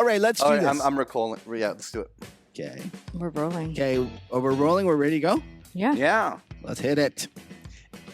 All right, let's do this. I'm recalling. Yeah, let's do it. Okay. We're rolling. Okay, we're rolling. We're ready to go? Yeah. Yeah. Let's hit it.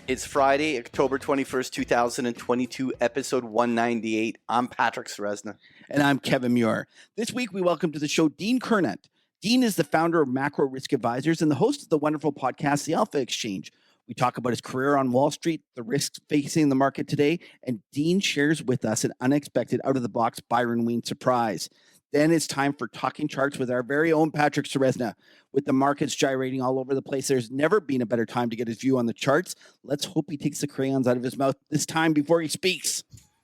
It's Friday, October 21st, 2022, episode 198. I'm Patrick Seresna. And I'm Kevin Muir. This week, we welcome to the show Dean Curnutt. Dean is the founder of Macro Risk Advisors and the host of the wonderful podcast, The Alpha Exchange. We talk about his career on Wall Street, the risks facing the market today, and Dean shares with us an unexpected, out-of-the-box Byron Wien surprise. Then it's time for Talking Charts with our very own Patrick Seresna. With the markets gyrating all over the place, there's never been a better time to get his view on the charts. Let's hope he takes the crayons out of his mouth this time before he speaks.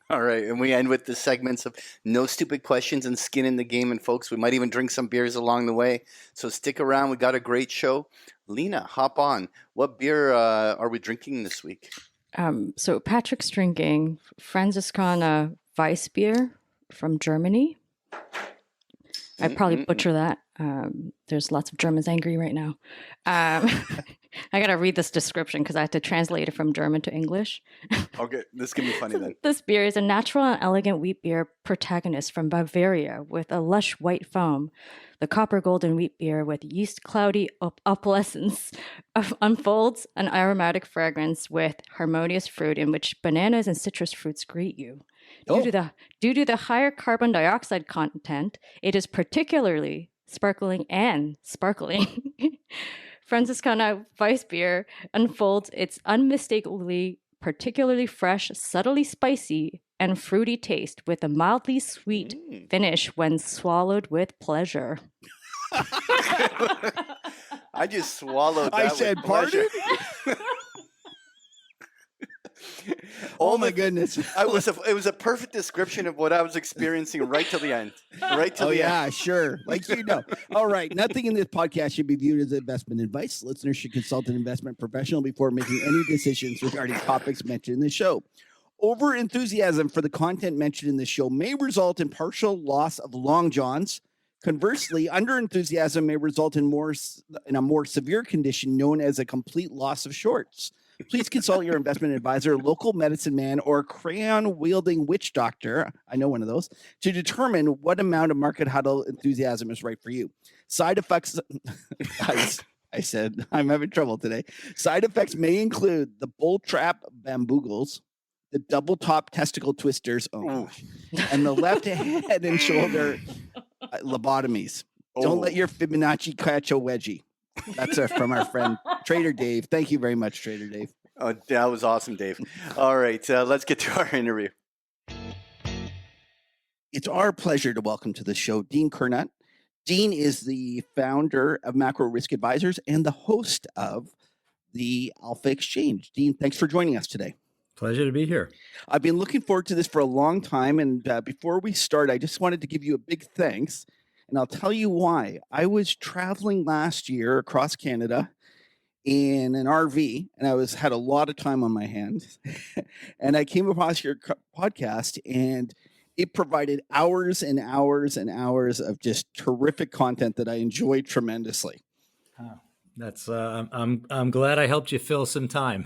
All right, and we end with the segments of No Stupid Questions and Skin in the Game. And folks, we might even drink some beers along the way. So stick around. We got a great show. Lena, hop on. What beer are we drinking this week? So Patrick's drinking Franziskaner Weissbier from Germany. I probably butcher that. There's lots of Germans angry right now. I got to read this description because I had to translate it from German to English. Okay, this can be funny then. This beer is a natural and elegant wheat beer protagonist from Bavaria with a lush white foam. The copper golden wheat beer with yeast cloudy opalescence unfolds an aromatic fragrance with harmonious fruit in which bananas and citrus fruits greet you. Due to the higher carbon dioxide content, it is particularly sparkling. Franziskaner Weissbier unfolds its unmistakably particularly fresh, subtly spicy, and fruity taste with a mildly sweet finish when swallowed with pleasure. I just swallowed that. I said, with pleasure. pardon? Oh my goodness. It was a perfect description of what I was experiencing right till the end. Right till the end. Sure. Like you know. All right. Nothing in this podcast should be viewed as investment advice. Listeners should consult an investment professional before making any decisions regarding topics mentioned in the show. Over enthusiasm for the content mentioned in the show may result in partial loss of long johns. Conversely, under enthusiasm may result in a more severe condition known as a complete loss of shorts. Please consult your investment advisor, local medicine man, or crayon-wielding witch doctor, I know one of those, to determine what amount of market huddle enthusiasm is right for you. Side effects, I said, I'm having trouble today. Side effects may include the bull trap bamboogles, the double top testicle twisters, and the left head and shoulder lobotomies. Don't let your Fibonacci catch a wedgie. That's from our friend Trader Dave. Thank you very much, Trader Dave. Oh, that was awesome, Dave. All right, let's get to our interview. It's our pleasure to welcome to the show Dean Curnutt. Dean is the founder of Macro Risk Advisors and the host of the Alpha Exchange. Dean, thanks for joining us today. Pleasure to be here. I've been looking forward to this for a long time. And before we start, I just wanted to give you a big thanks. And I'll tell you why. I was traveling last year across Canada in an RV, and I had a lot of time on my hands. And I came across your podcast, and it provided hours and hours and hours of just terrific content that I enjoyed tremendously. Oh, that's I'm glad I helped you fill some time.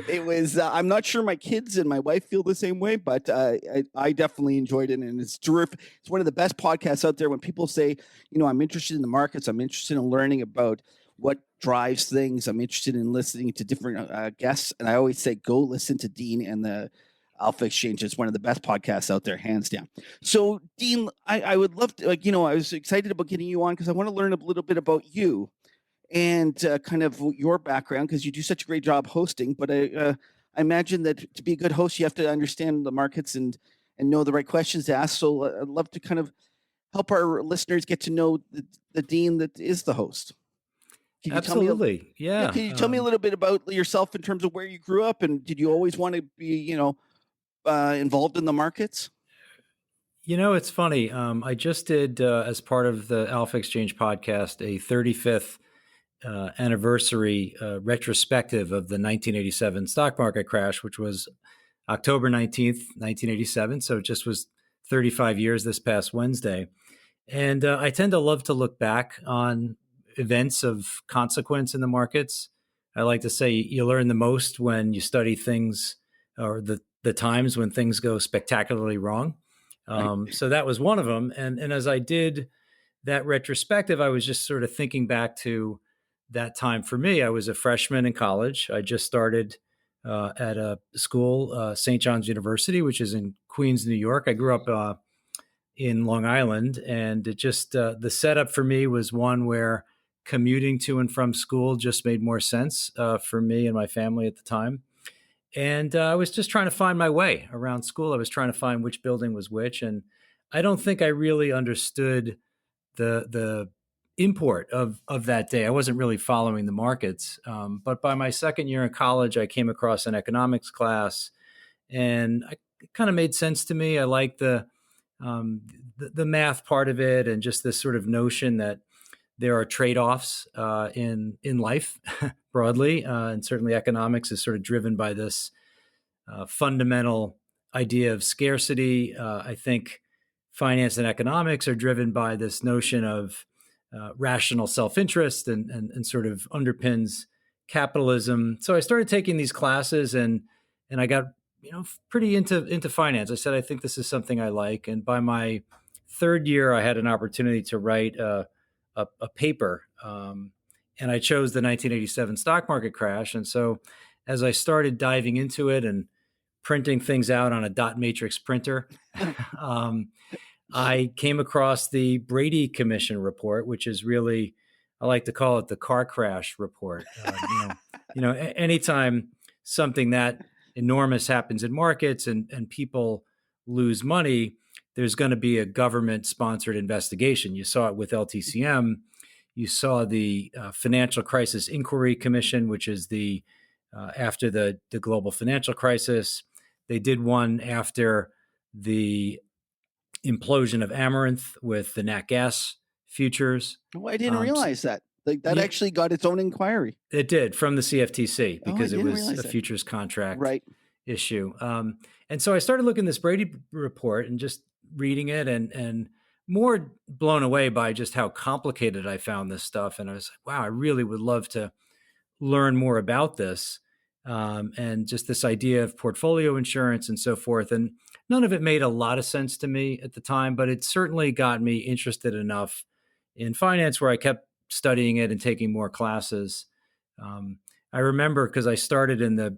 It was, I'm not sure my kids and my wife feel the same way, but I definitely enjoyed it. And it's terrific. It's one of the best podcasts out there when people say, I'm interested in the markets. I'm interested in learning about what drives things. I'm interested in listening to different guests. And I always say, go listen to Dean and the Alpha Exchange. It's one of the best podcasts out there, hands down. So Dean, I would love to, I was excited about getting you on because I want to learn a little bit about you. And kind of your background, because you do such a great job hosting. But I imagine that to be a good host, you have to understand the markets and know the right questions to ask. So I'd love to kind of help our listeners get to know the Dean that is the host. Can you Absolutely. Yeah. Can you tell me a little bit about yourself in terms of where you grew up, and did you always want to be, involved in the markets? It's funny. I just did, as part of the Alpha Exchange podcast, a 35th anniversary retrospective of the 1987 stock market crash, which was October 19th, 1987. So it just was 35 years this past Wednesday. And I tend to love to look back on events of consequence in the markets. I like to say you learn the most when you study things or the times when things go spectacularly wrong. So that was one of them. And as I did that retrospective, I was just sort of thinking back to that time for me. I was a freshman in college. I just started at a school, St. John's University, which is in Queens, New York. I grew up in Long Island, and it just the setup for me was one where commuting to and from school just made more sense for me and my family at the time. And I was just trying to find my way around school. I was trying to find which building was which, and I don't think I really understood the import of that day. I wasn't really following the markets, but by my second year in college, I came across an economics class, and it kind of made sense to me. I liked the math part of it, and just this sort of notion that there are trade-offs in life broadly, and certainly economics is sort of driven by this fundamental idea of scarcity. I think finance and economics are driven by this notion of rational self-interest and sort of underpins capitalism. So I started taking these classes, and I got pretty into finance. I said, I think this is something I like. And by my third year, I had an opportunity to write a paper, and I chose the 1987 stock market crash. And so as I started diving into it and printing things out on a dot matrix printer, I came across the Brady Commission report, which is really, I like to call it the car crash report. Anytime something that enormous happens in markets and people lose money, there's going to be a government-sponsored investigation. You saw it with LTCM. You saw the Financial Crisis Inquiry Commission, which is the after the global financial crisis. They did one after the implosion of Amaranth with the nat gas futures. Oh, I didn't realize that. Like that actually got its own inquiry. It did, from the CFTC, because it was a that. futures contract Right. issue. And so I started looking at this Brady report and just reading it, and more blown away by just how complicated I found this stuff. And I was like, wow, I really would love to learn more about this. And just this idea of portfolio insurance and so forth. And none of it made a lot of sense to me at the time, but it certainly got me interested enough in finance where I kept studying it and taking more classes. I remember, because I started in the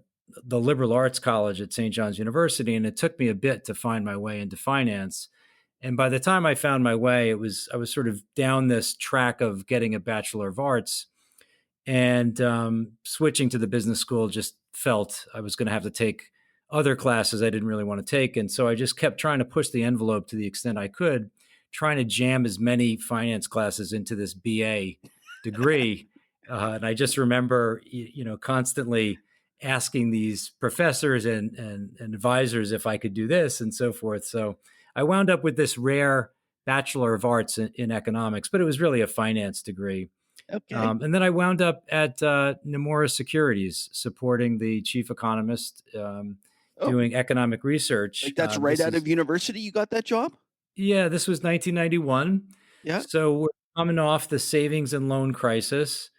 liberal arts college at St. John's University, and it took me a bit to find my way into finance. And by the time I found my way, I was sort of down this track of getting a Bachelor of Arts, and switching to the business school just felt I was going to have to take other classes I didn't really want to take. And so I just kept trying to push the envelope to the extent I could, trying to jam as many finance classes into this BA degree. And I just remember, constantly asking these professors and advisors if I could do this and so forth. So I wound up with this rare Bachelor of Arts in economics, but it was really a finance degree. Okay. And then I wound up at Nomura Securities, supporting the chief economist, doing economic research. Like that's right out of university, you got that job? Yeah, this was 1991. Yeah. So we're coming off the savings and loan crisis.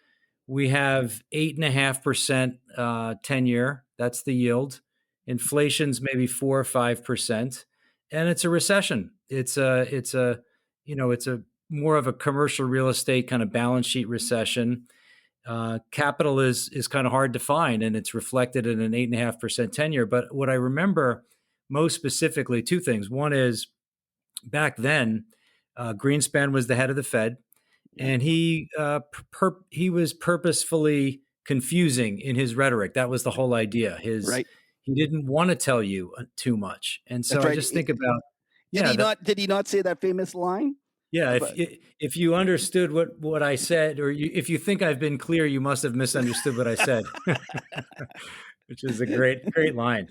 We have 8.5% 10-year. That's the yield. Inflation's maybe 4 or 5%, and it's a recession. It's a more of a commercial real estate kind of balance sheet recession. Capital is kind of hard to find, and it's reflected in an 8.5% 10-year. But what I remember most specifically, two things. One is, back then, Greenspan was the head of the Fed, and he was purposefully confusing in his rhetoric. That was the whole idea. He didn't want to tell you too much, and so I just think about. Did he not say that famous line? Yeah, if you understood what I said, or if you think I've been clear, you must have misunderstood what I said, which is a great line.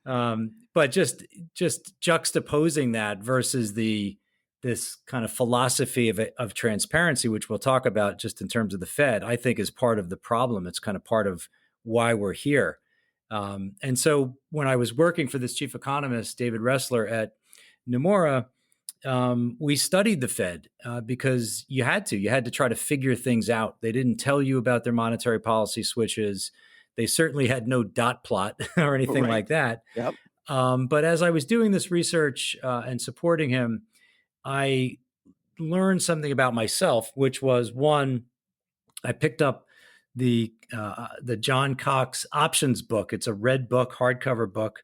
But just juxtaposing that versus this kind of philosophy of transparency, which we'll talk about just in terms of the Fed, I think is part of the problem. It's kind of part of why we're here. And so when I was working for this chief economist, David Ressler at Nomura, we studied the Fed because you had to try to figure things out. They didn't tell you about their monetary policy switches. They certainly had no dot plot or anything like that. Yep. But as I was doing this research and supporting him, I learned something about myself, which was one, I picked up the John Cox options book. It's a red book, hardcover book,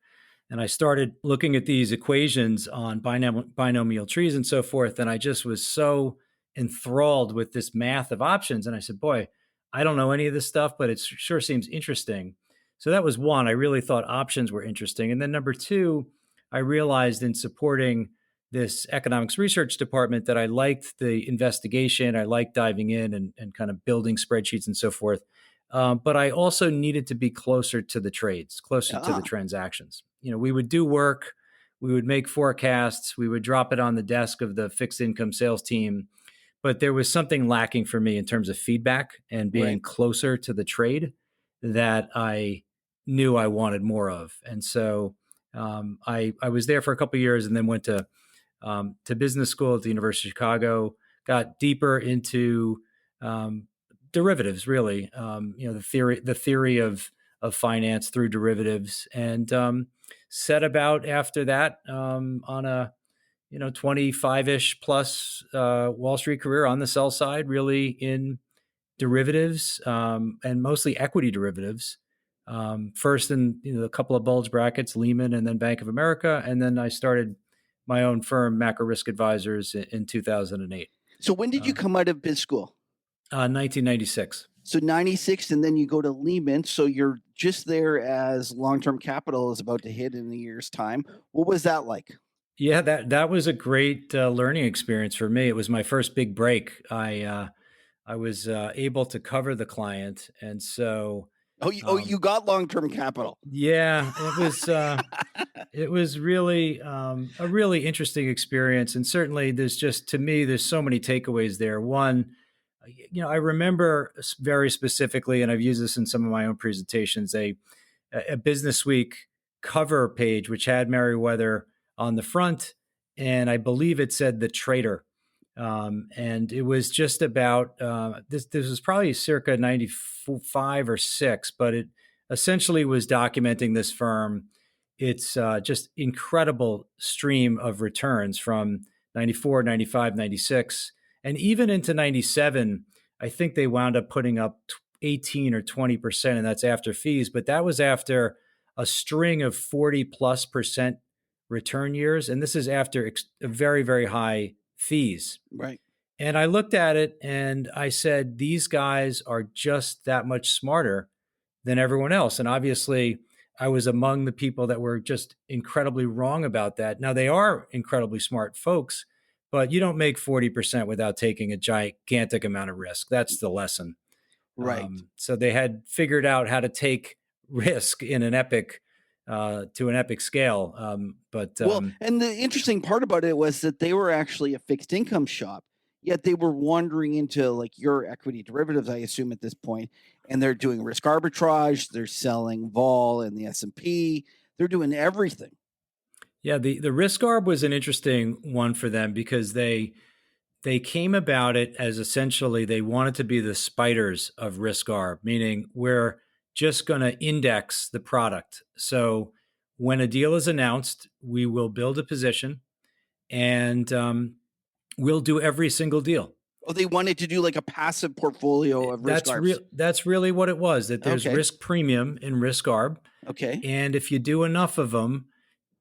and I started looking at these equations on binomial trees and so forth. And I just was so enthralled with this math of options. And I said, boy, I don't know any of this stuff, but it sure seems interesting. So that was one. I really thought options were interesting. And then number two, I realized in supporting this economics research department that I liked the investigation. I liked diving in and kind of building spreadsheets and so forth. But I also needed to be closer to the trades, closer to the transactions. We would do work, we would make forecasts, we would drop it on the desk of the fixed income sales team. But there was something lacking for me in terms of feedback and being closer to the trade that I knew I wanted more of. And so I was there for a couple of years and then went to business school at the University of Chicago, got deeper into derivatives, really, the theory of finance through derivatives, and set about after that on a 25-ish plus Wall Street career on the sell side, really in derivatives and mostly equity derivatives. First in a couple of bulge brackets, Lehman and then Bank of America, and then I started my own firm, Macro Risk Advisors, in 2008. So when did you come out of biz school? 1996. So 96, and then you go to Lehman. So you're just there as long-term capital is about to hit in a year's time. What was that like? Yeah, that was a great learning experience for me. It was my first big break. I was able to cover the client, and so you got long-term capital. Yeah, it was really a really interesting experience, and certainly there's so many takeaways there. One, I remember very specifically, and I've used this in some of my own presentations, a Business Week cover page which had Merriweather on the front, and I believe it said "The Trader." And it was just about this was probably circa 95 or 6, but it essentially was documenting this firm. It's just incredible stream of returns from 94, 95, 96, and even into 97. I think they wound up putting up 18 or 20%, and that's after fees. But that was after a string of 40+% return years. And this is after a very, very high fees. Right. And I looked at it and I said, these guys are just that much smarter than everyone else. And obviously, I was among the people that were just incredibly wrong about that. Now, they are incredibly smart folks, but you don't make 40% without taking a gigantic amount of risk. That's the lesson. Right. So they had figured out how to take risk in an epic to an epic scale. And the interesting part about it was that they were actually a fixed income shop, yet they were wandering into like your equity derivatives, I assume at this point, and they're doing risk arbitrage, they're selling vol and the S&P, they're doing everything. Yeah, the risk arb was an interesting one for them because they came about it as essentially they wanted to be the spiders of risk arb, meaning we're just going to index the product. So when a deal is announced, we will build a position and we'll do every single deal. Oh, they wanted to do like a passive portfolio of risk arbs. That's really what it was, that there's risk premium in risk arb. Okay. And if you do enough of them,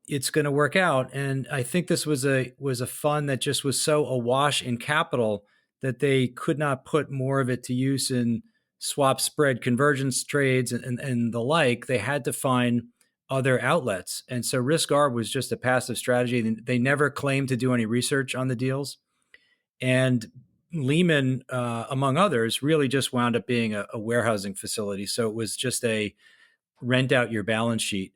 it's going to work out. And I think this was a fund that just was so awash in capital that they could not put more of it to use in swap spread convergence trades and the like. They had to find other outlets. And so risk arb was just a passive strategy. They never claimed to do any research on the deals. And Lehman, among others, really just wound up being a warehousing facility. So it was just a rent out your balance sheet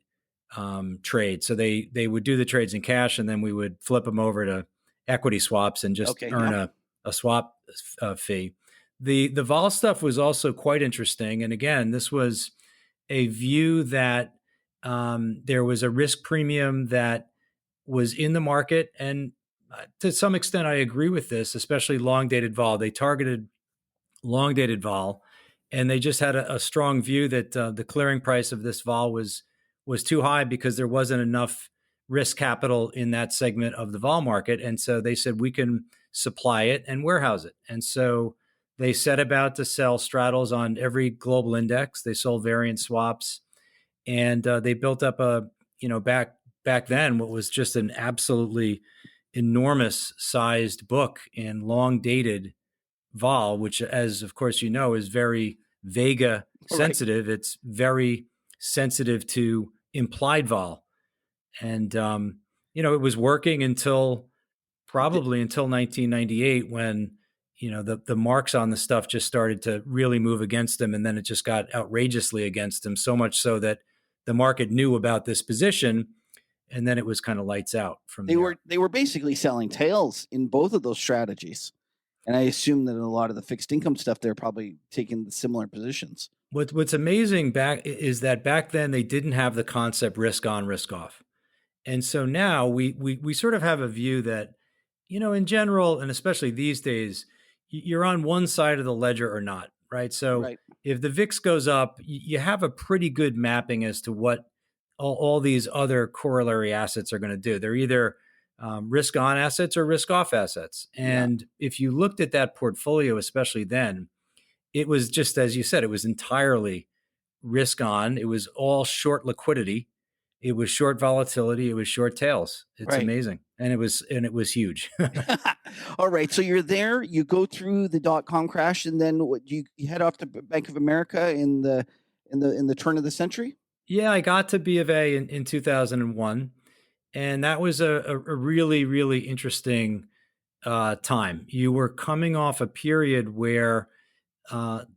trade. So they would do the trades in cash, and then we would flip them over to equity swaps and just earn a swap fee. The vol stuff was also quite interesting. And again, this was a view that there was a risk premium that was in the market. And to some extent, I agree with this, especially long dated vol. They targeted long dated vol, and they just had a strong view that the clearing price of this vol was was too high because there wasn't enough risk capital in that segment of the vol market. And so they said, we can supply it and warehouse it. And so they set about to sell straddles on every global index. They sold variance swaps, and they built up back then what was just an absolutely enormous sized book in long dated vol, which, as of course you know, is very Vega sensitive. Right. It's very sensitive to implied vol, and it was working until 1998, when the marks on the stuff just started to really move against them, and then it just got outrageously against them, so much so that the market knew about this position, and then it was kind of lights out from there. They were basically selling tails in both of those strategies. And I assume that in a lot of the fixed income stuff, they're probably taking the similar positions. What's amazing is that back then they didn't have the concept risk on, risk off. And so now we sort of have a view that, in general, and especially these days, you're on one side of the ledger or not, right? So if the VIX goes up, you have a pretty good mapping as to what all these other corollary assets are going to do. They're either risk on assets or risk off assets. And if you looked at that portfolio, especially then, it was just, as you said, it was entirely risk on. It was all short liquidity. It was short volatility. It was short tails. It's amazing. And it was huge. All right. So you're there, you go through the .com crash, and then you head off to Bank of America in the turn of the century? Yeah, I got to B of A in 2001. And that was a really, really interesting time. You were coming off a period where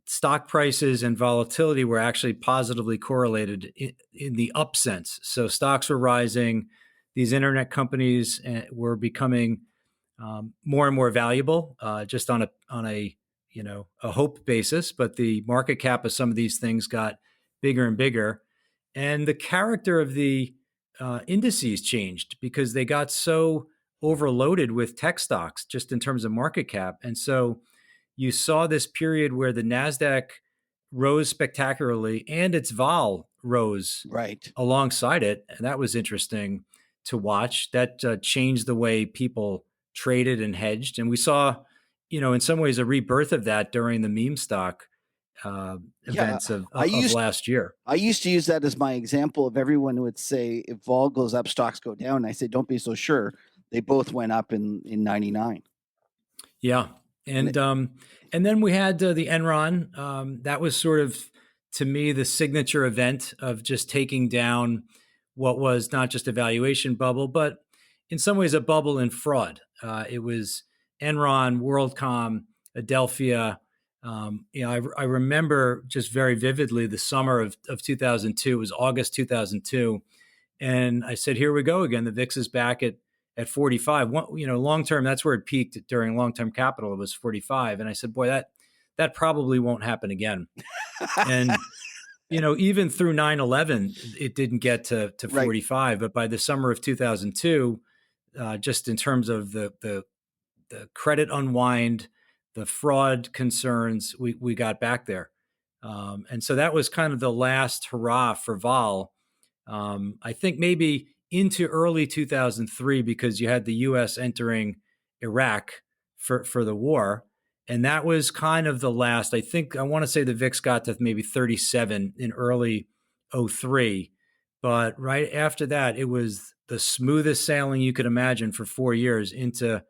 stock prices and volatility were actually positively correlated in the up sense. So stocks were rising. These internet companies were becoming more and more valuable, just on a hope basis. But the market cap of some of these things got bigger and bigger, and the character of the indices changed because they got so overloaded with tech stocks just in terms of market cap. And so you saw this period where the NASDAQ rose spectacularly and its vol rose alongside it. And that was interesting to watch. That changed the way people traded and hedged. And we saw, in some ways, a rebirth of that during the meme stock events of last year. I used to use that as my example of everyone who would say, if vol goes up, stocks go down. And I say, don't be so sure. They both went up in 99. Yeah. And then we had the Enron. That was sort of, to me, the signature event of just taking down what was not just a valuation bubble, but in some ways a bubble in fraud. It was Enron, WorldCom, Adelphia. I remember just very vividly the summer of 2002. It was August 2002. And I said, here we go again. The VIX is back at 45. Long term, that's where it peaked during long-term capital. It was 45. And I said, boy, that probably won't happen again. And, even through 9/11, it didn't get to 45. But by the summer of 2002, just in terms of the credit unwind, the fraud concerns, we got back there. And so that was kind of the last hurrah for vol. I think maybe into early 2003, because you had the U.S. entering Iraq for the war. And that was kind of the last. I want to say the VIX got to maybe 37 in early 03. But right after that, it was the smoothest sailing you could imagine for 4 years into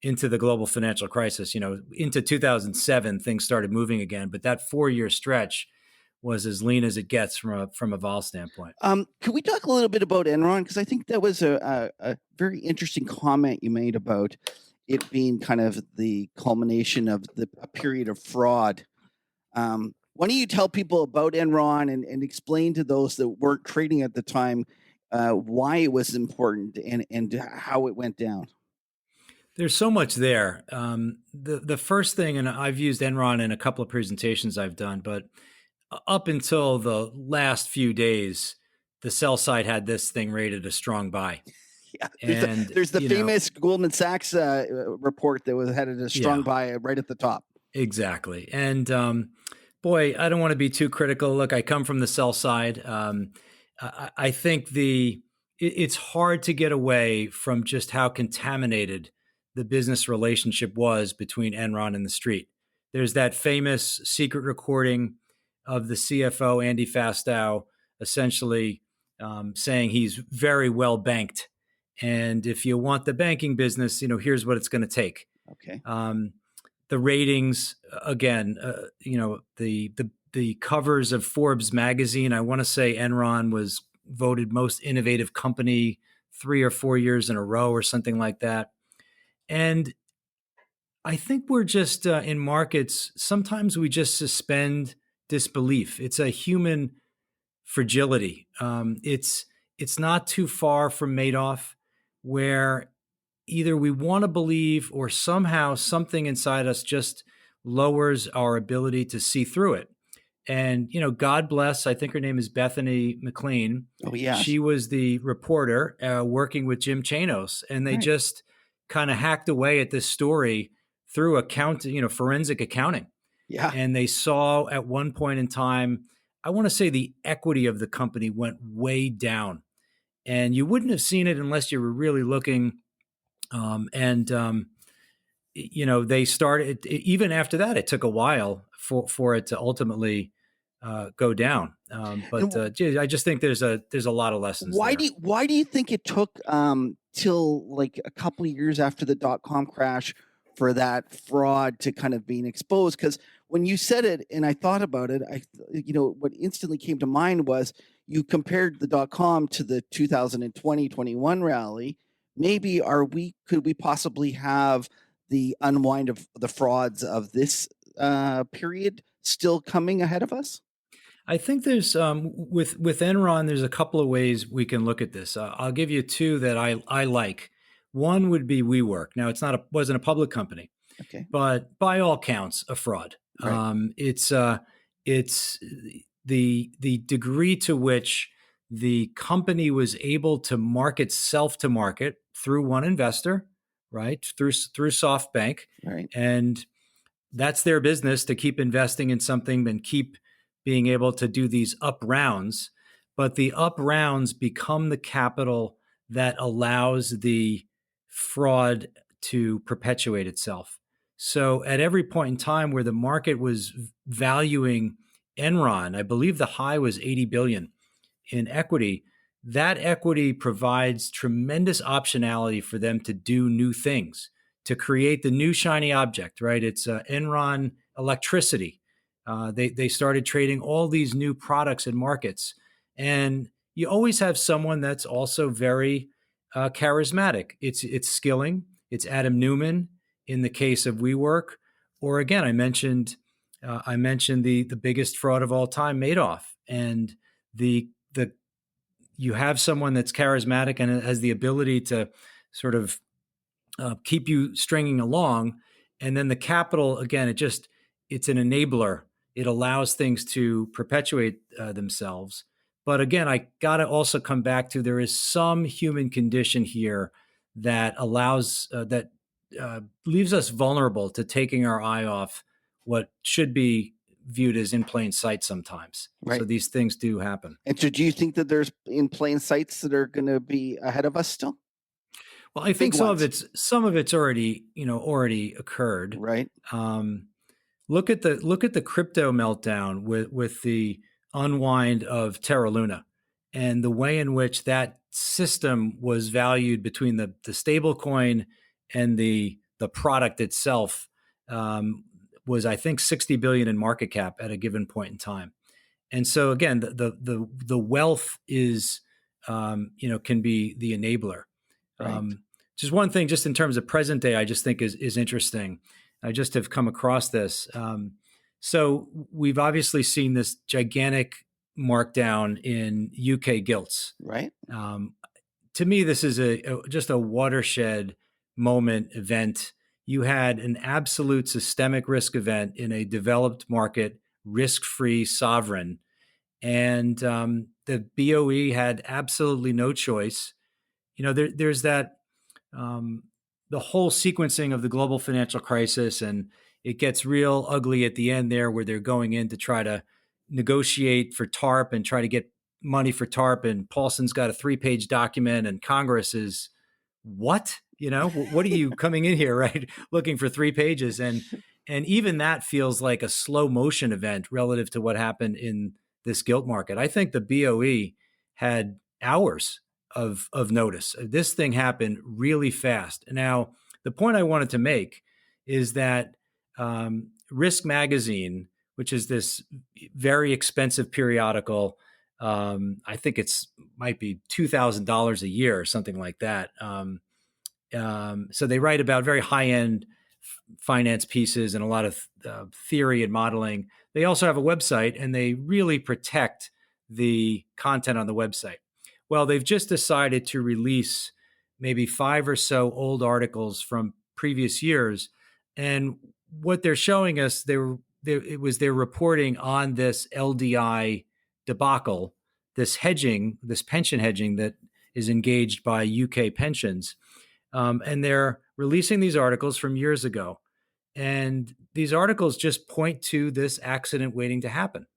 the global financial crisis. Into 2007, things started moving again. But that 4-year stretch was as lean as it gets from a vol standpoint. Could we talk a little bit about Enron? Because I think that was a very interesting comment you made about it being kind of the culmination of a period of fraud. Why don't you tell people about Enron and explain to those that weren't trading at the time why it was important and how it went down? There's so much there. The first thing, and I've used Enron in a couple of presentations I've done, but up until the last few days, the sell side had this thing rated a strong buy. Yeah, there's the famous Goldman Sachs report that was headed a strong buy right at the top. Exactly. And boy, I don't want to be too critical. Look, I come from the sell side. I think it's hard to get away from just how contaminated the business relationship was between Enron and the street. There's that famous secret recording of the CFO, Andy Fastow, essentially saying he's very well banked. And if you want the banking business, here's what it's going to take. Okay. The ratings, again, the covers of Forbes magazine, I want to say Enron was voted most innovative company 3 or 4 years in a row or something like that. And I think we're just in markets, sometimes we just suspend disbelief. It's a human fragility. It's not too far from Madoff, where either we want to believe or somehow something inside us just lowers our ability to see through it. And, God bless, I think her name is Bethany McLean. Oh, yeah. She was the reporter working with Jim Chanos, and they just kind of hacked away at this story through forensic accounting. Yeah. And they saw at one point in time, I want to say the equity of the company went way down. And you wouldn't have seen it unless you were really looking. They started, even after that, it took a while for it to ultimately go down. I just think there's a lot of lessons. Why there. do you think it took till like a couple of years after the .com crash for that fraud to kind of being exposed? Because when you said it and I thought about it, what instantly came to mind was you compared the .com to the 2020-21 rally. Maybe could we possibly have the unwind of the frauds of this period still coming ahead of us? I think there's with Enron, there's a couple of ways we can look at this. I'll give you two that I like. One would be WeWork. Now, wasn't a public company, okay, but by all counts, a fraud. Right. It's the degree to which the company was able to market self to market through one investor, right? Through SoftBank, Right. and that's their business, to keep investing in something and keep being able to do these up rounds. But the up rounds become the capital that allows the fraud to perpetuate itself. So at every point in time where the market was valuing Enron, I believe the high was 80 billion in equity. That equity provides tremendous optionality for them to do new things, to create the new shiny object, right? It's Enron electricity. They started trading all these new products and markets. And you always have someone that's also very charismatic. It's Skilling, it's Adam Newman in the case of WeWork, or again, I mentioned the biggest fraud of all time, Madoff, and you have someone that's charismatic and has the ability to sort of keep you stringing along, and then the capital, again, it's an enabler. It allows things to perpetuate themselves. But again, I got to also come back to, there is some human condition here that allows that leaves us vulnerable to taking our eye off what should be viewed as in plain sight sometimes. Right. So these things do happen. And so do you think that there's in plain sights that are going to be ahead of us still? Well, I think Big some ones. of it's already occurred. Right. Look at the crypto meltdown with the unwind of Terra Luna, and the way in which that system was valued between the stable coin and the product itself, was, I think, 60 billion in market cap at a given point in time. And so again, the wealth is can be the enabler. Right. Just one thing, just in terms of present day, I just think is interesting. I just have come across this. So we've obviously seen this gigantic markdown in UK gilts. Right. To me, this is just a watershed moment event. You had an absolute systemic risk event in a developed market, risk-free sovereign, and the BOE had absolutely no choice. There's that the whole sequencing of the global financial crisis, and it gets real ugly at the end there, where they're going in to try to negotiate for TARP and try to get money for TARP, and Paulson's got a 3-page document, and Congress is what? What are you coming in here, right? Looking for 3 pages. And even that feels like a slow motion event relative to what happened in this gilt market. I think the BOE had hours of notice. This thing happened really fast. Now, the point I wanted to make is that Risk Magazine, which is this very expensive periodical, I think might be $2,000 a year or something like that. So they write about very high-end finance pieces and a lot of theory and modeling. They also have a website, and they really protect the content on the website. Well, they've just decided to release maybe 5 or so old articles from previous years, and what they're showing us, they're reporting on this LDI debacle, this pension hedging that is engaged by UK pensions. And they're releasing these articles from years ago. And these articles just point to this accident waiting to happen.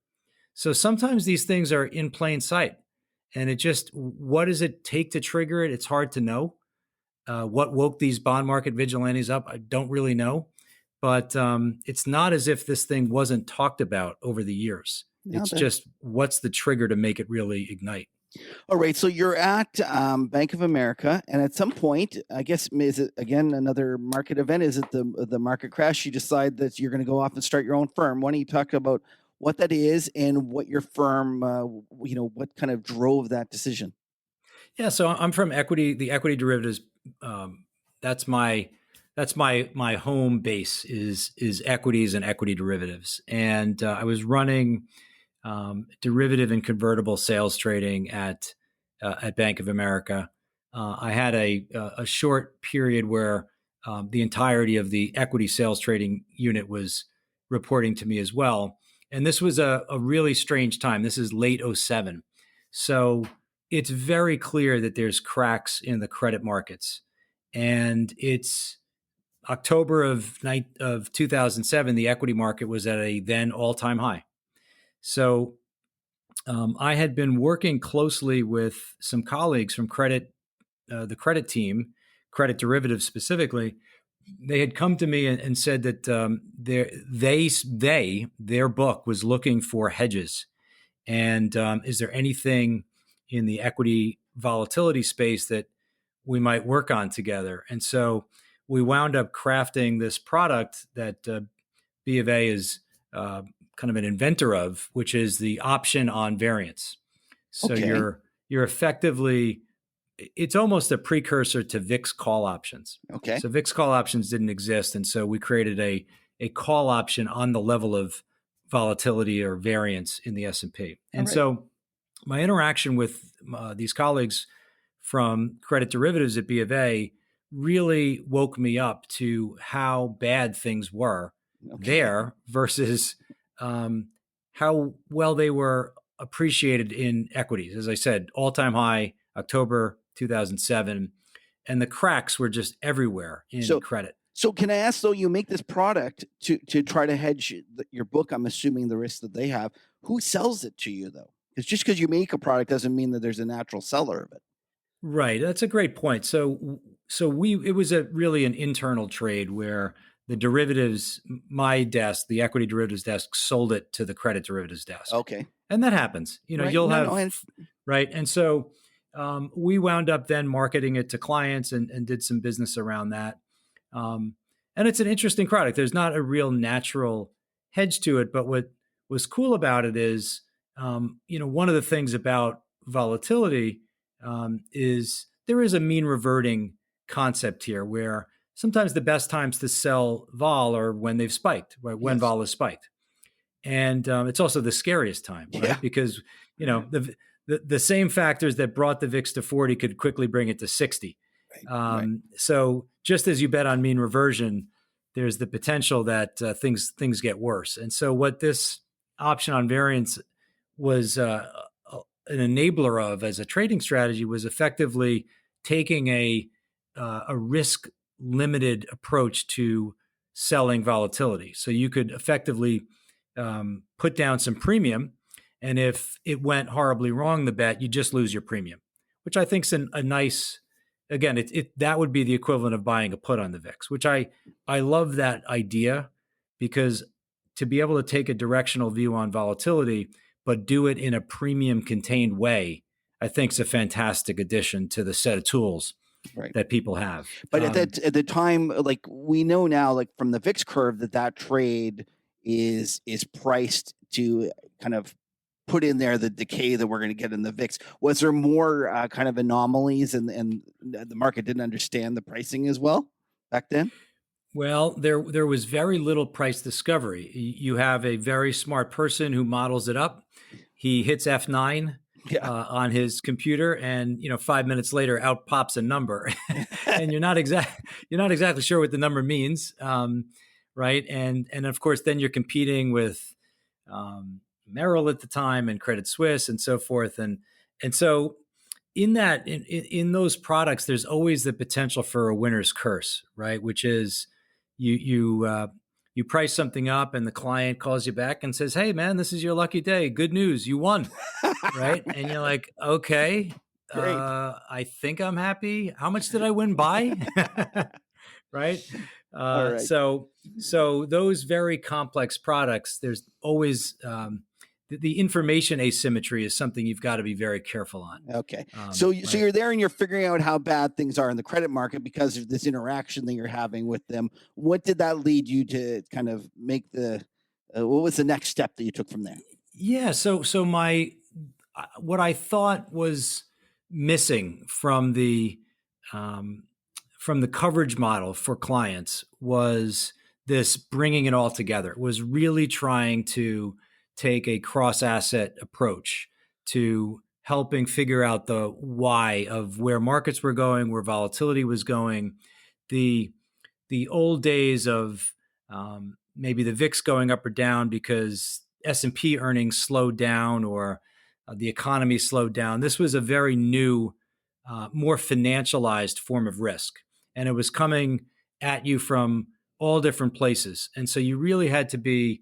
So sometimes these things are in plain sight. And what does it take to trigger it? It's hard to know. What woke these bond market vigilantes up? I don't really know. But it's not as if this thing wasn't talked about over the years. It's just what's the trigger to make it really ignite? All right, so you're at Bank of America, and at some point, I guess, is it again another market event? Is it the market crash? You decide that you're going to go off and start your own firm. Why don't you talk about what that is and what your firm, what kind of drove that decision? Yeah, so I'm from the equity derivatives. That's my home base is equities and equity derivatives, and I was running derivative and convertible sales trading at Bank of America. I had a short period where the entirety of the equity sales trading unit was reporting to me as well. And this was a really strange time. This is late 2007. So it's very clear that there's cracks in the credit markets. And it's October of 2007, the equity market was at a then all-time high. So I had been working closely with some colleagues from the credit team, credit derivatives specifically. They had come to me and said that their book was looking for hedges. And is there anything in the equity volatility space that we might work on together? And so we wound up crafting this product that B of A is kind of an inventor of, which is the option on variance. So you're effectively, it's almost a precursor to VIX call options. Okay. So VIX call options didn't exist, and so we created a call option on the level of volatility or variance in the S&P. And so my interaction with these colleagues from credit derivatives at B of A really woke me up to how bad things were there versus how well they were appreciated in equities. As I said, all-time high, October 2007, and the cracks were just everywhere in credit. So can I ask, though, you make this product to try to hedge your book, I'm assuming the risk that they have. Who sells it to you, though? Because just because you make a product doesn't mean that there's a natural seller of it. Right. That's a great point. So it was really an internal trade where the derivatives, my desk, the equity derivatives desk, sold it to the credit derivatives desk. Okay. And that happens. You'll have, right. And so we wound up then marketing it to clients and did some business around that. And it's an interesting product. There's not a real natural hedge to it, but what was cool about it is, one of the things about volatility is there is a mean reverting concept here where sometimes the best times to sell vol are when they've spiked, right? When vol is spiked. And it's also the scariest time, right? Yeah. Because, the same factors that brought the VIX to 40 could quickly bring it to 60. Right. So just as you bet on mean reversion, there's the potential that things get worse. And so what this option on variance was an enabler of as a trading strategy was effectively taking a risk limited approach to selling volatility. So you could effectively put down some premium And if it went horribly wrong, the bet, you just lose your premium, which I think is a nice, again, that would be the equivalent of buying a put on the VIX, which I love that idea, because to be able to take a directional view on volatility, but do it in a premium contained way, I think is a fantastic addition to the set of tools Right. that people have. But at the time, like we know now, like from the VIX curve, that trade is priced to kind of put in there the decay that we're going to get in the VIX. Was there more kind of anomalies, and the market didn't understand the pricing as well back then? Well, there was very little price discovery. You have a very smart person who models it up. He hits F9 on his computer, and 5 minutes later, out pops a number, and you're not exactly sure what the number means, right? And of course, then you're competing with Merrill at the time and Credit Suisse and so forth, and so in those products, there's always the potential for a winner's curse, right? Which is you price something up and the client calls you back and says, "Hey man, this is your lucky day. Good news, you won." Right? And you're like, "Okay, I think I'm happy. How much did I win by?" Right? Right. So those very complex products, there's always the information asymmetry is something you've got to be very careful on. Okay. So you're there and you're figuring out how bad things are in the credit market because of this interaction that you're having with them. What did that lead you to kind of make what was the next step that you took from there? Yeah. So what I thought was missing from the coverage model for clients was this bringing it all together. It was really trying to take a cross-asset approach to helping figure out the why of where markets were going, where volatility was going. The old days of maybe the VIX going up or down because S&P earnings slowed down or the economy slowed down. This was a very new, more financialized form of risk. And it was coming at you from all different places. And so you really had to be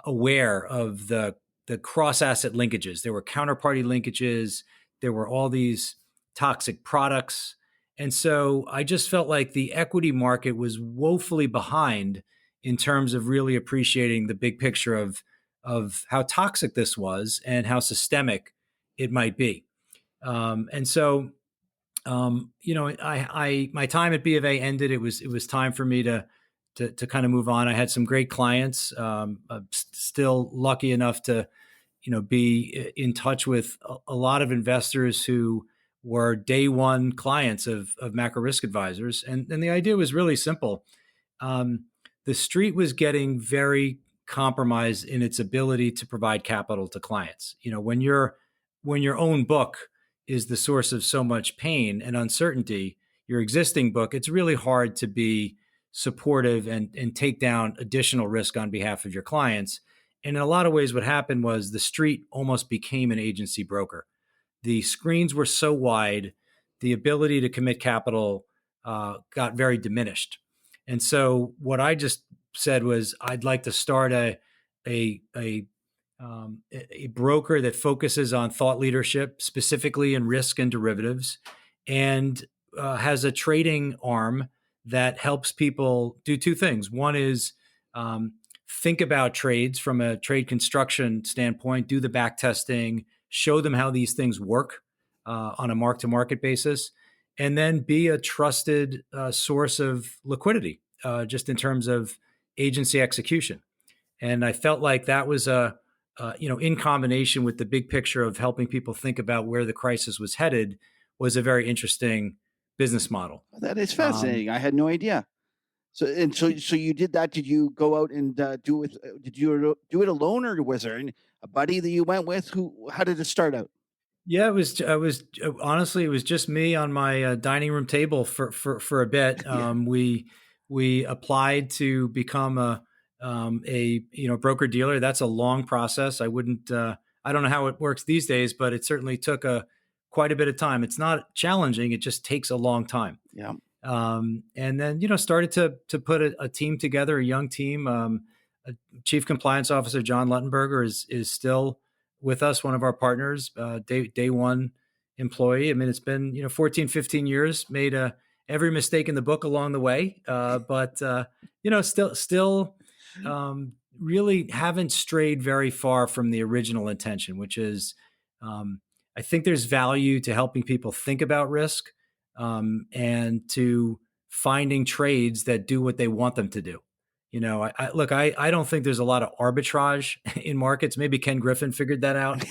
aware of the cross-asset linkages. There were counterparty linkages. There were all these toxic products. And so I just felt like the equity market was woefully behind in terms of really appreciating the big picture of how toxic this was and how systemic it might be. And so, my time at B of A ended. It was time for me to kind of move on. I had some great clients. I'm still lucky enough to, be in touch with a lot of investors who were day one clients of Macro Risk Advisors. And the idea was really simple. The street was getting very compromised in its ability to provide capital to clients. When your own book is the source of so much pain and uncertainty, your existing book, it's really hard to be supportive and take down additional risk on behalf of your clients. And in a lot of ways, what happened was the street almost became an agency broker. The screens were so wide, the ability to commit capital got very diminished. And so what I just said was, I'd like to start a broker that focuses on thought leadership, specifically in risk and derivatives, and has a trading arm that helps people do two things. One is think about trades from a trade construction standpoint, do the back testing, show them how these things work on a mark-to-market basis, and then be a trusted source of liquidity, just in terms of agency execution. And I felt like that was in combination with the big picture of helping people think about where the crisis was headed, was a very interesting business model. That is fascinating. I had no idea. So you did that. Did you go out and do it? Did you do it alone, or was there a buddy that you went with? How did it start out? Yeah, it was honestly, it was just me on my dining room table for a bit. Yeah. We applied to become a broker dealer. That's a long process. I don't know how it works these days, but it certainly took quite a bit of time. It's not challenging. It just takes a long time. Yeah. And then, started to put a team together, a young team. Chief Compliance Officer John Luttenberger is still with us, one of our partners, day one employee. I mean, it's been 14, 15 years. Made every mistake in the book along the way, but still really haven't strayed very far from the original intention, which is I think there's value to helping people think about risk and to finding trades that do what they want them to do. I don't think there's a lot of arbitrage in markets. Maybe Ken Griffin figured that out.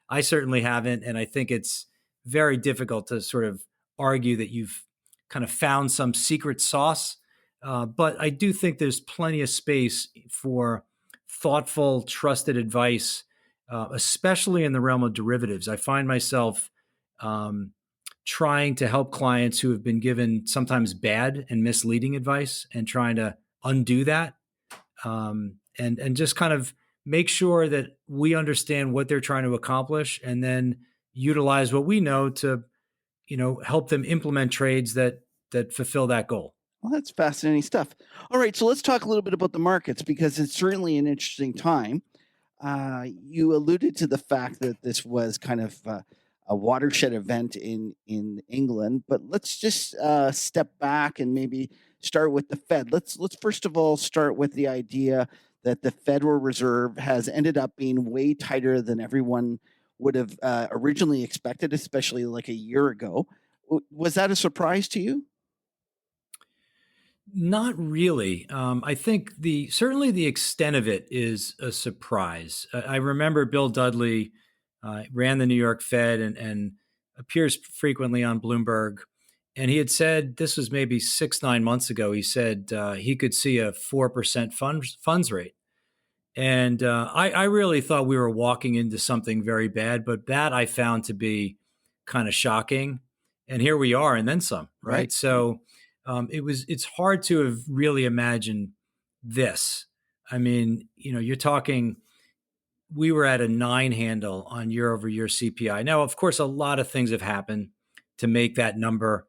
I certainly haven't. And I think it's very difficult to sort of argue that you've kind of found some secret sauce. But I do think there's plenty of space for thoughtful, trusted advice, especially in the realm of derivatives. I find myself trying to help clients who have been given sometimes bad and misleading advice and trying to undo that and just kind of make sure that we understand what they're trying to accomplish and then utilize what we know to, help them implement trades that fulfill that goal. Well, that's fascinating stuff. All right, so let's talk a little bit about the markets because it's certainly an interesting time. You alluded to the fact that this was kind of a watershed event in England, but let's just step back and maybe start with the Fed. Let's first of all start with the idea that the Federal Reserve has ended up being way tighter than everyone would have originally expected, especially like a year ago. Was that a surprise to you? Not really. I think certainly the extent of it is a surprise. I remember Bill Dudley ran the New York Fed and appears frequently on Bloomberg. And he had said, this was maybe 6-9 months ago, he said he could see a 4% funds rate. And I really thought we were walking into something very bad, but that I found to be kind of shocking. And here we are, and then some, right? So it's hard to have really imagined this. I mean, you're talking, we were at a 9 handle on year over year CPI. Now, of course, a lot of things have happened to make that number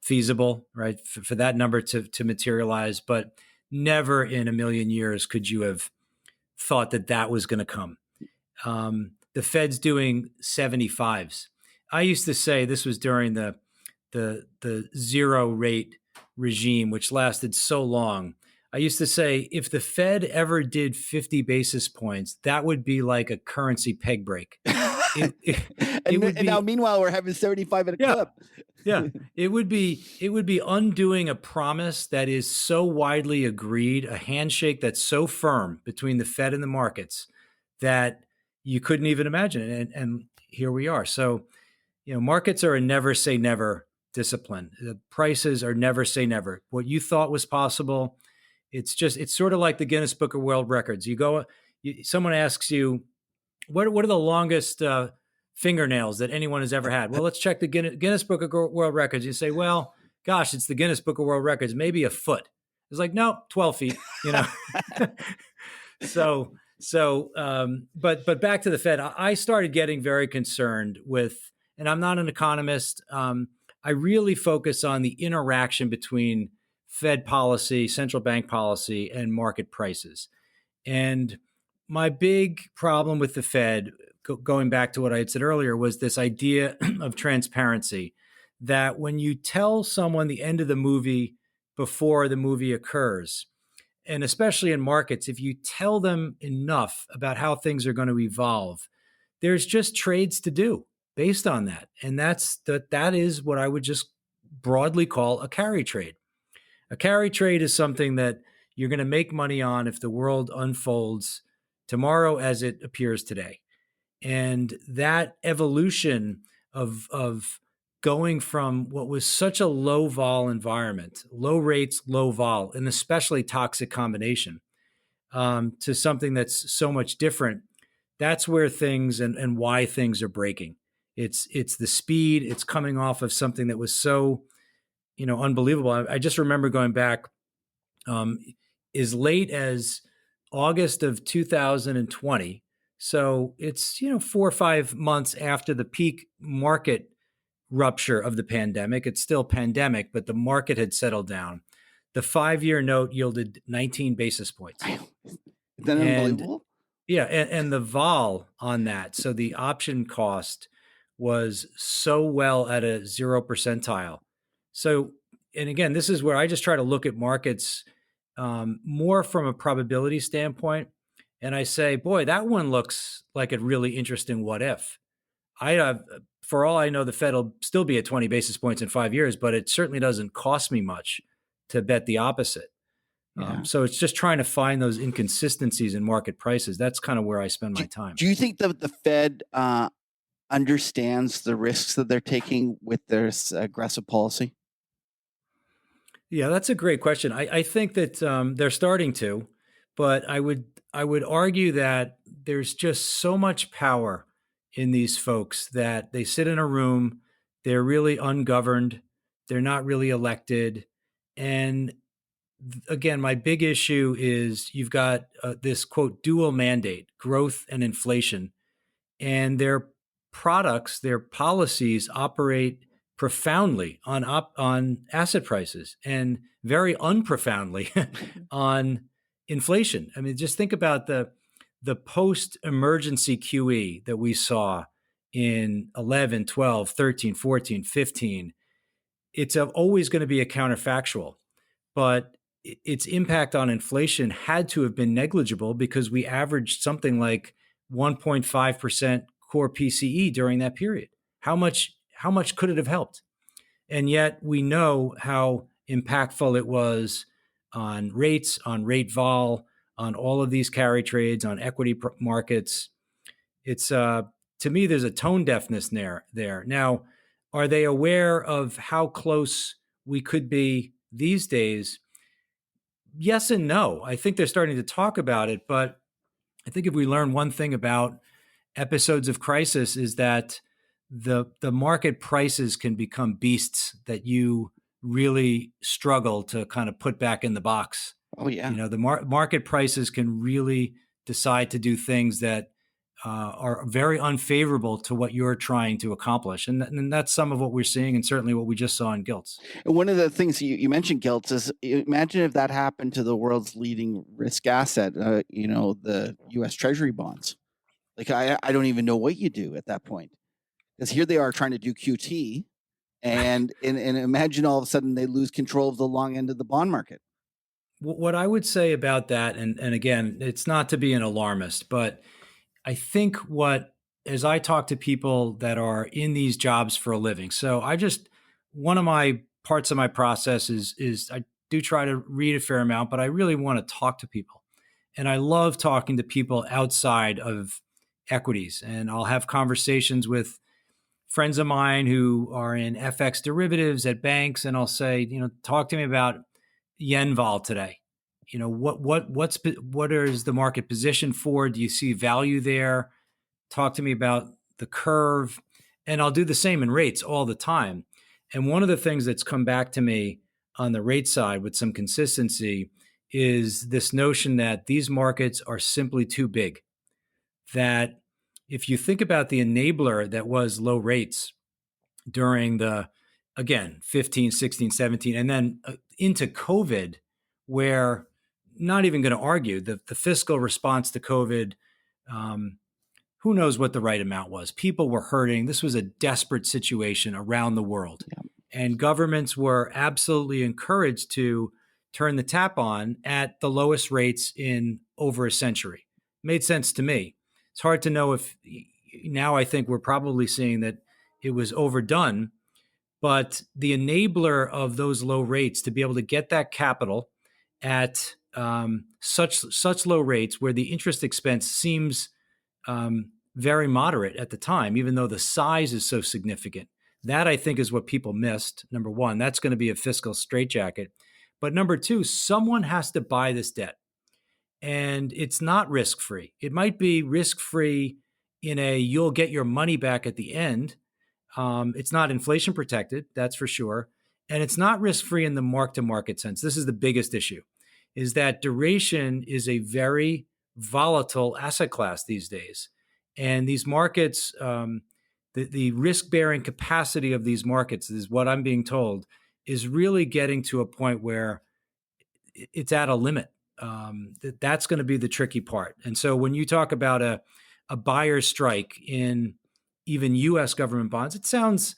feasible, right? For that number to materialize, but never in a million years could you have thought that was going to come. The Fed's doing 75s. I used to say this was during the zero rate regime, which lasted so long. I used to say if the Fed ever did 50 basis points, that would be like a currency peg break. Now, meanwhile, we're having 75 at a clip. Yeah, it would be undoing a promise that is so widely agreed, a handshake that's so firm between the Fed and the markets that you couldn't even imagine it. And here we are. So, markets are a never say never discipline. The prices are never say never. What you thought was possible, it's sort of like the Guinness Book of World Records. Someone asks you, what are the longest fingernails that anyone has ever had? Well, let's check the Guinness Book of World Records. You say, well, gosh, it's the Guinness Book of World Records, maybe a foot. It's like, no, 12 feet, but back to the Fed, I started getting very concerned with, and I'm not an economist. I really focus on the interaction between Fed policy, central bank policy, and market prices. And my big problem with the Fed, going back to what I had said earlier, was this idea of transparency, that when you tell someone the end of the movie before the movie occurs, and especially in markets, if you tell them enough about how things are going to evolve, there's just trades to do based on that. And that is what I would just broadly call a carry trade. A carry trade is something that you're going to make money on if the world unfolds tomorrow as it appears today. And that evolution of going from what was such a low vol environment, low rates, low vol, and especially toxic combination, to something that's so much different, that's where things and why things are breaking. It's the speed. It's coming off of something that was so, unbelievable. I just remember going back as late as August of 2020. So it's, 4 or 5 months after the peak market rupture of the pandemic. It's still pandemic, but the market had settled down. The 5-year note yielded 19 basis points. Is that unbelievable? Yeah, and the vol on that, so the option cost was so well at a 0 percentile. So, and again, this is where I just try to look at markets more from a probability standpoint, and I say, boy, that one looks like a really interesting what if. I have, for all I know, the Fed will still be at 20 basis points in 5 years, but it certainly doesn't cost me much to bet the opposite. Yeah. So it's just trying to find those inconsistencies in market prices. That's kind of where I spend my time. Do you think that the Fed understands the risks that they're taking with their aggressive policy? Yeah, that's a great question. I think that they're starting to, but I would argue that there's just so much power in these folks that they sit in a room, they're really ungoverned, they're not really elected, and again, my big issue is you've got this quote dual mandate, growth and inflation, and their products, their policies operate profoundly on asset prices and very unprofoundly on inflation. I mean, just think about the post emergency QE that we saw in 11, 12, 13, 14, 15. It's always going to be a counterfactual, but its impact on inflation had to have been negligible because we averaged something like 1.5% core PCE during that period. How much could it have helped? And yet we know how impactful it was on rates, on rate vol, on all of these carry trades, on equity markets. It's to me, there's a tone deafness there. Now, are they aware of how close we could be these days? Yes and no. I think they're starting to talk about it, but I think if we learn one thing about episodes of crisis is that the market prices can become beasts that you really struggle to kind of put back in the box. Oh yeah. You know, the market prices can really decide to do things that are very unfavorable to what you're trying to accomplish. And that's some of what we're seeing, and certainly what we just saw in gilts. And one of the things you mentioned, gilts, is imagine if that happened to the world's leading risk asset, the U.S. Treasury bonds. Like, I don't even know what you do at that point, because here they are trying to do QT, and imagine all of a sudden they lose control of the long end of the bond market. What I would say about that, and again, it's not to be an alarmist, but I think as I talk to people that are in these jobs for a living, so one of my parts of my process is I do try to read a fair amount, but I really want to talk to people. And I love talking to people outside of equities. And I'll have conversations with friends of mine who are in FX derivatives at banks, and I'll say, talk to me about yen vol today. What is the market position for? Do you see value there? Talk to me about the curve. And I'll do the same in rates all the time. And one of the things that's come back to me on the rate side with some consistency is this notion that these markets are simply too big. That if you think about the enabler that was low rates during again, 15, 16, 17, and then into COVID, where not even going to argue the fiscal response to COVID, who knows what the right amount was. People were hurting. This was a desperate situation around the world. Yeah. And governments were absolutely encouraged to turn the tap on at the lowest rates in over a century. Made sense to me. It's hard to know if now I think we're probably seeing that it was overdone, but the enabler of those low rates to be able to get that capital at such low rates where the interest expense seems very moderate at the time, even though the size is so significant. That, I think, is what people missed. Number one, that's going to be a fiscal straitjacket. But number two, someone has to buy this debt. And it's not risk-free. It might be risk-free in you'll get your money back at the end. It's not inflation protected, that's for sure. And it's not risk-free in the mark-to-market sense. This is the biggest issue, is that duration is a very volatile asset class these days. And these markets, the risk-bearing capacity of these markets is what I'm being told is really getting to a point where it's at a limit. That's going to be the tricky part. And so when you talk about a buyer strike in even U.S. government bonds, it sounds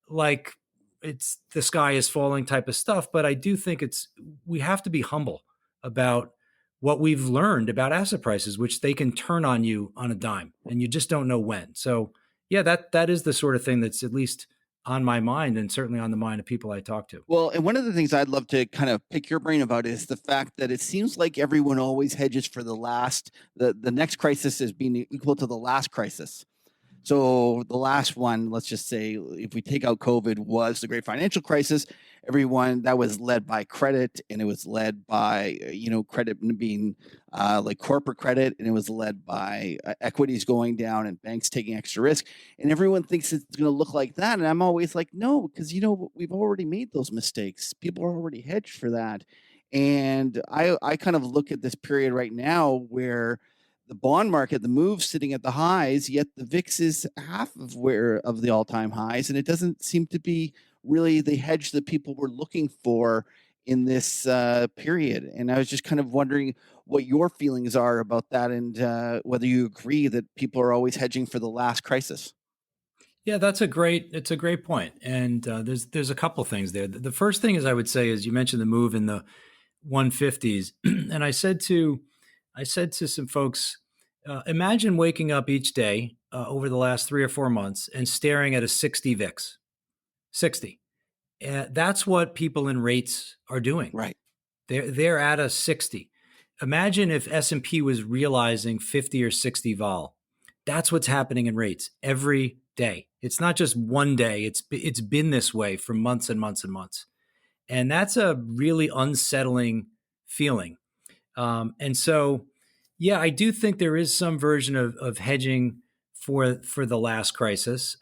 like it's the sky is falling type of stuff. But I do think we have to be humble about what we've learned about asset prices, which they can turn on you on a dime, and you just don't know when. So yeah, that is the sort of thing that's at least on my mind, and certainly on the mind of people I talk to. Well, and one of the things I'd love to kind of pick your brain about is the fact that it seems like everyone always hedges for the next crisis as being equal to the last crisis. So the last one, let's just say, if we take out COVID, was the great financial crisis. Everyone that was led by credit, and it was led by credit being like corporate credit, and it was led by equities going down and banks taking extra risk. And everyone thinks it's going to look like that, and I'm always like, no, because we've already made those mistakes. People are already hedged for that, and I kind of look at this period right now where the bond market, the move's sitting at the highs, yet the VIX is half of the all-time highs, and it doesn't seem to be really the hedge that people were looking for in this period. And I was just kind of wondering what your feelings are about that, and whether you agree that people are always hedging for the last crisis. Yeah, it's a great point. And there's a couple things there. The first thing is I would say is you mentioned the move in the 150s, and I said to some folks, imagine waking up each day over the last 3 or 4 months and staring at a 60 VIX, 60. That's what people in rates are doing. Right. They're at a 60. Imagine if S&P was realizing 50 or 60 vol. That's what's happening in rates every day. It's not just one day. It's been this way for months and months and months. And that's a really unsettling feeling. And so, yeah, I do think there is some version of hedging for the last crisis.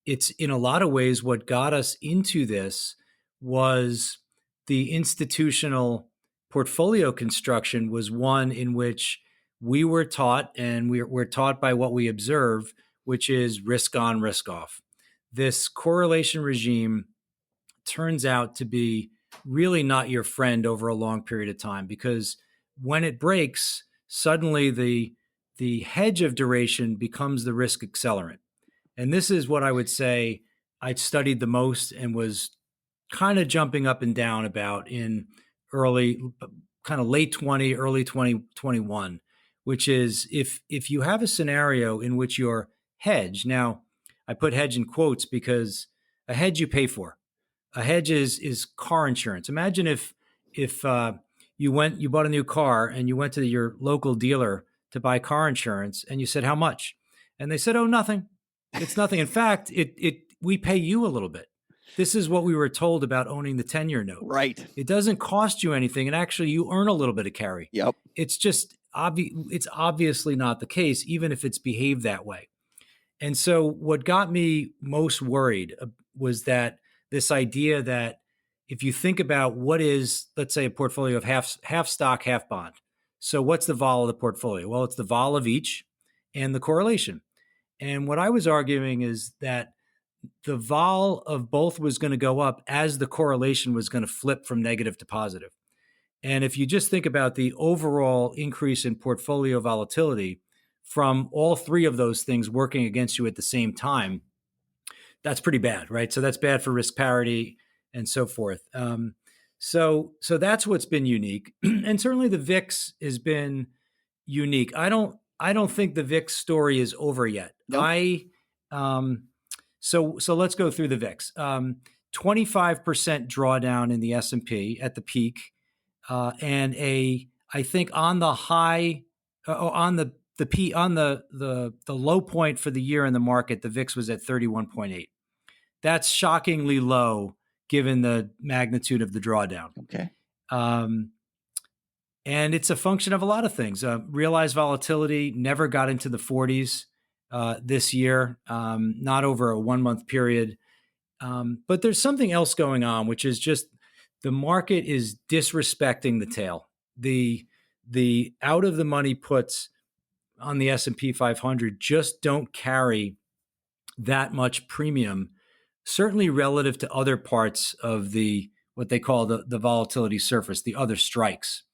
It's in a lot of ways what got us into this was the institutional portfolio construction was one in which we were taught, and we're taught by what we observe, which is risk on, risk off. This correlation regime turns out to be really not your friend over a long period of time, because when it breaks, suddenly the hedge of duration becomes the risk accelerant. And this is what I would say I studied the most and was kind of jumping up and down about in late 20, early 2021, which is if you have a scenario in which your hedge, now I put hedge in quotes because a hedge you pay for. A hedge is car insurance. Imagine if you bought a new car and you went to your local dealer to buy car insurance and you said, how much? And they said, oh, nothing. It's nothing. In fact, we pay you a little bit. This is what we were told about owning the 10-year note. Right. It doesn't cost you anything, and actually you earn a little bit of carry. Yep. It's just it's obviously not the case, even if it's behaved that way. And so what got me most worried was that this idea that if you think about what is, let's say, a portfolio of half stock, half bond. So what's the vol of the portfolio? Well, it's the vol of each and the correlation. And what I was arguing is that the vol of both was going to go up as the correlation was going to flip from negative to positive. And if you just think about the overall increase in portfolio volatility from all three of those things working against you at the same time, that's pretty bad, right? So that's bad for risk parity and so forth. So that's what's been unique. And certainly the VIX has been unique. I don't think the VIX story is over yet. Nope. So let's go through the VIX. 25% drawdown in the S&P at the peak, and I think on the high, on the low point for the year in the market, the VIX was at 31.8. That's shockingly low given the magnitude of the drawdown. Okay. And it's a function of a lot of things. Realized volatility never got into the 40s this year, not over a 1 month period. But there's something else going on, which is just the market is disrespecting the tail. The out of the money puts on the S&P 500 just don't carry that much premium, certainly relative to other parts of what they call the volatility surface, the other strikes.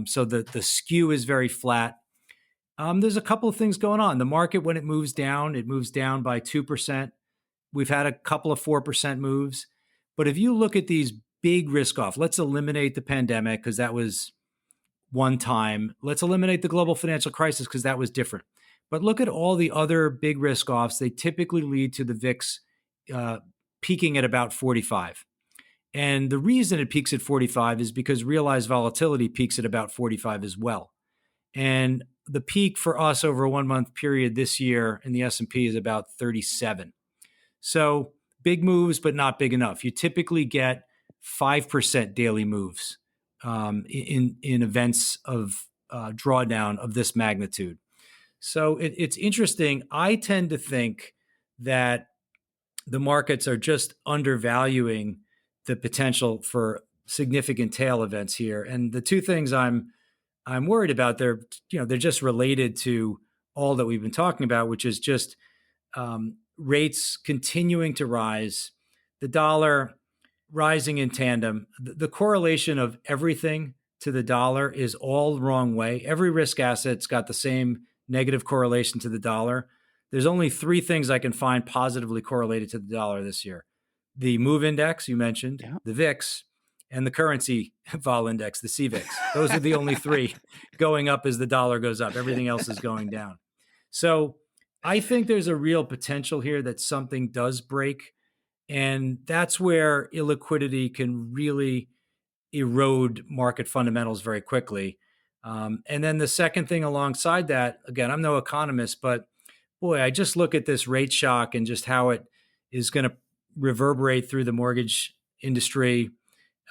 So the skew is very flat. There's a couple of things going on. The market, when it moves down by 2%. We've had a couple of 4% moves. But if you look at these big risk off, let's eliminate the pandemic because that was one time. Let's eliminate the global financial crisis because that was different. But look at all the other big risk offs. They typically lead to the VIX peaking at about 45. And the reason it peaks at 45 is because realized volatility peaks at about 45 as well. And the peak for us over a 1 month period this year in the S&P is about 37. So big moves, but not big enough. You typically get 5% daily moves in events of drawdown of this magnitude. So it's interesting. I tend to think that the markets are just undervaluing the potential for significant tail events here. And the two things I'm worried about, they're just related to all that we've been talking about, which is just rates continuing to rise, the dollar rising in tandem. The correlation of everything to the dollar is all the wrong way. Every risk asset's got the same negative correlation to the dollar. There's only three things I can find positively correlated to the dollar this year: the MOVE index you mentioned, the VIX, and the currency vol index, the CVIX. Those are the only three going up as the dollar goes up. Everything else is going down. So I think there's a real potential here that something does break. And that's where illiquidity can really erode market fundamentals very quickly. And then the second thing alongside that, again, I'm no economist, but boy, I just look at this rate shock and just how it is going to reverberate through the mortgage industry.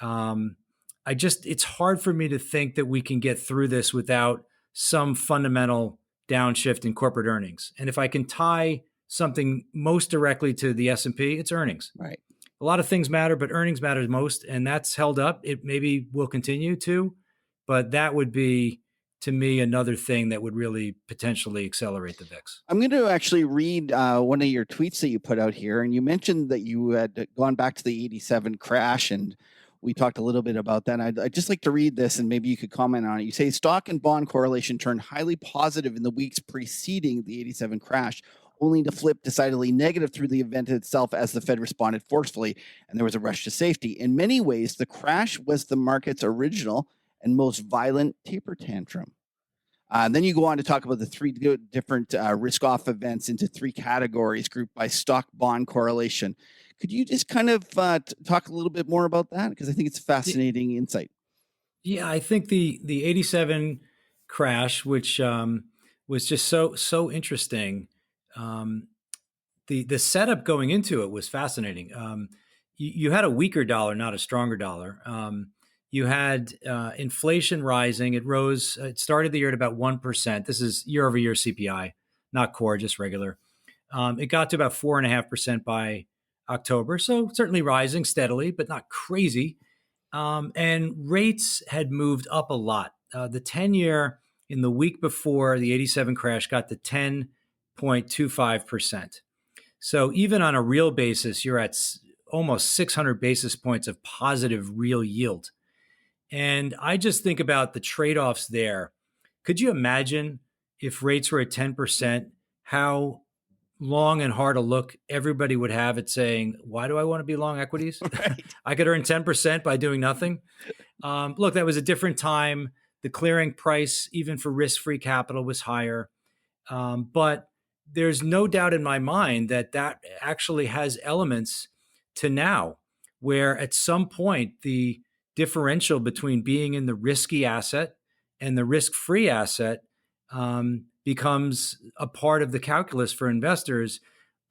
It's hard for me to think that we can get through this without some fundamental downshift in corporate earnings. And if I can tie something most directly to the S&P, it's earnings. Right. A lot of things matter, but earnings matters most, and that's held up. It maybe will continue to, but that would be, to me, another thing that would really potentially accelerate the VIX. I'm going to actually read one of your tweets that you put out here, and you mentioned that you had gone back to the 87 crash, and we talked a little bit about that. I'd just like to read this, and maybe you could comment on it. You say stock and bond correlation turned highly positive in the weeks preceding the 87 crash, only to flip decidedly negative through the event itself as the Fed responded forcefully and there was a rush to safety. In many ways, the crash was the market's original and most violent taper tantrum. Then you go on to talk about the three different risk-off events into three categories grouped by stock-bond correlation. Could you just kind of talk a little bit more about that? Because I think it's a fascinating insight. Yeah, I think the 87 crash, which was just so interesting. The setup going into it was fascinating. You had a weaker dollar, not a stronger dollar. You had inflation rising. It rose. It started the year at about 1%. This is year over year CPI, not core, just regular. It got to about 4.5% by October. So certainly rising steadily, but not crazy. And rates had moved up a lot. The 10-year in the week before the 87 crash got to 10.25%. So even on a real basis, you're at almost 600 basis points of positive real yield. And I just think about the trade-offs there. Could you imagine if rates were at 10%, how long and hard a look everybody would have at saying, why do I want to be long equities? Right. I could earn 10% by doing nothing. Look, that was a different time. The clearing price, even for risk-free capital, was higher. But there's no doubt in my mind that actually has elements to now, where at some point the differential between being in the risky asset and the risk-free asset becomes a part of the calculus for investors,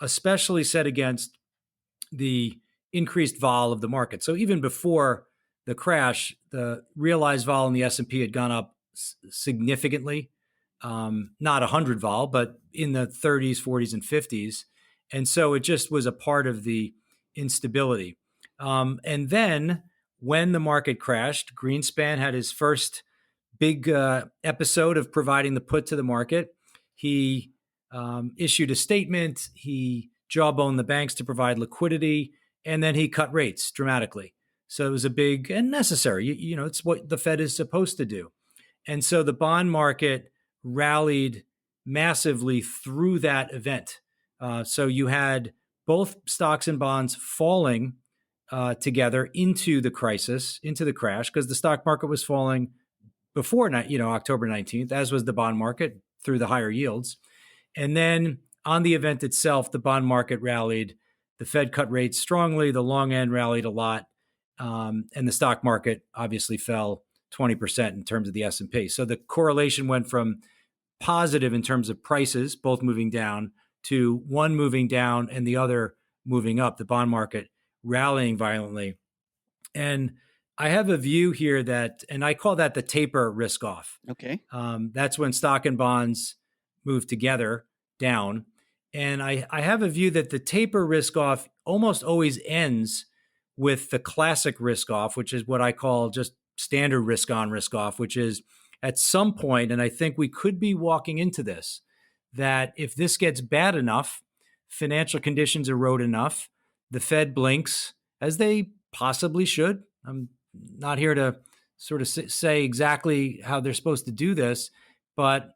especially set against the increased vol of the market. So even before the crash, the realized vol in the S&P had gone up significantly, not 100 vol, but in the 30s, 40s, and 50s. And so it just was a part of the instability. And then when the market crashed, Greenspan had his first big episode of providing the put to the market. He issued a statement. He jawboned the banks to provide liquidity, and then he cut rates dramatically. So it was a big and necessary, it's what the Fed is supposed to do. And so the bond market rallied massively through that event. So you had both stocks and bonds falling together into the crisis, into the crash, because the stock market was falling before October 19th, as was the bond market through the higher yields. And then on the event itself, the bond market rallied. The Fed cut rates strongly. The long end rallied a lot. And the stock market obviously fell 20% in terms of the S&P. So the correlation went from positive in terms of prices, both moving down, to one moving down and the other moving up, the bond market rallying violently. And I have a view here that, and I call that the taper risk off. Okay. That's when stock and bonds move together down. And I have a view that the taper risk off almost always ends with the classic risk off, which is what I call just standard risk on, risk off, which is at some point, and I think we could be walking into this, that if this gets bad enough, financial conditions erode enough, the Fed blinks, as they possibly should. I'm not here to sort of say exactly how they're supposed to do this, but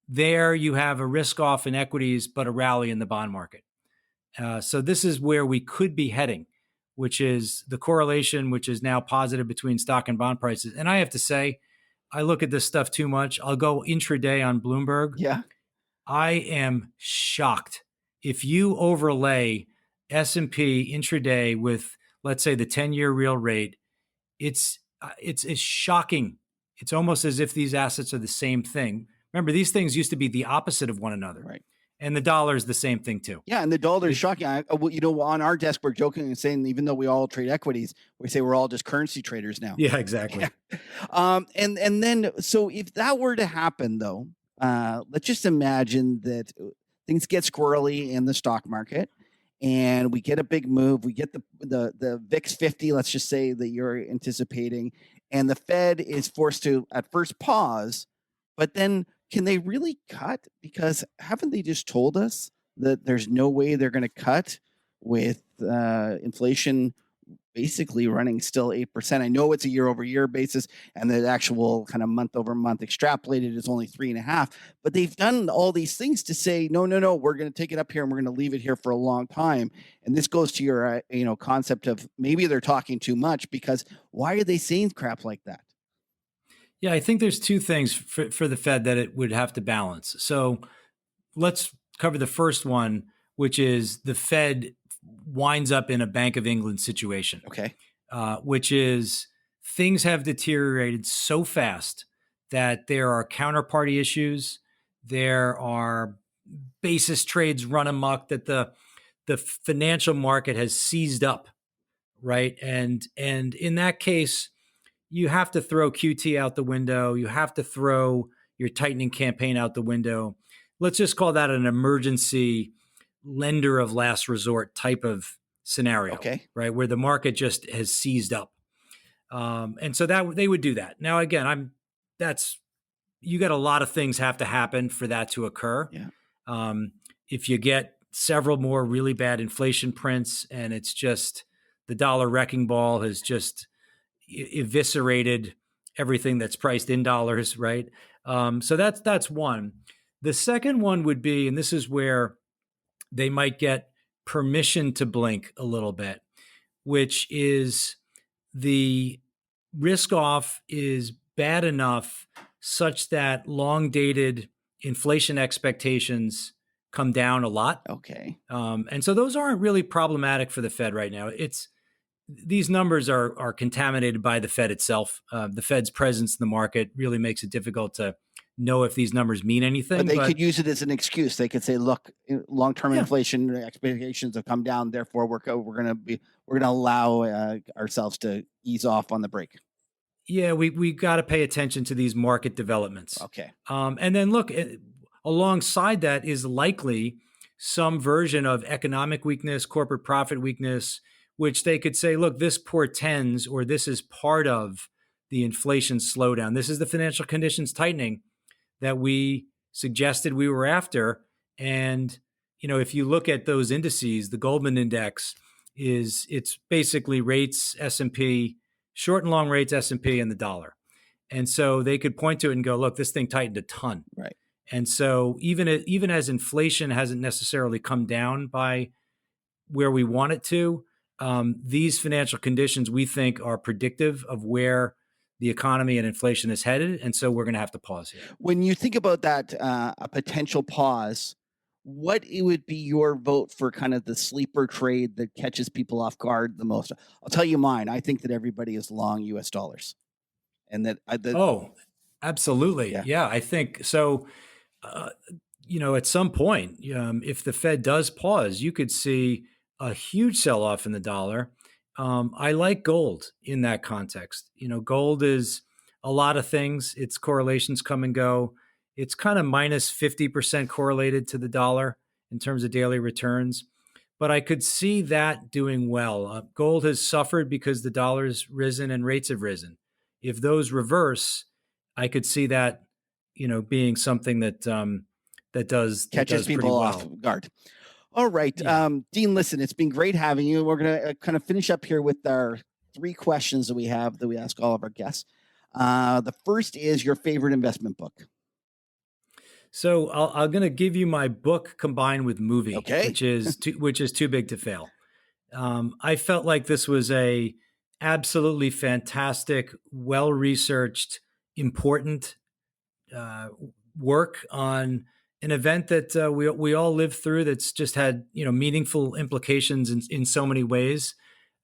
there you have a risk off in equities, but a rally in the bond market. So this is where we could be heading, which is the correlation, which is now positive between stock and bond prices. And I have to say, I look at this stuff too much. I'll go intraday on Bloomberg. Yeah. I am shocked. If you overlay S&P intraday with, let's say, the 10-year real rate, it's shocking. It's almost as if these assets are the same thing. Remember, these things used to be the opposite of one another. Right. And the dollar is the same thing too. Yeah, and the dollar is shocking. On our desk, we're joking and saying, even though we all trade equities, we say we're all just currency traders now. Yeah, exactly. Yeah. And then, so if that were to happen, though, let's just imagine that things get squirrely in the stock market, and we get a big move. We get the VIX 50, let's just say, that you're anticipating, and the Fed is forced to at first pause, but then can they really cut? Because haven't they just told us that there's no way they're going to cut with inflation basically running still 8%? I know it's a year over year basis, and the actual kind of month over month extrapolated is only 3.5%. But they've done all these things to say, no, we're going to take it up here and we're going to leave it here for a long time. And this goes to your concept of maybe they're talking too much, because why are they saying crap like that? Yeah, I think there's two things for the Fed that it would have to balance. So let's cover the first one, which is the Fed winds up in a Bank of England situation. Okay. Which is things have deteriorated so fast that there are counterparty issues. There are basis trades run amok, that the financial market has seized up, right? And in that case, you have to throw QT out the window. You have to throw your tightening campaign out the window. Let's just call that an emergency lender of last resort type of scenario, okay, right? Where the market just has seized up. And so that they would do that. Now, again, you got a lot of things have to happen for that to occur. Yeah. If you get several more really bad inflation prints and it's just the dollar wrecking ball has just eviscerated everything that's priced in dollars, right? So that's one. The second one would be, and this is where they might get permission to blink a little bit, which is the risk off is bad enough such that long dated inflation expectations come down a lot. Okay. And so those aren't really problematic for the Fed right now. These numbers are contaminated by the Fed itself. The Fed's presence in the market really makes it difficult to know if these numbers mean anything. But they could use it as an excuse. They could say, "Look, long-term inflation expectations have come down. Therefore, we're going to allow ourselves to ease off on the brake." Yeah, we got to pay attention to these market developments. Okay. And then look, alongside that is likely some version of economic weakness, corporate profit weakness, which they could say, look, this portends, or this is part of the inflation slowdown. This is the financial conditions tightening that we suggested we were after. And, if you look at those indices, the Goldman index it's basically rates, S&P, short and long rates, S&P, and the dollar. And so they could point to it and go, look, this thing tightened a ton. Right. And so even as inflation hasn't necessarily come down by where we want it to, these financial conditions we think are predictive of where the economy and inflation is headed. And so we're going to have to pause here. When you think about that, a potential pause, what it would be your vote for kind of the sleeper trade that catches people off guard the most? I'll tell you mine. I think that everybody is long U.S. dollars, and that Oh, absolutely. Yeah. Yeah, I think so. At some point, if the Fed does pause, you could see a huge sell off in the dollar. I like gold in that context. Gold is a lot of things. Its correlations come and go. It's kind of minus 50% correlated to the dollar in terms of daily returns. But I could see that doing well. Gold has suffered because the dollar's risen and rates have risen. If those reverse, I could see that, being something that catches people off guard. All right. Yeah. Dean, listen, it's been great having you. We're going to kind of finish up here with our 3 questions that we ask all of our guests. The first is your favorite investment book. So I'm going to give you my book combined with movie, Okay. which is Too Big to Fail. I felt like this was a absolutely fantastic, well-researched, important work on an event that we all lived through. That's just had meaningful implications in so many ways.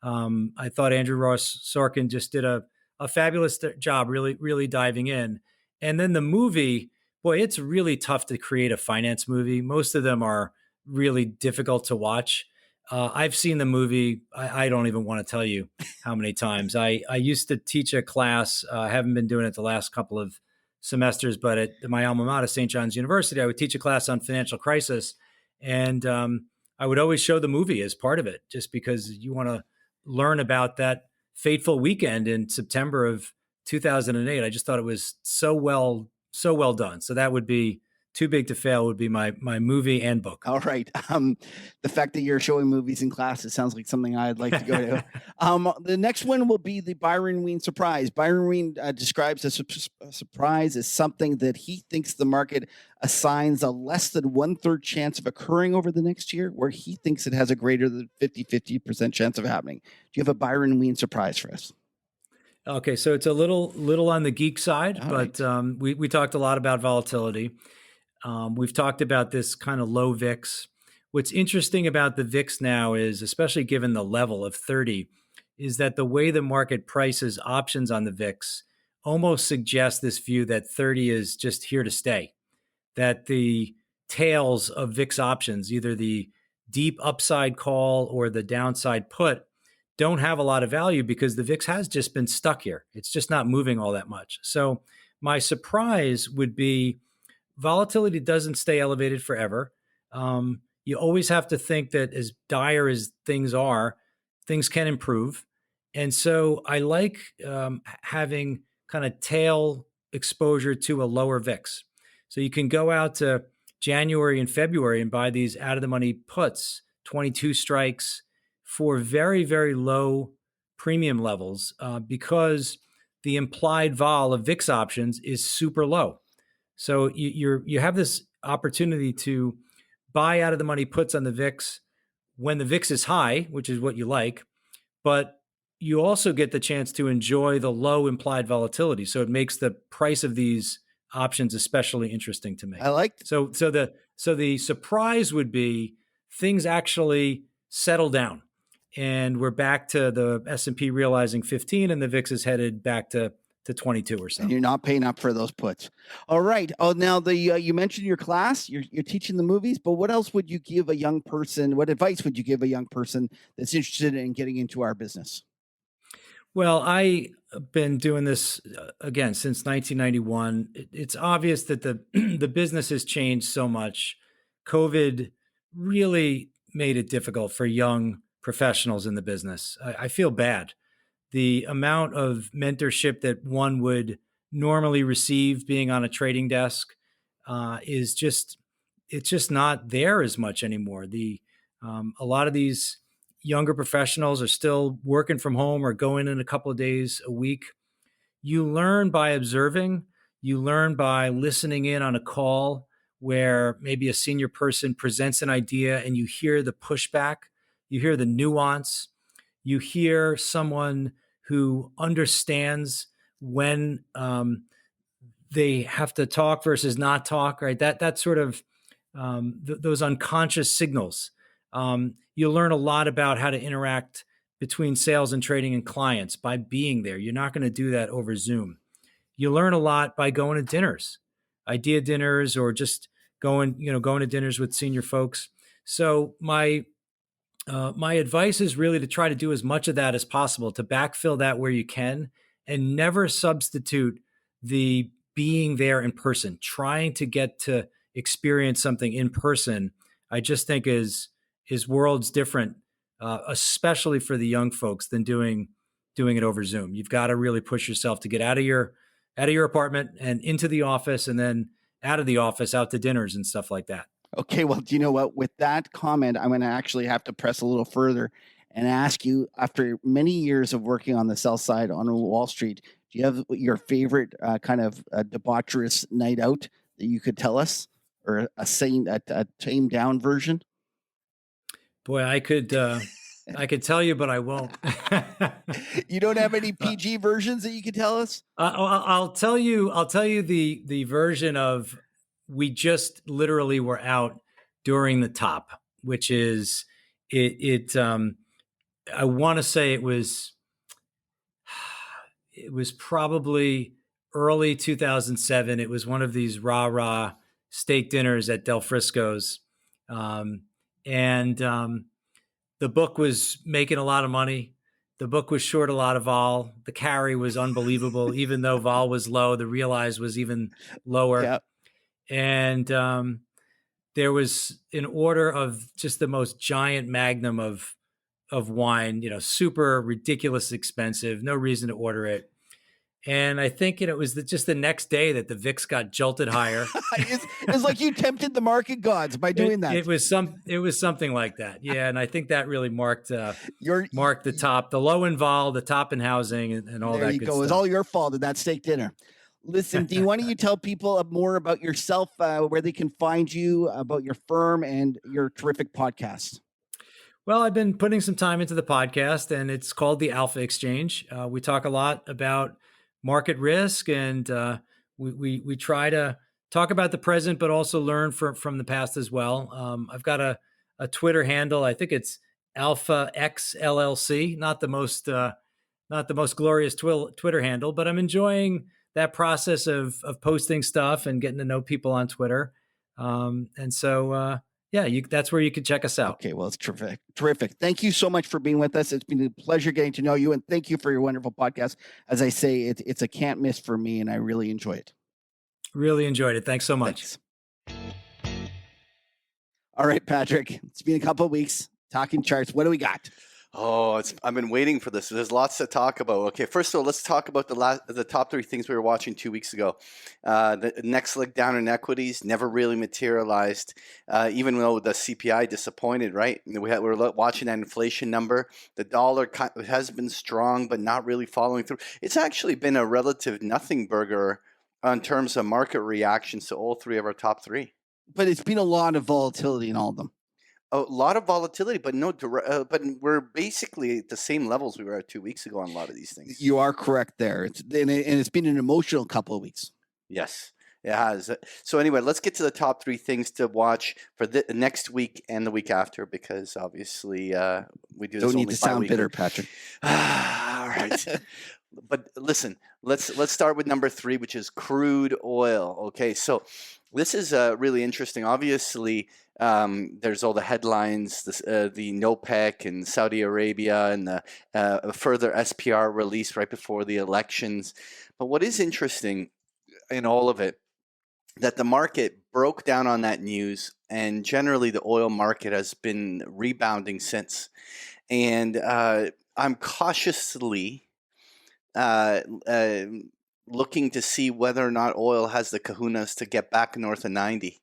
I thought Andrew Ross Sorkin just did a fabulous job, really diving in. And then the movie, boy, it's really tough to create a finance movie. Most of them are really difficult to watch. I've seen the movie. I don't even want to tell you how many times. I used to teach a class. I haven't been doing it the last couple of semesters, but at my alma mater, St. John's University, I would teach a class on financial crisis. And I would always show the movie as part of it, just because you want to learn about that fateful weekend in September of 2008. I just thought it was so well done. So that would be Too Big to Fail would be my movie and book. All right. The fact that you're showing movies in classes sounds like something I'd like to go to. The next one will be the Byron Wien surprise. Byron Wien describes a surprise as something that he thinks the market assigns a less than 1/3 chance of occurring over the next year, where he thinks it has a greater than 50% chance of happening. Do you have a Byron Wien surprise for us? Okay, so it's a little on the geek side, All but we talked a lot about volatility. We've talked about this kind of low VIX. What's interesting about the VIX now is, especially given the level of 30, is that the way the market prices options on the VIX almost suggests this view that 30 is just here to stay, that the tails of VIX options, either the deep upside call or the downside put, don't have a lot of value because the VIX has just been stuck here. It's just not moving all that much. So my surprise would be volatility doesn't stay elevated forever. You always have to think that as dire as things are, things can improve. And so I like having kind of tail exposure to a lower VIX. So you can go out to January and February and buy these out of the money puts, 22 strikes, for very, very low premium levels because the implied vol of VIX options is super low. So you have this opportunity to buy out of the money puts on the VIX when the VIX is high, which is what you like, but you also get the chance to enjoy the low implied volatility. So it makes the price of these options especially interesting to me. I like So the surprise would be things actually settle down. And we're back to the S&P realizing 15 and the VIX is headed back to 22 or so. And you're not paying up for those puts. All right. Oh, now you mentioned your class, you're teaching the movies, but what else would you give a young person? What advice would you give a young person that's interested in getting into our business? Well, I've been doing this again since 1991. It's obvious that the business has changed so much. COVID really made it difficult for young professionals in the business. I feel bad. The amount of mentorship that one would normally receive being on a trading desk is just, it's just not there as much anymore. A lot of these younger professionals are still working from home or going in a couple of days a week. you learn by observing, you learn by listening in on a call where maybe a senior person presents an idea and you hear the pushback, you hear the nuance, you hear someone who understands when they have to talk versus not talk, right? That sort of those unconscious signals. You'll learn a lot about how to interact between sales and trading and clients by being there. You're not going to do that over Zoom. You learn a lot by going to dinners, idea dinners, or just going to dinners with senior folks. So my advice is really to try to do as much of that as possible, to backfill that where you can, and never substitute the being there in person. Trying to get to experience something in person, I just think is worlds different, especially for the young folks, than doing it over Zoom. You've got to really push yourself to get out of your apartment and into the office, and then out of the office out to dinners and stuff like that. Okay, well, do you know what? With that comment, I'm going to actually have to press a little further and ask you, after many years of working on the sell side on Wall Street, do you have your favorite kind of debaucherous night out that you could tell us, or a tamed down version? Boy, I could tell you, but I won't. You don't have any PG versions that you could tell us? I'll tell you the version of, we just literally were out during the top, which is I want to say it was probably early 2007. It was one of these rah steak dinners at Del Frisco's. And the book was making a lot of money. The book was short a lot of vol. The carry was unbelievable. Even though vol was low, the realized was even lower. Yeah. And there was an order of just the most giant magnum of wine, super ridiculous expensive, no reason to order it. And I think it was just the next day that the VIX got jolted higher. It's like you tempted the market gods by doing that. It was something like that, yeah. And I think that really marked the top, the low in vol, the top in housing, and all that. There you good go. stuff. It was all your fault at that steak dinner. Listen, Dean, why don't you tell people more about yourself, where they can find you, about your firm and your terrific podcast? Well, I've been putting some time into the podcast, and it's called the Alpha Exchange. We talk a lot about market risk, and we try to talk about the present, but also learn from the past as well. I've got a Twitter handle. I think it's Alpha X LLC, not the most glorious Twitter handle, but I'm enjoying that process of posting stuff and getting to know people on Twitter. And so, that's where you can check us out. Okay, well, it's terrific. Thank you so much for being with us. It's been a pleasure getting to know you, and thank you for your wonderful podcast. As I say, it's a can't miss for me, and I really enjoy it. Really enjoyed it. Thanks so much. Thanks. All right, Patrick, it's been a couple of weeks talking charts. What do we got? Oh, I've been waiting for this. There's lots to talk about. Okay, first of all, let's talk about the top three things we were watching 2 weeks ago. The next leg down in equities never really materialized, even though the CPI disappointed, right? We were watching that inflation number. The dollar has been strong, but not really following through. It's actually been a relative nothing burger in terms of market reactions to all three of our top three. But it's been a lot of volatility in all of them. A lot of volatility, but but we're basically at the same levels we were at 2 weeks ago on a lot of these things. You are correct there. It's been an emotional couple of weeks. Yes, it has. So anyway, let's get to the top three things to watch for the next week and the week after, because obviously we do this. Don't need to sound bitter, Patrick. All right. But listen, let's start with number 3, which is crude oil. Okay, so this is really interesting. Obviously, there's all the headlines, the NOPEC and Saudi Arabia, and the further SPR release right before the elections. But what is interesting in all of it, that the market broke down on that news, and generally the oil market has been rebounding since. And I'm cautiously looking to see whether or not oil has the kahunas to get back north of 90.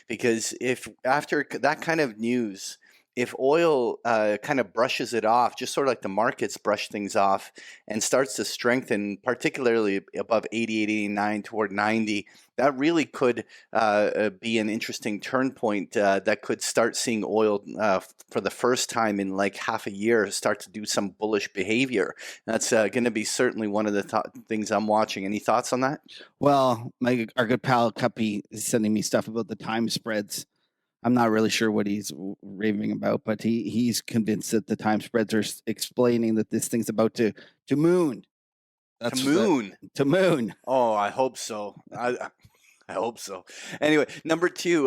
Because if after that kind of news, if oil kind of brushes it off, just sort of like the markets brush things off and starts to strengthen, particularly above 88, 89 toward 90, that really could be an interesting turn point that could start seeing oil for the first time in like half a year start to do some bullish behavior. That's going to be certainly one of the things I'm watching. Any thoughts on that? Well, our good pal Cuppy is sending me stuff about the time spreads. I'm not really sure what he's raving about, but he's convinced that the time spreads are explaining that this thing's about to moon. To moon. To moon. Oh, I hope so. I hope so. Anyway, number two,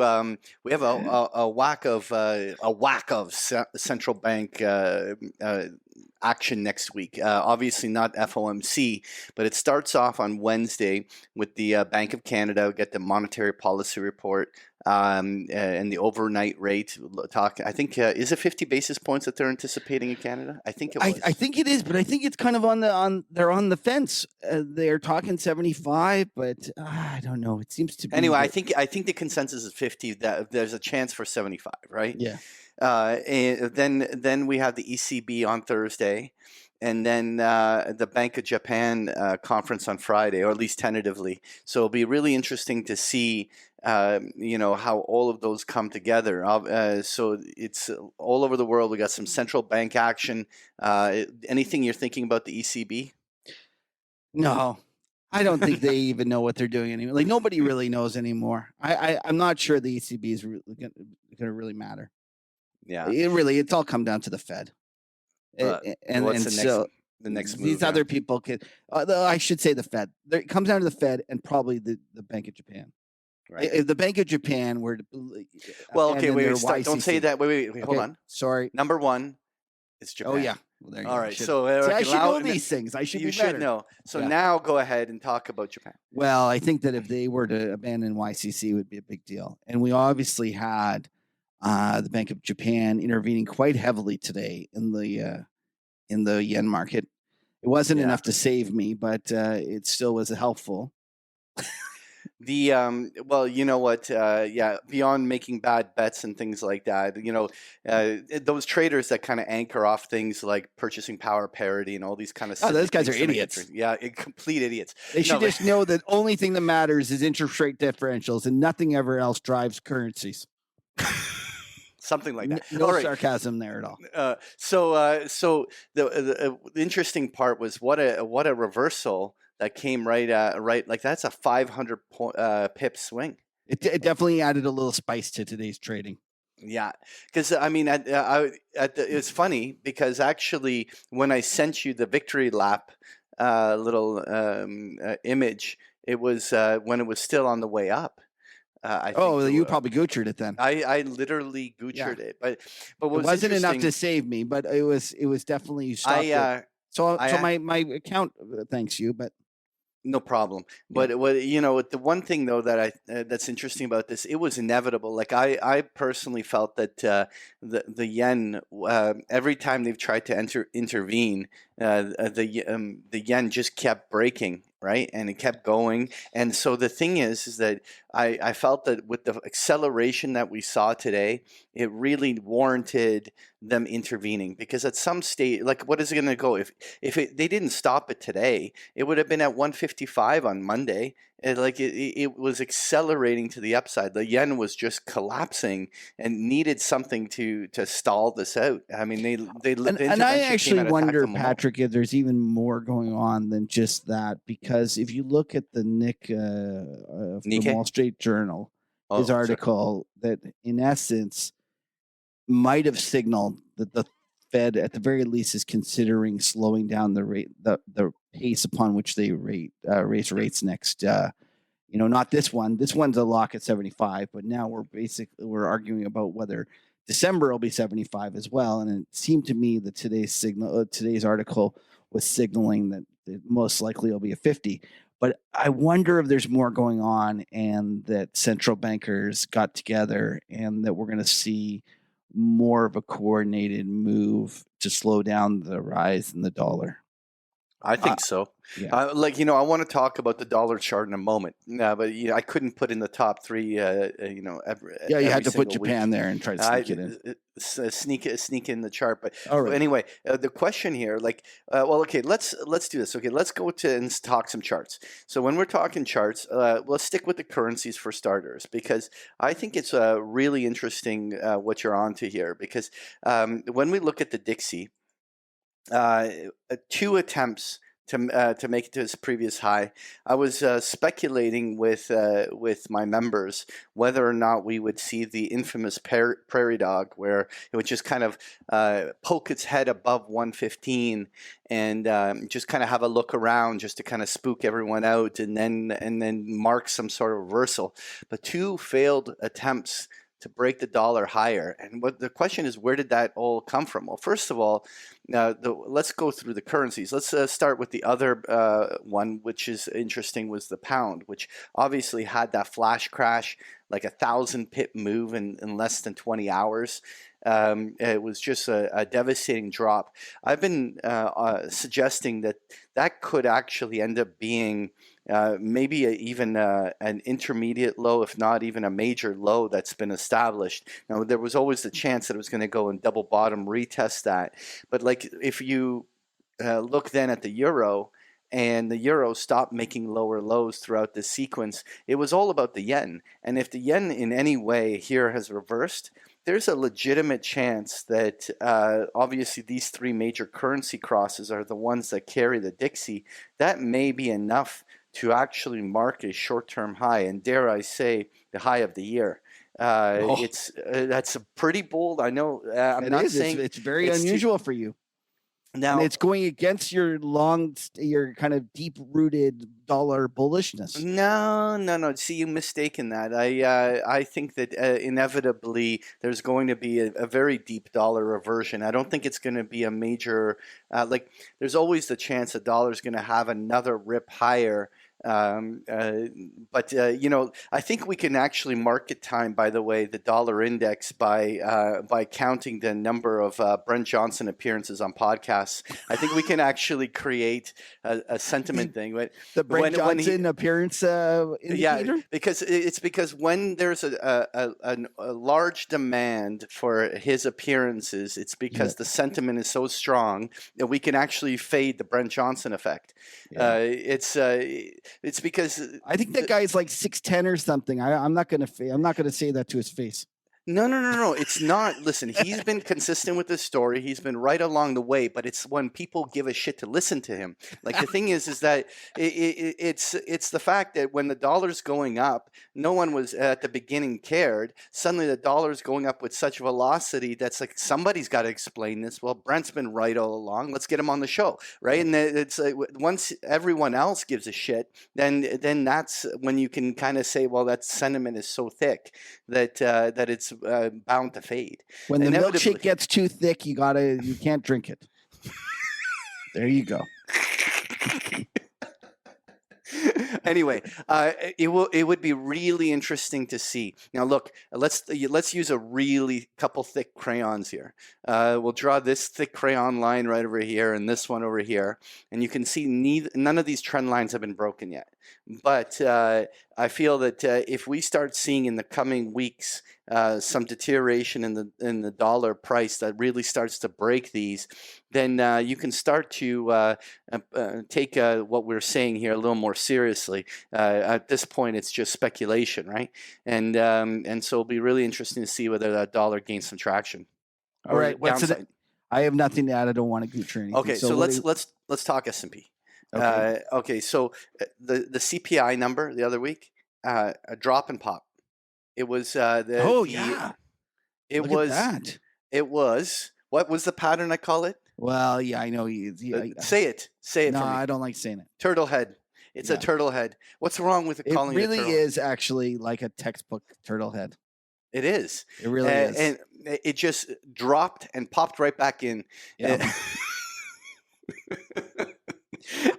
we have a whack of central bank action next week. Obviously not FOMC, but it starts off on Wednesday with the Bank of Canada. We get the monetary policy report and the overnight rate. I think is it 50 basis points that they're anticipating in Canada? I think it was. I think it is, but I think it's kind of they're on the fence. They're talking 75, but I don't know. It seems to be anyway. I think the consensus is 50. That there's a chance for 75, right? Yeah. And then we have the ECB on Thursday, and then the Bank of Japan conference on Friday, or at least tentatively. So it'll be really interesting to see, how all of those come together. So it's all over the world. We got some central bank action. Anything you're thinking about the ECB? No. I don't think they even know what they're doing anymore. Like nobody really knows anymore. I'm not sure the ECB is really going to really matter. Yeah, it's all come down to the Fed. And what's the next move? These other people could, I should say the Fed. It comes down to the Fed and probably the Bank of Japan. Right. If the Bank of Japan were to, okay, wait, don't say that. Wait, hold on. Sorry. Number one is Japan. Oh yeah. Well, there you all go. right. I should know these things. I should. You should know. So now go ahead and talk about Japan. Well, I think that if they were to abandon YCC, it would be a big deal. And we obviously had the Bank of Japan intervening quite heavily today in the yen market. It wasn't enough to save me, but it still was helpful. Well, you know what? Beyond making bad bets and things like that, those traders that kind of anchor off things like purchasing power parity and all these kind of. Oh, those guys are idiots. Complete idiots. They should just know that only thing that matters is interest rate differentials, and nothing ever else drives currencies. Something like that. No sarcasm there at all. So the interesting part was what a reversal that came right like that's a 500 pip swing. It definitely added a little spice to today's trading. Yeah, because I mean, it's funny because actually when I sent you the victory lap little image, it was when it was still on the way up. You probably Gucci'd it then. I literally Gucci'd it, but it wasn't enough to save me, but it was definitely stopped it. So my account thanks you, but no problem. But the one thing though that that's interesting about this, it was inevitable. Like I personally felt that the yen every time they've tried to intervene, the yen just kept breaking. Right. And it kept going. And so the thing is that I felt that with the acceleration that we saw today, it really warranted them intervening because at some stage, like what is it going to go? If they didn't stop it today, it would have been at 155 on Monday. It was accelerating to the upside. The yen was just collapsing and needed something to stall this out. I mean, and I actually wonder, Patrick, if there's even more going on than just that. Because if you look at the Nikkei Wall Street Journal, his article that in essence might have signaled that the Fed, at the very least, is considering slowing down the rate, the pace upon which they raise rates next. Not this one. This one's a lock at 75, but now we're arguing about whether December will be 75 as well. And it seemed to me that today's article was signaling that it most likely will be a 50. But I wonder if there's more going on, and that central bankers got together, and that we're going to see more of a coordinated move to slow down the rise in the dollar. I think so. yeah. I want to talk about the dollar chart in a moment. But I couldn't put in the top three. Every, Yeah, you every had to put single week. Japan there and try to sneak it in. Sneak in the chart. But All right. anyway, the question here, okay, let's do this. Okay, let's go to and talk some charts. So when we're talking charts, let's stick with the currencies for starters, because I think it's really interesting what you're onto here. Because when we look at the Dixie, 2 attempts to make it to its previous high. I was speculating with my members whether or not we would see the infamous prairie dog, where it would just kind of poke its head above 115 and just kind of have a look around, just to kind of spook everyone out, and then mark some sort of reversal. But 2 failed attempts to break the dollar higher. And what the question is, where did that all come from? Well, first of all, let's go through the currencies. Let's start with the other one, which is interesting, was the pound, which obviously had that flash crash, like 1,000 pip move in less than 20 hours. It was just a devastating drop. I've been suggesting that could actually end up being maybe even an intermediate low, if not even a major low that's been established. Now, there was always the chance that it was going to go and double bottom, retest that. But if you look then at the euro, and the euro stopped making lower lows throughout this sequence, it was all about the yen. And if the yen in any way here has reversed, there's a legitimate chance that obviously these 3 major currency crosses are the ones that carry the Dixie. That may be enough to actually mark a short-term high, and dare I say, the high of the year. That's a pretty bold. I know. I'm not saying it's very unusual for you. Now, and it's going against your kind of deep-rooted dollar bullishness. No. See, you mistaken that. I think that inevitably there's going to be a very deep dollar reversion. I don't think it's going to be a major. There's always the chance the dollar's going to have another rip higher. But I think we can actually market time, by the way, the dollar index by counting the number of Brent Johnson appearances on podcasts. I think we can actually create a sentiment thing. But the Brent Johnson appearance indicator? Yeah, because when there's a large demand for his appearances, it's because the sentiment is so strong that we can actually fade the Brent Johnson effect. Yeah. It's because I think that guy is like 6'10" or something. I'm not gonna say that to his face. No. It's not. Listen, he's been consistent with this story. He's been right along the way, but it's when people give a shit to listen to him. Like, the thing is that it's the fact that when the dollar's going up, no one was at the beginning cared. Suddenly the dollar's going up with such velocity that's like, somebody's got to explain this. Well, Brent's been right all along. Let's get him on the show, right? And it's once everyone else gives a shit, then that's when you can kind of say, well, that sentiment is so thick that it's bound to fade. When the milkshake gets too thick, you can't drink it. There you go. Anyway, it would be really interesting to see. Now, look, let's use a really couple thick crayons here. We'll draw this thick crayon line right over here and this one over here, and you can see none of these trend lines have been broken yet. But I feel that if we start seeing in the coming weeks some deterioration in the dollar price that really starts to break these, then you can start to take what we're saying here a little more seriously. At this point, it's just speculation, right? And so it'll be really interesting to see whether that dollar gains some traction. All right, I have nothing to add. I don't want to gooch or anything. Okay, so let's talk S&P. Okay. So the CPI number the other week, a drop and pop. It was It was what was the pattern I call it? Well, yeah, I know. Say it. No, for me. I don't like saying it. Turtle head. It's a turtle head. What's wrong with calling it? It really is actually like a textbook turtle head. It is. It really is. And it just dropped and popped right back in. Yeah.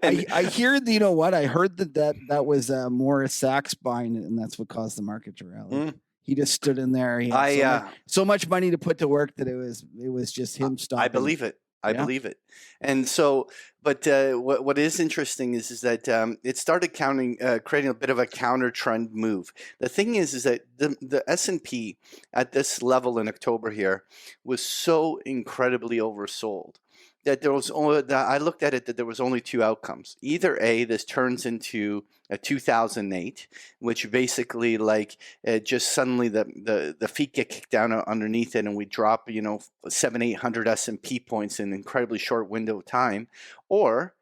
I hear, you know what? I heard that was Morris Sachs buying it, and that's what caused the market to rally. He just stood in there. He had so much money to put to work that it was just him stopping. I believe it. I Yeah. believe it. And so, but what is interesting is that it started creating a bit of a counter trend move. The thing is that the S&P at this level in October here was so incredibly oversold that there was only, that I looked at it, that there was only two outcomes. Either A, this turns into a 2008, which basically like just suddenly the feet get kicked down underneath it, and we drop 700-800 S&P points in an incredibly short window of time, or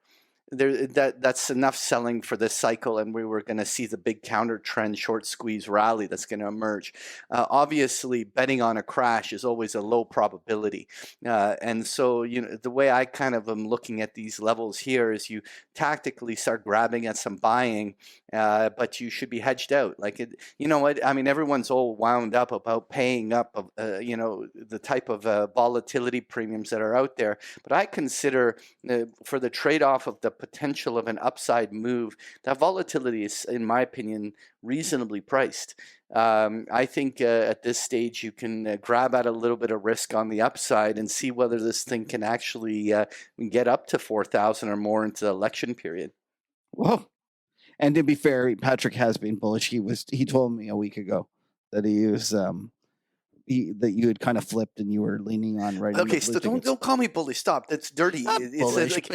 that's enough selling for this cycle, and we were going to see the big counter trend short squeeze rally that's going to emerge. Obviously, betting on a crash is always a low probability, and so the way I kind of am looking at these levels here is you tactically start grabbing at some buying, but you should be hedged out. Like you know what I mean? Everyone's all wound up about paying up, the type of volatility premiums that are out there, but I consider for the trade-off of the potential of an upside move, that volatility is, in my opinion, reasonably priced. I think at this stage you can grab at a little bit of risk on the upside and see whether this thing can actually get up to 4,000 or more into the election period. Well, and to be fair, Patrick has been bullish. He told me a week ago that he was that you had kind of flipped and you were leaning on right. Okay, so don't call me bullish. Stop. That's dirty. It's bullish, like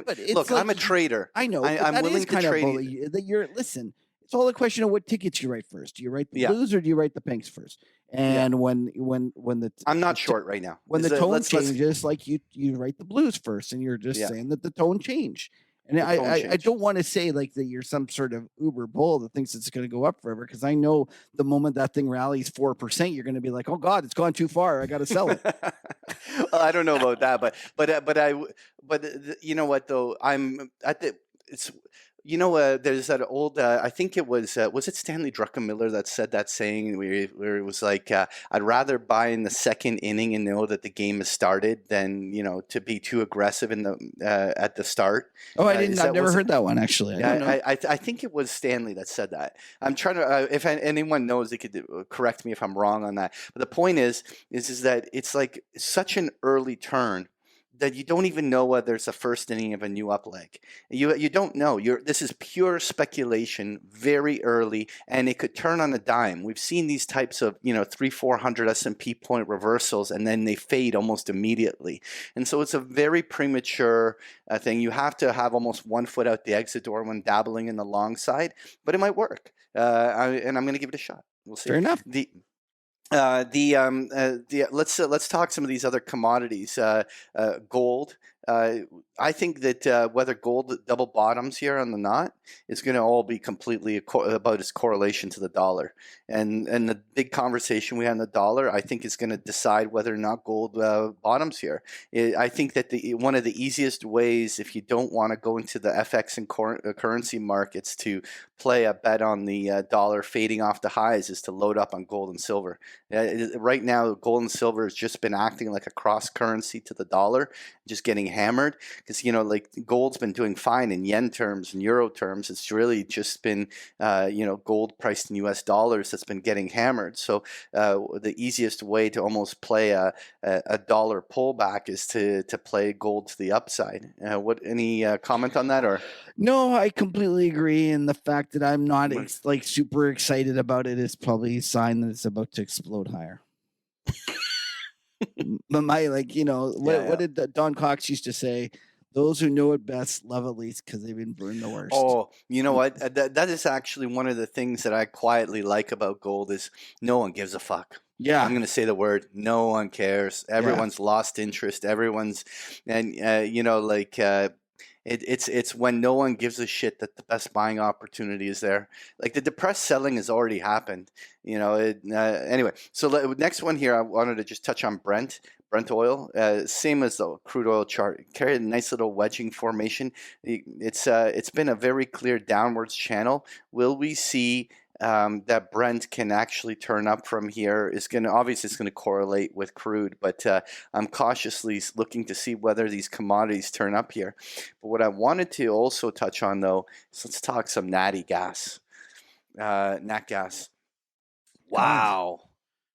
but look, I'm a trader. I know. I'm that willing is to kind trade. Of bully, that you're listen. It's all a question of what tickets you write first. Do you write the blues or do you write the pinks first? And when the I'm not short right now. When the tone changes, like you write the blues first, and you're just saying that the tone changed. And I don't want to say like that you're some sort of uber bull that thinks it's going to go up forever, because I know the moment that thing rallies 4%, you're going to be like, oh God, it's gone too far. I got to sell it. Well, I don't know about that, but you know what though? I'm at the it's. There's that old, I think it was it Stanley Druckenmiller that said that saying where it was like, I'd rather buy in the second inning and know that the game has started than, to be too aggressive at the start. Oh, I've never heard that one, actually. I think it was Stanley that said that. I'm trying to, if anyone knows, they could correct me if I'm wrong on that. But the point is that it's like such an early turn that you don't even know whether it's the first inning of a new up leg. You don't know. This is pure speculation, very early, and it could turn on a dime. We've seen these types of 300-400 S&P point reversals, and then they fade almost immediately. And so it's a very premature thing. You have to have almost 1 foot out the exit door when dabbling in the long side, but it might work. And I'm going to give it a shot. We'll see. Fair enough. Let's talk some of these other commodities. Gold. I think that whether gold double bottoms here on the knot is going to all be completely about its correlation to the dollar, and the big conversation we had on the dollar, I think, is going to decide whether or not gold bottoms here. I think that one of the easiest ways, if you don't want to go into the FX and currency markets, to play a bet on the dollar fading off the highs is to load up on gold and silver. Right now, gold and silver has just been acting like a cross currency to the dollar, just getting hammered, because like gold's been doing fine in yen terms and euro terms. It's really just been gold priced in US dollars that's been getting hammered. So the easiest way to almost play a dollar pullback is to play gold to the upside. Any comment on that? Or no, I completely agree. And the fact that I'm not super excited about it is probably a sign that it's about to explode higher. But what did Don Cox used to say? Those who know it best love it least because they've been burned the worst. Oh, you know what? That is actually one of the things that I quietly like about gold is no one gives a fuck. Yeah, I'm going to say the word. No one cares. Everyone's lost interest. Everyone's, and it's when no one gives a shit that the best buying opportunity is there. Like the depressed selling has already happened. Anyway, so next one here, I wanted to just touch on Brent oil. Same as the crude oil chart, carried a nice little wedging formation. It's been a very clear downwards channel. Will we see that Brent can actually turn up from here? Obviously it's going to correlate with crude, but I'm cautiously looking to see whether these commodities turn up here. But what I wanted to also touch on though is let's talk some nat gas. Wow,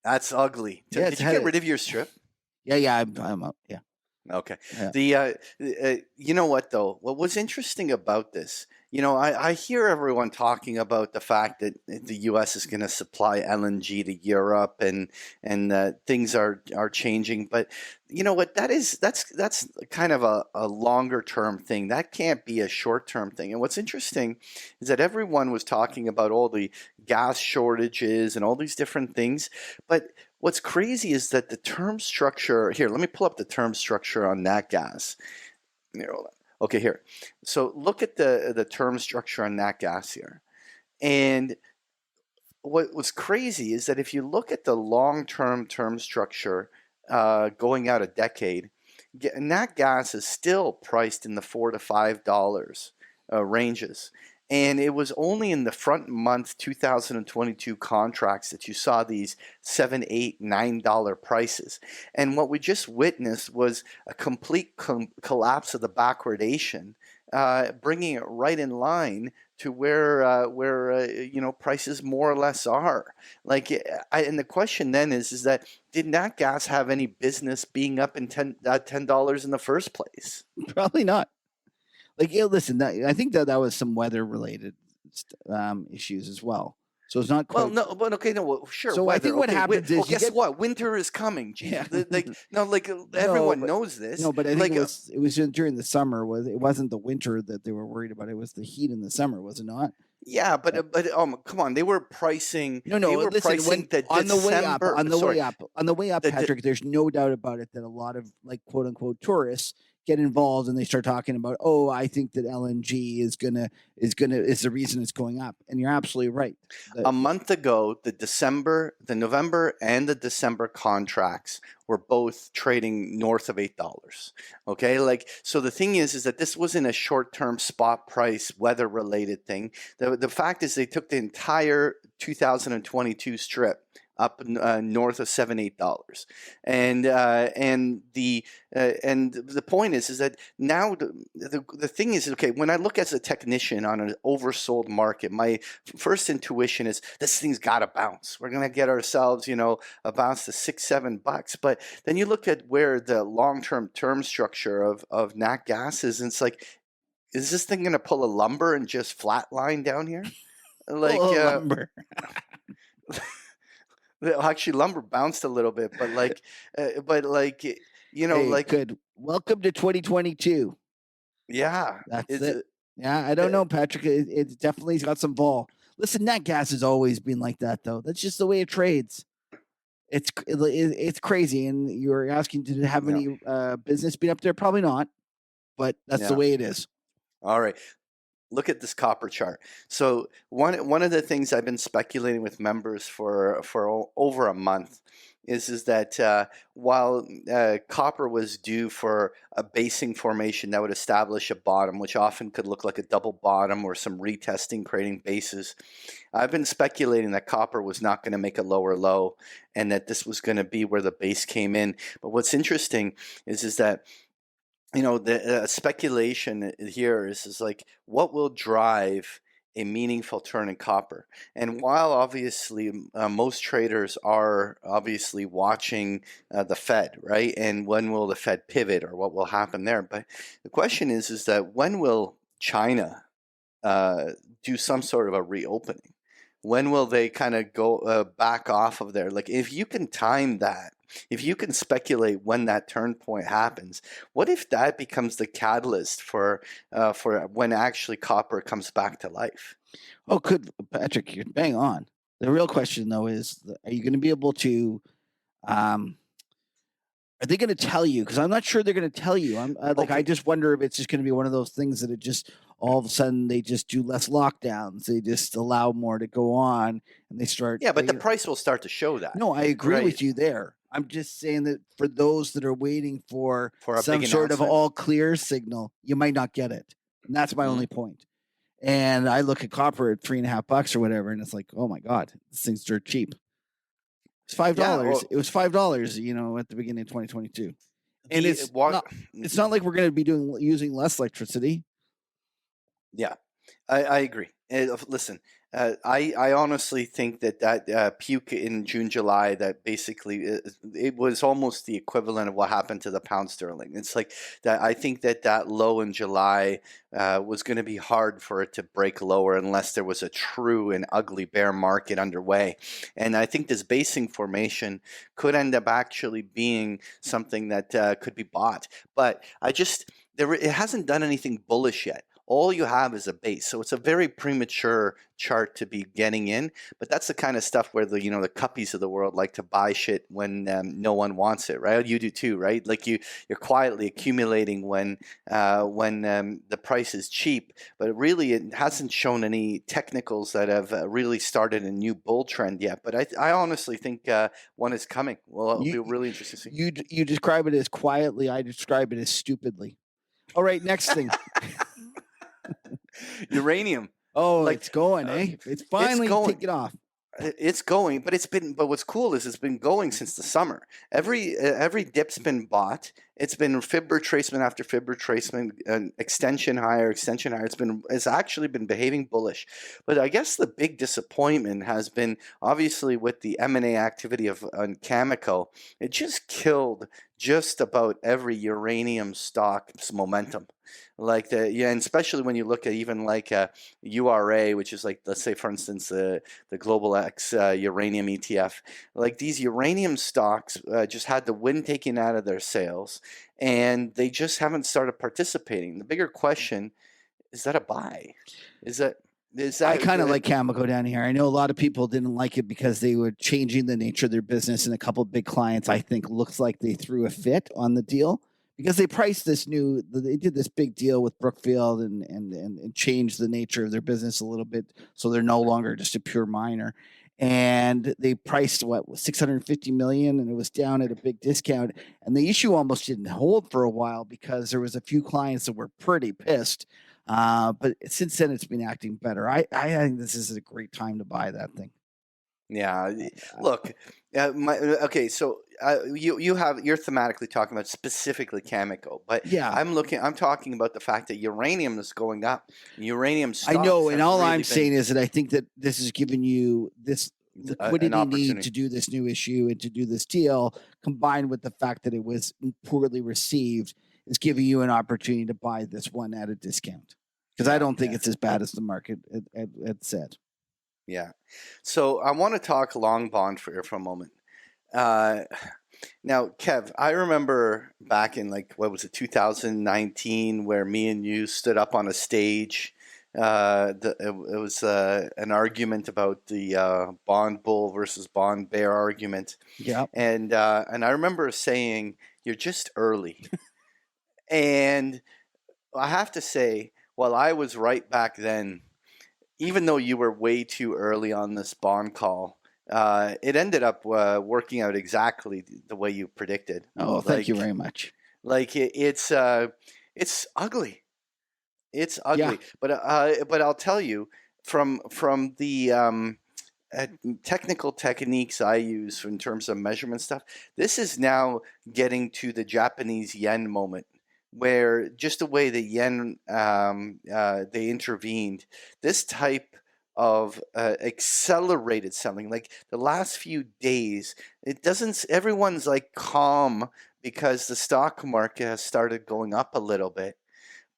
that's ugly. Did you get rid of your strip? Yeah, I'm up. Yeah. Okay. Yeah. You know what though? What was interesting about this? I hear everyone talking about the fact that the U.S. is going to supply LNG to Europe, and things are changing. But you know what? That's kind of a longer term thing. That can't be a short term thing. And what's interesting is that everyone was talking about all the gas shortages and all these different things, but what's crazy is that the term structure here, let me pull up the term structure on nat gas. Here, hold on. Okay, here. So look at the term structure on nat gas here. And what was crazy is that if you look at the long-term term structure going out a decade, nat gas is still priced in the $4 to $5 ranges. And it was only in the front month 2022 contracts that you saw these $7, $8, $9 prices. And what we just witnessed was a complete collapse of the backwardation, bringing it right in line to where prices more or less are. And the question then is that did nat gas have any business being up in $10 in the first place? Probably not. Listen, I think that was some weather related issues as well. So it's not quite. Well, no, but okay, no, well, sure. So weather. I think what happens is guess what? Winter is coming. Yeah. Everyone knows this. No, but I think it was during the summer. It wasn't the winter that they were worried about. It was the heat in the summer, was it not? Yeah, but come on, they were pricing. No. They were Listen, pricing on the way up, Patrick. There's no doubt about it that a lot of quote unquote tourists get involved and they start talking about, oh, I think that LNG is the reason it's going up, and you're absolutely right. A month ago, the November and the December contracts were both trading north of $8. Okay, so the thing is that this wasn't a short-term spot price weather related thing. The fact is they took the entire 2022 strip up north of $7-8, and the point is that now the thing is, okay, when I look as a technician on an oversold market, my first intuition is this thing's got to bounce. We're gonna get ourselves a bounce to $6-7, but then you look at where the long-term term structure of nat gas is, and it's like, is this thing gonna pull a lumber and just flatline down here? Lumber. Actually, lumber bounced a little bit, but good. Welcome to 2022. Yeah, that's it. Yeah, I don't know, Patrick. It definitely got some vol. Listen, nat gas has always been like that, though. That's just the way it trades. It's crazy, and you're asking to have any business being up there? Probably not, but that's the way it is. All right. Look at this copper chart. So one of the things I've been speculating with members for over a month is that while copper was due for a basing formation that would establish a bottom, which often could look like a double bottom or some retesting creating bases, I've been speculating that copper was not going to make a lower low and that this was going to be where the base came in. But what's interesting is that the speculation here is like, what will drive a meaningful turn in copper? And while obviously most traders are obviously watching the Fed, right? And when will the Fed pivot, or what will happen there? But the question is that when will China do some sort of a reopening? When will they kind of go back off of there? Like, if you can time that, if you can speculate when that turn point happens, what if that becomes the catalyst for when actually copper comes back to life? Oh, Patrick, you're bang on. The real question, though, is: are you going to be able to? Are they going to tell you? Because I'm not sure they're going to tell you. I just wonder if it's just going to be one of those things that it just all of a sudden they just do less lockdowns. They just allow more to go on, and they start. Yeah, but the price will start to show that. No, I agree with you there. I'm just saying that for those that are waiting for some sort of all clear signal, you might not get it. And that's my only point. And I look at copper at $3.50 or whatever, and it's like, oh my God, this thing's dirt cheap. It's $5. Yeah, it was $5, at the beginning of 2022. And it's not like we're going to be using less electricity. Yeah, I agree. Listen, I honestly think that puke in June, July, that basically it was almost the equivalent of what happened to the pound sterling. It's like that. I think that low in July was going to be hard for it to break lower unless there was a true and ugly bear market underway. And I think this basing formation could end up actually being something that could be bought. But it hasn't done anything bullish yet. All you have is a base. So it's a very premature chart to be getting in, but that's the kind of stuff where the cuppies of the world like to buy shit when no one wants it, right? You do too, right? Like you're quietly accumulating when the price is cheap, but really it hasn't shown any technicals that have really started a new bull trend yet. But I honestly think one is coming. Well, it'll be really interesting to see. You describe it as quietly. I describe it as stupidly. All right, next thing. Uranium. Oh, it's going, eh? It's finally taking off. It's going, but what's cool is it's been going since the summer. Every dip's been bought. It's been fib retracement after fib retracement, extension higher. It's actually been behaving bullish. But I guess the big disappointment has been obviously with the M&A activity on Cameco. It just killed just about every uranium stock's momentum. And especially when you look at even like URA, which is like, let's say for instance the Global X uranium ETF, like these uranium stocks just had the wind taken out of their sails, and they just haven't started participating. The bigger question is that a buy? Is that I kind of like Cameco down here. I know a lot of people didn't like it because they were changing the nature of their business, and a couple of big clients I think looks like they threw a fit on the deal. Because they priced they did this big deal with Brookfield and changed the nature of their business a little bit, so they're no longer just a pure miner. And they priced $650 million, and it was down at a big discount. And the issue almost didn't hold for a while because there was a few clients that were pretty pissed. But since then, it's been acting better. I think this is a great time to buy that thing. Yeah, look, okay. So you're thematically talking about specifically Cameco, but yeah, I'm talking about the fact that uranium is going up. Uranium stocks. I know, and all I'm saying is that I think that this is giving you this liquidity need to do this new issue and to do this deal, combined with the fact that it was poorly received, is giving you an opportunity to buy this one at a discount. Because I don't think it's as bad as the market had said. Yeah. So I want to talk long bond for a moment. Now, Kev, I remember back in 2019, where me and you stood up on a stage. It was an argument about the bond bull versus bond bear argument. Yeah. And I remember saying, "You're just early." And I have to say, while I was right back then, even though you were way too early on this bond call, it ended up working out exactly the way you predicted. Oh, thank you very much. It's ugly. It's ugly. Yeah. But I'll tell you, from the technical techniques I use in terms of measurement stuff, this is now getting to the Japanese yen moment, where just the way the yen they intervened, this type of accelerated selling, like the last few days, everyone's like calm because the stock market has started going up a little bit,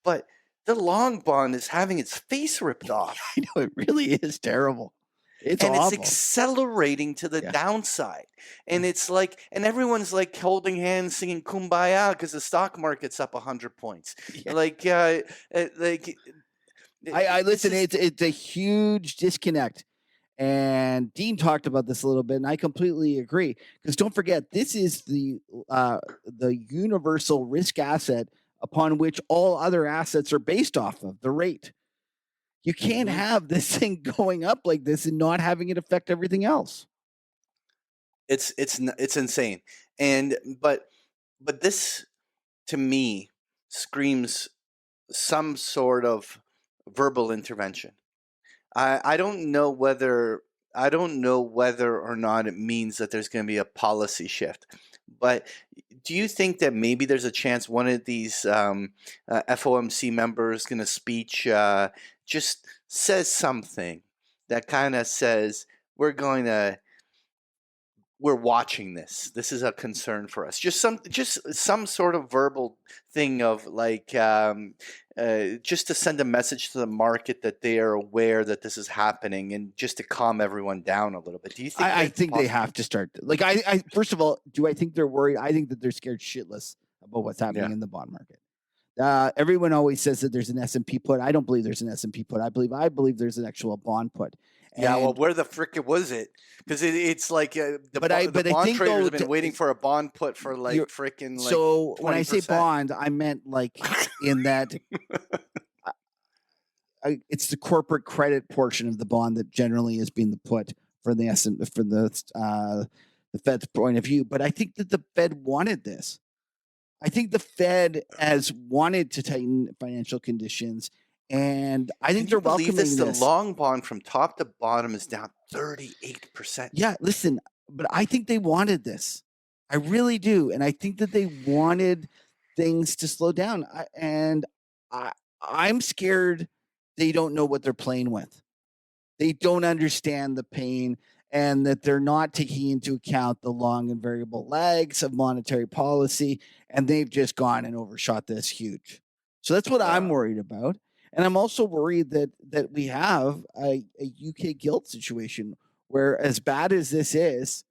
but the long bond is having its face ripped off. I know, it really is terrible. It's accelerating to the downside. And it's like, and everyone's like holding hands singing Kumbaya because the stock market's up 100 points. Yeah. I listen, it's a huge disconnect. And Dean talked about this a little bit, and I completely agree. Because don't forget, this is the universal risk asset upon which all other assets are based off of, the rate. You can't have this thing going up like this and not having it affect everything else. It's insane. But this, to me, screams some sort of verbal intervention. I don't know whether or not it means that there's going to be a policy shift. But do you think that maybe there's a chance one of these FOMC members going to speech just says something that kind of says we're watching this. This is a concern for us. Just some sort of verbal thing of like just to send a message to the market that they are aware that this is happening, and just to calm everyone down a little bit. Do you think? I think they have to start. Like, I first of all, do I think they're worried? I think that they're scared shitless about what's happening in the bond market. Everyone always says that there's an S&P put. I don't believe there's an S&P put. I believe there's an actual bond put. Yeah, well, where the frick was it? Because it's like the bond traders have been waiting for a bond put for like freaking like. So 20%. when I say bond, I meant like in that it's the corporate credit portion of the bond that generally is being the put for the Fed's point of view. But I think that the Fed wanted this. I think the Fed has wanted to tighten financial conditions, and I think they're welcoming this. The long bond from top to bottom is down 38%. Yeah, listen, but I think they wanted this. I really do, and I think that they wanted things to slow down. I'm scared they don't know what they're playing with. They don't understand the pain, and that they're not taking into account the long and variable lags of monetary policy, and they've just gone and overshot this huge. So that's what I'm worried about. And I'm also worried that we have a UK gilt situation where, as bad as this is,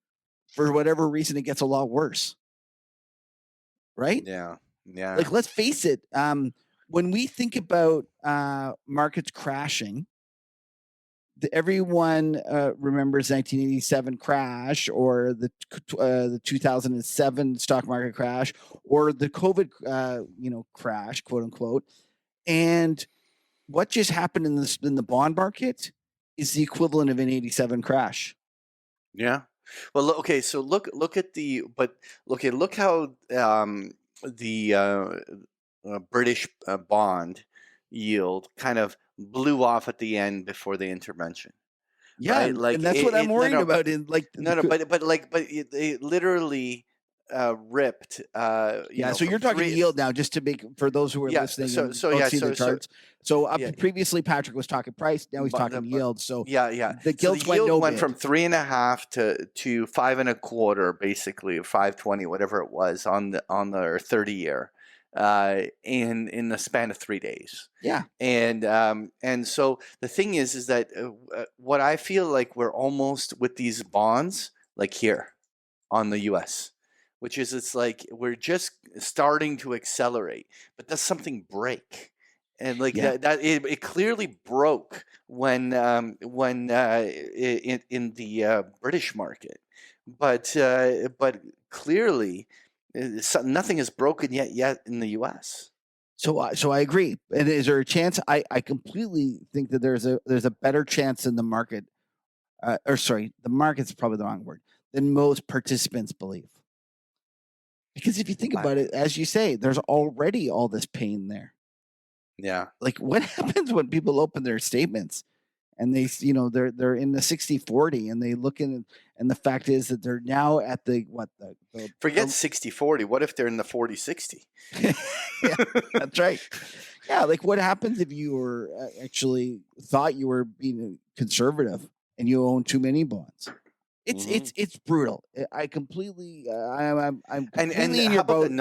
for whatever reason, it gets a lot worse. Right? Yeah. Like, let's face it. When we think about markets crashing, everyone remembers 1987 crash, or the 2007 stock market crash, or the COVID crash, quote unquote. And what just happened in the bond market is the equivalent of an 87 crash. Yeah. Well, okay. So look how the British bond yield kind of blew off at the end before the intervention. Yeah, right? Like, and that's what I'm worried about. In like but it literally ripped. So you're talking yield now, just to make, for those who are listening. The charts. So previously Patrick was talking price. Now he's talking yield. So the gilts went from 3.5 to 5.25, basically 5.20, whatever it was on the 30-year. In the span of 3 days. Yeah. And so the thing is that what I feel like we're almost with these bonds, like here on the US, which is, it's like we're just starting to accelerate, but does something break? And like that it clearly broke when in the British market, but clearly nothing is broken yet in the U.S. So I agree. And is there a chance? I completely think that there's a better chance in the market, the market's probably the wrong word, than most participants believe. Because if you think about it, as you say, there's already all this pain there. Yeah. Like, what happens when people open their statements and they, they're in the 60-40, and they look in, and the fact is that they're now at forget 60-40. What if they're in the 40-60? Yeah, that's right. Yeah. Like, what happens if you were actually thought you were being conservative and you own too many bonds? It's brutal. I completely, I'm completely in your boat.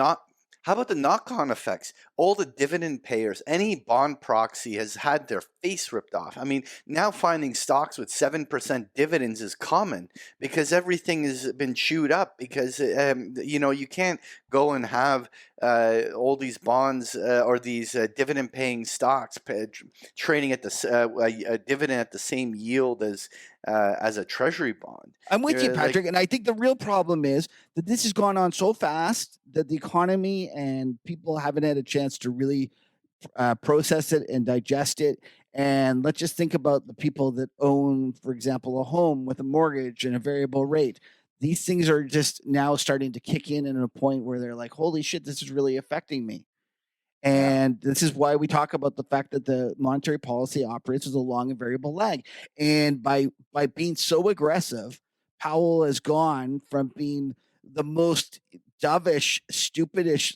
How about the knock-on effects? All the dividend payers, any bond proxy has had their face ripped off. I mean, now finding stocks with 7% dividends is common because everything has been chewed up. Because you can't go and have all these bonds or these dividend-paying stocks trading at a dividend at the same yield as a treasury bond. I'm with you, Patrick, and I think the real problem is that this has gone on so fast that the economy and people haven't had a chance to really process it and digest it. And let's just think about the people that own, for example, a home with a mortgage and a variable rate. These things are just now starting to kick in at a point where they're like, holy shit, this is really affecting me. And this is why we talk about the fact that the monetary policy operates with a long and variable lag. And by being so aggressive, Powell has gone from being the most dovish, stupidish,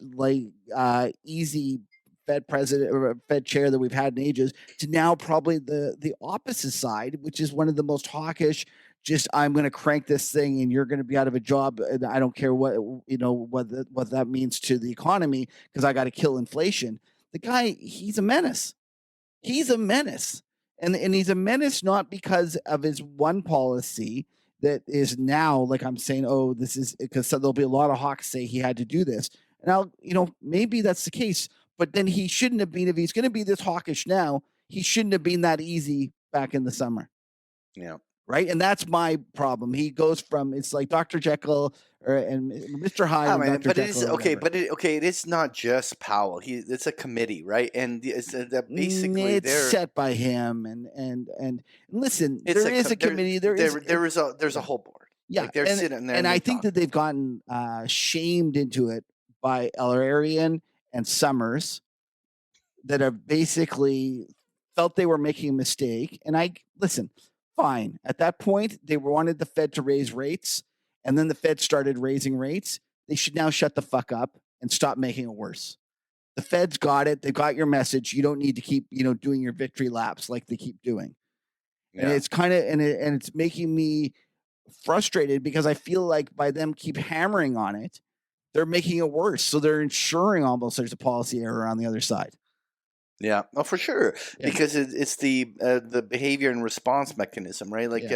easy Fed president or Fed chair that we've had in ages to now probably the opposite side, which is one of the most hawkish. Just I'm going to crank this thing, and you're going to be out of a job, and I don't care what what that means to the economy because I got to kill inflation. The guy, he's a menace. He's a menace, and he's a menace not because of his one policy that is now like I'm saying. Oh, this is because there'll be a lot of hawks say he had to do this. Now maybe that's the case, but then he shouldn't have been if he's going to be this hawkish now. He shouldn't have been that easy back in the summer. Yeah. Right. And that's my problem. He goes from it's like Dr. Jekyll and Mr. Hyde. Oh, man, Dr. but it Jekyll is or okay. whatever. But it is not just Powell. It's a committee, right? And it's basically it's set by him. And listen, there is a committee. There's a whole board. Yeah, like they're sitting there, and I think that they've gotten shamed into it by Elarian and Summers that have basically felt they were making a mistake. And I listen. Fine. At that point, they wanted the Fed to raise rates, and then the Fed started raising rates. They should now shut the fuck up and stop making it worse. The Fed's got it. They got your message. You don't need to keep, doing your victory laps like they keep doing. Yeah. And it's kind of and it's making me frustrated because I feel like by them keep hammering on it, they're making it worse. So they're ensuring almost there's a policy error on the other side. Yeah, oh, for sure, because it's the behavior and response mechanism, right? Like,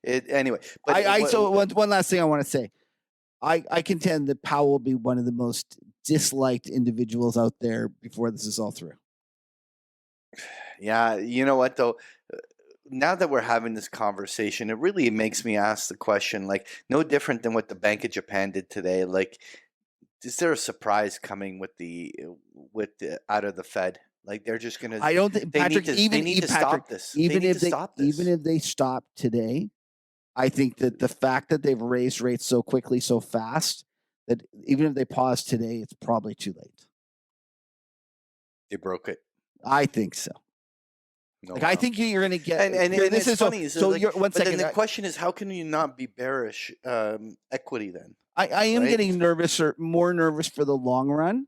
anyway. But so one last thing I want to say, I contend that Powell will be one of the most disliked individuals out there before this is all through. Yeah, you know what though. Now that we're having this conversation, it really makes me ask the question, like, no different than what the Bank of Japan did today. Like, is there a surprise coming with the out of the Fed? Like they're just gonna. I don't think Patrick. They need to stop this. Even if they stop today, I think that the fact that they've raised rates so quickly, so fast, that even if they pause today, it's probably too late. They broke it. I think so. No, I think you're going to get. And this is funny. So like, one second. Then the question is, how can you not be bearish equity then? I am getting nervous or more nervous for the long run.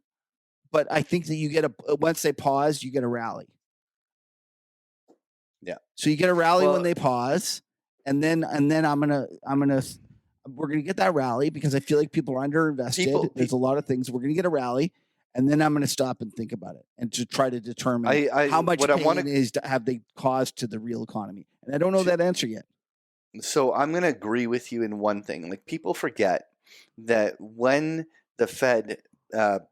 But I think that you get once they pause, you get a rally. Yeah. So you get a rally when they pause, and then we're gonna get that rally because I feel like people are underinvested. There's a lot of things. We're gonna get a rally, and then I'm gonna stop and think about it and to try to determine how much pain have they caused to the real economy. And I don't know that answer yet. So I'm gonna agree with you in one thing. Like people forget that when the Fed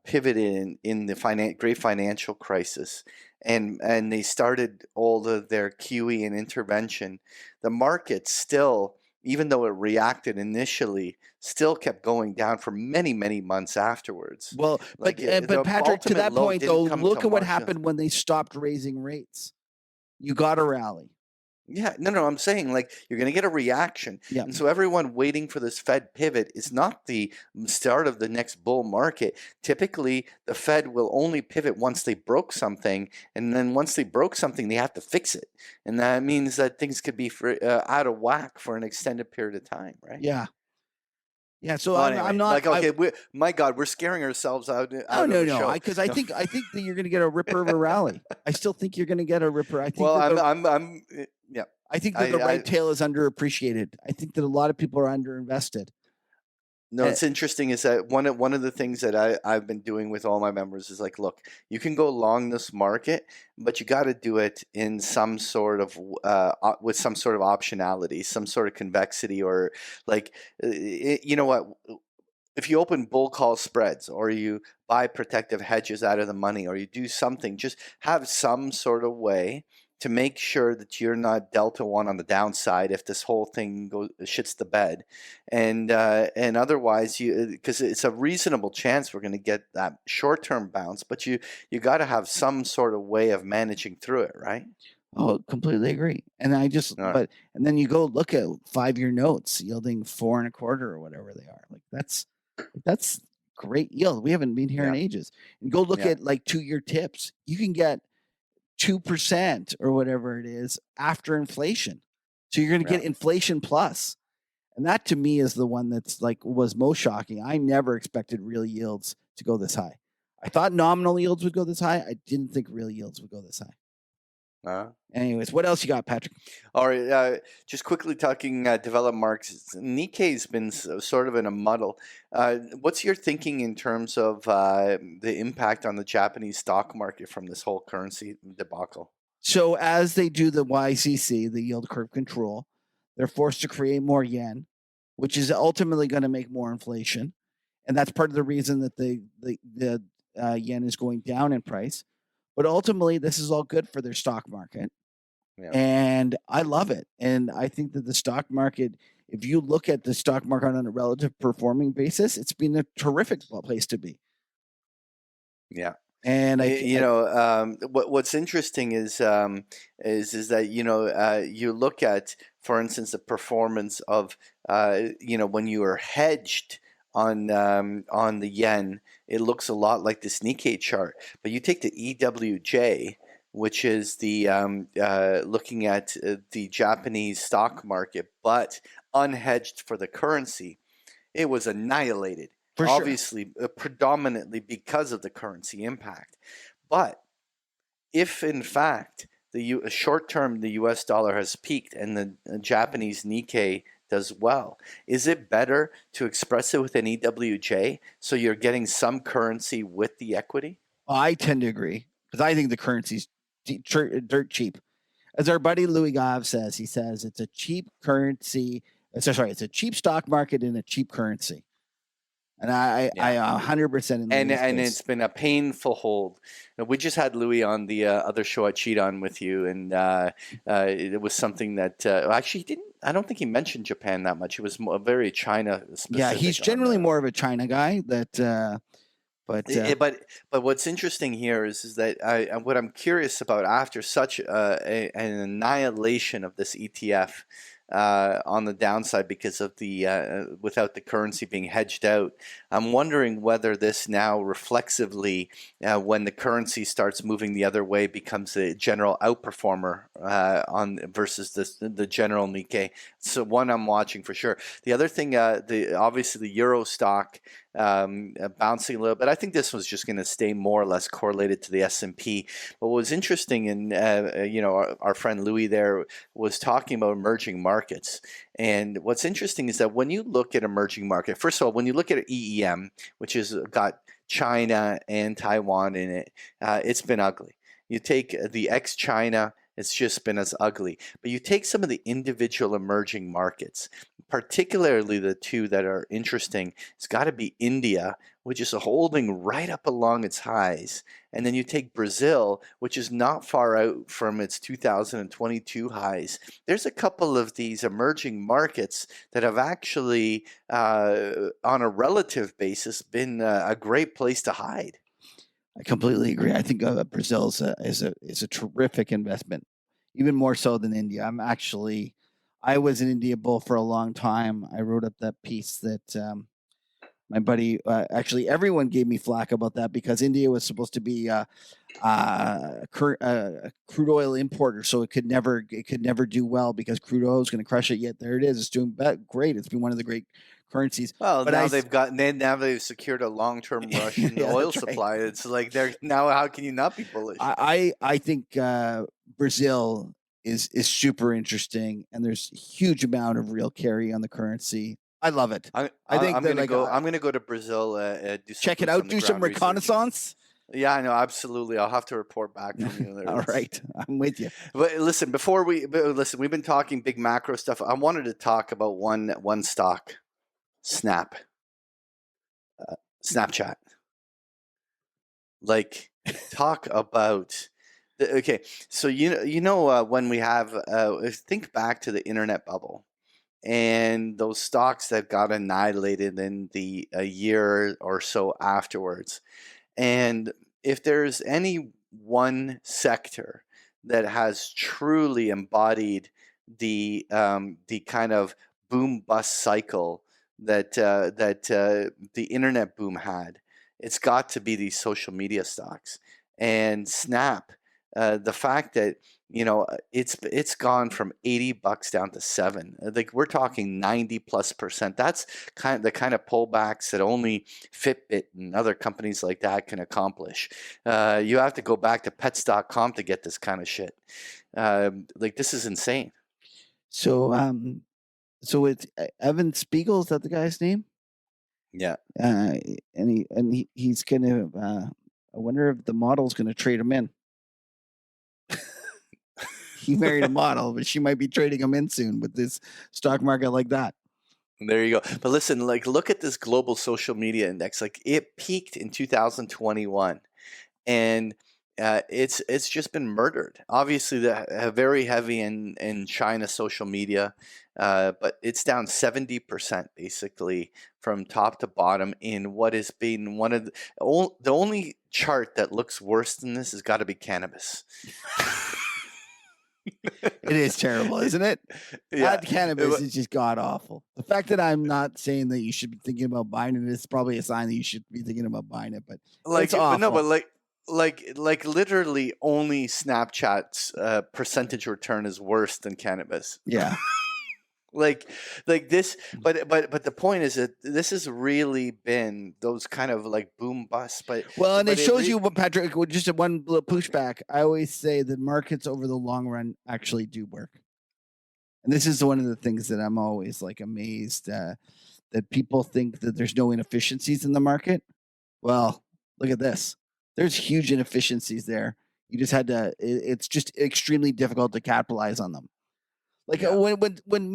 pivoted in the great financial crisis and they started all of their QE and intervention, the market still, even though it reacted initially, still kept going down for many, many months afterwards. Well, but Patrick, to that point though, look at what happened when they stopped raising rates. You got a rally. Yeah, no, I'm saying like you're going to get a reaction. Yeah. And so everyone waiting for this Fed pivot is not the start of the next bull market. Typically, the Fed will only pivot once they broke something. And then once they broke something, they have to fix it. And that means that things could be out of whack for an extended period of time, right? Yeah. Yeah, so anyway, I'm not like okay. My God, we're scaring ourselves out. No, because I think that you're going to get a ripper of a rally. I still think you're going to get a ripper. I think. Well, yeah. I think that the right tail is underappreciated. I think that a lot of people are underinvested. No, it's interesting is that one of the things that I've been doing with all my members is like, look, you can go long this market, but you got to do it in some sort of with some sort of optionality, some sort of convexity, or like, you know what? If you open bull call spreads or you buy protective hedges out of the money or you do something, just have some sort of way to make sure that you're not delta one on the downside if this whole thing shits the bed, and otherwise because it's a reasonable chance we're going to get that short term bounce, but you got to have some sort of way of managing through it, right? Oh, completely agree. And I just and then you go look at 5-year notes yielding 4.25 or whatever they are. Like that's great yield. We haven't been here in ages. And go look at like 2-year tips. You can get 2% or whatever it is after inflation. So you're going to get inflation plus. And that to me is the one that's like was most shocking. I never expected real yields to go this high. I thought nominal yields would go this high. I didn't think real yields would go this high. Anyways, what else you got, Patrick? All right, just quickly talking developed markets. Nikkei's been sort of in a muddle. What's your thinking in terms of the impact on the Japanese stock market from this whole currency debacle? So as they do the YCC, the yield curve control, they're forced to create more yen, which is ultimately going to make more inflation, and that's part of the reason that the yen is going down in price. But ultimately, this is all good for their stock market. Yeah. And I love it. And I think that the stock market, if you look at the stock market on a relative performing basis, it's been a terrific place to be. Yeah. And what's interesting is that you look at, for instance, the performance of when you are hedged on the yen, it looks a lot like this Nikkei chart. But you take the EWJ, which is the looking at the Japanese stock market, but unhedged for the currency, it was annihilated. Obviously, predominantly because of the currency impact. But if in fact the short term the U.S. dollar has peaked and the Japanese Nikkei does well, is it better to express it with an EWJ so you're getting some currency with the equity? I tend to agree because I think the currency's dirt cheap. As our buddy Louis Gave says, he says it's a cheap currency. It's a cheap stock market in a cheap currency. And I 100%. And it's been a painful hold. We just had Louis on the other show I cheat on with you, and it was something that actually didn't. I don't think he mentioned Japan that much. It was very China specific. Yeah, he's generally more of a China guy. But what's interesting here is that what I'm curious about after such an annihilation of this ETF. On the downside because of the without the currency being hedged out, I'm wondering whether this now reflexively, when the currency starts moving the other way, becomes a general outperformer on versus the general Nikkei. So one I'm watching for sure. The other thing, obviously the Euro stock bouncing a little bit. I think this was just going to stay more or less correlated to the S&P. But what was interesting, and our friend Louis there was talking about emerging markets. And what's interesting is that when you look at emerging market, first of all, when you look at EEM, which has got China and Taiwan in it, it's been ugly. You take the ex-China, it's just been as ugly. But you take some of the individual emerging markets, particularly the two that are interesting, it's got to be India, which is holding right up along its highs. And then you take Brazil, which is not far out from its 2022 highs. There's a couple of these emerging markets that have actually, on a relative basis, been a great place to hide. I completely agree. I think Brazil is a terrific investment, even more so than India. I was an India bull for a long time. I wrote up that piece that my buddy, actually everyone gave me flack about that because India was supposed to be a crude oil importer, so it could never do well because crude oil is going to crush it. Yet there it is. It's doing great. It's been one of the great currencies. Well, but now they've secured a long-term Russian oil supply. Right. It's like they're now. How can you not be bullish? I think Brazil is super interesting, and there's a huge amount of real carry on the currency. I love it. I'm going to go to Brazil. Check it out. Do some reconnaissance. Yeah, I know, absolutely. I'll have to report back from you. All right, I'm with you. But listen, we've been talking big macro stuff. I wanted to talk about one stock. Snapchat. Like, talk about okay. So when we have think back to the internet bubble and those stocks that got annihilated in a year or so afterwards, and if there's any one sector that has truly embodied the kind of boom bust cycle that the internet boom had, it's got to be these social media stocks. And Snap, the fact that it's gone from $80 down to $7. Like we're talking 90+%. That's the kind of pullbacks that only Fitbit and other companies like that can accomplish. You have to go back to pets.com to get this kind of shit. Like this is insane. So it's Evan Spiegel, is that the guy's name? Yeah. And he's gonna. I wonder if the model's gonna trade him in. He married a model, but she might be trading him in soon with this stock market like that. There you go. But listen, like look at this global social media index. Like it peaked in 2021, and it's just been murdered. Obviously, very heavy in China social media, but it's down 70% basically from top to bottom in what has been one of the only chart that looks worse than this has got to be cannabis. It is terrible, isn't it? Yeah. That cannabis is just god awful. The fact that I'm not saying that you should be thinking about buying it is probably a sign that you should be thinking about buying it. But it's awful. No, but like literally only Snapchat's percentage return is worse than cannabis. Yeah. like this, but the point is that this has really been those kind of like boom busts. But it shows you what, Patrick. Just one little pushback. I always say that markets over the long run actually do work, and this is one of the things that I'm always like amazed that people think that there's no inefficiencies in the market. Well, look at this. There's huge inefficiencies there. You just had to. It's just extremely difficult to capitalize on them. Like when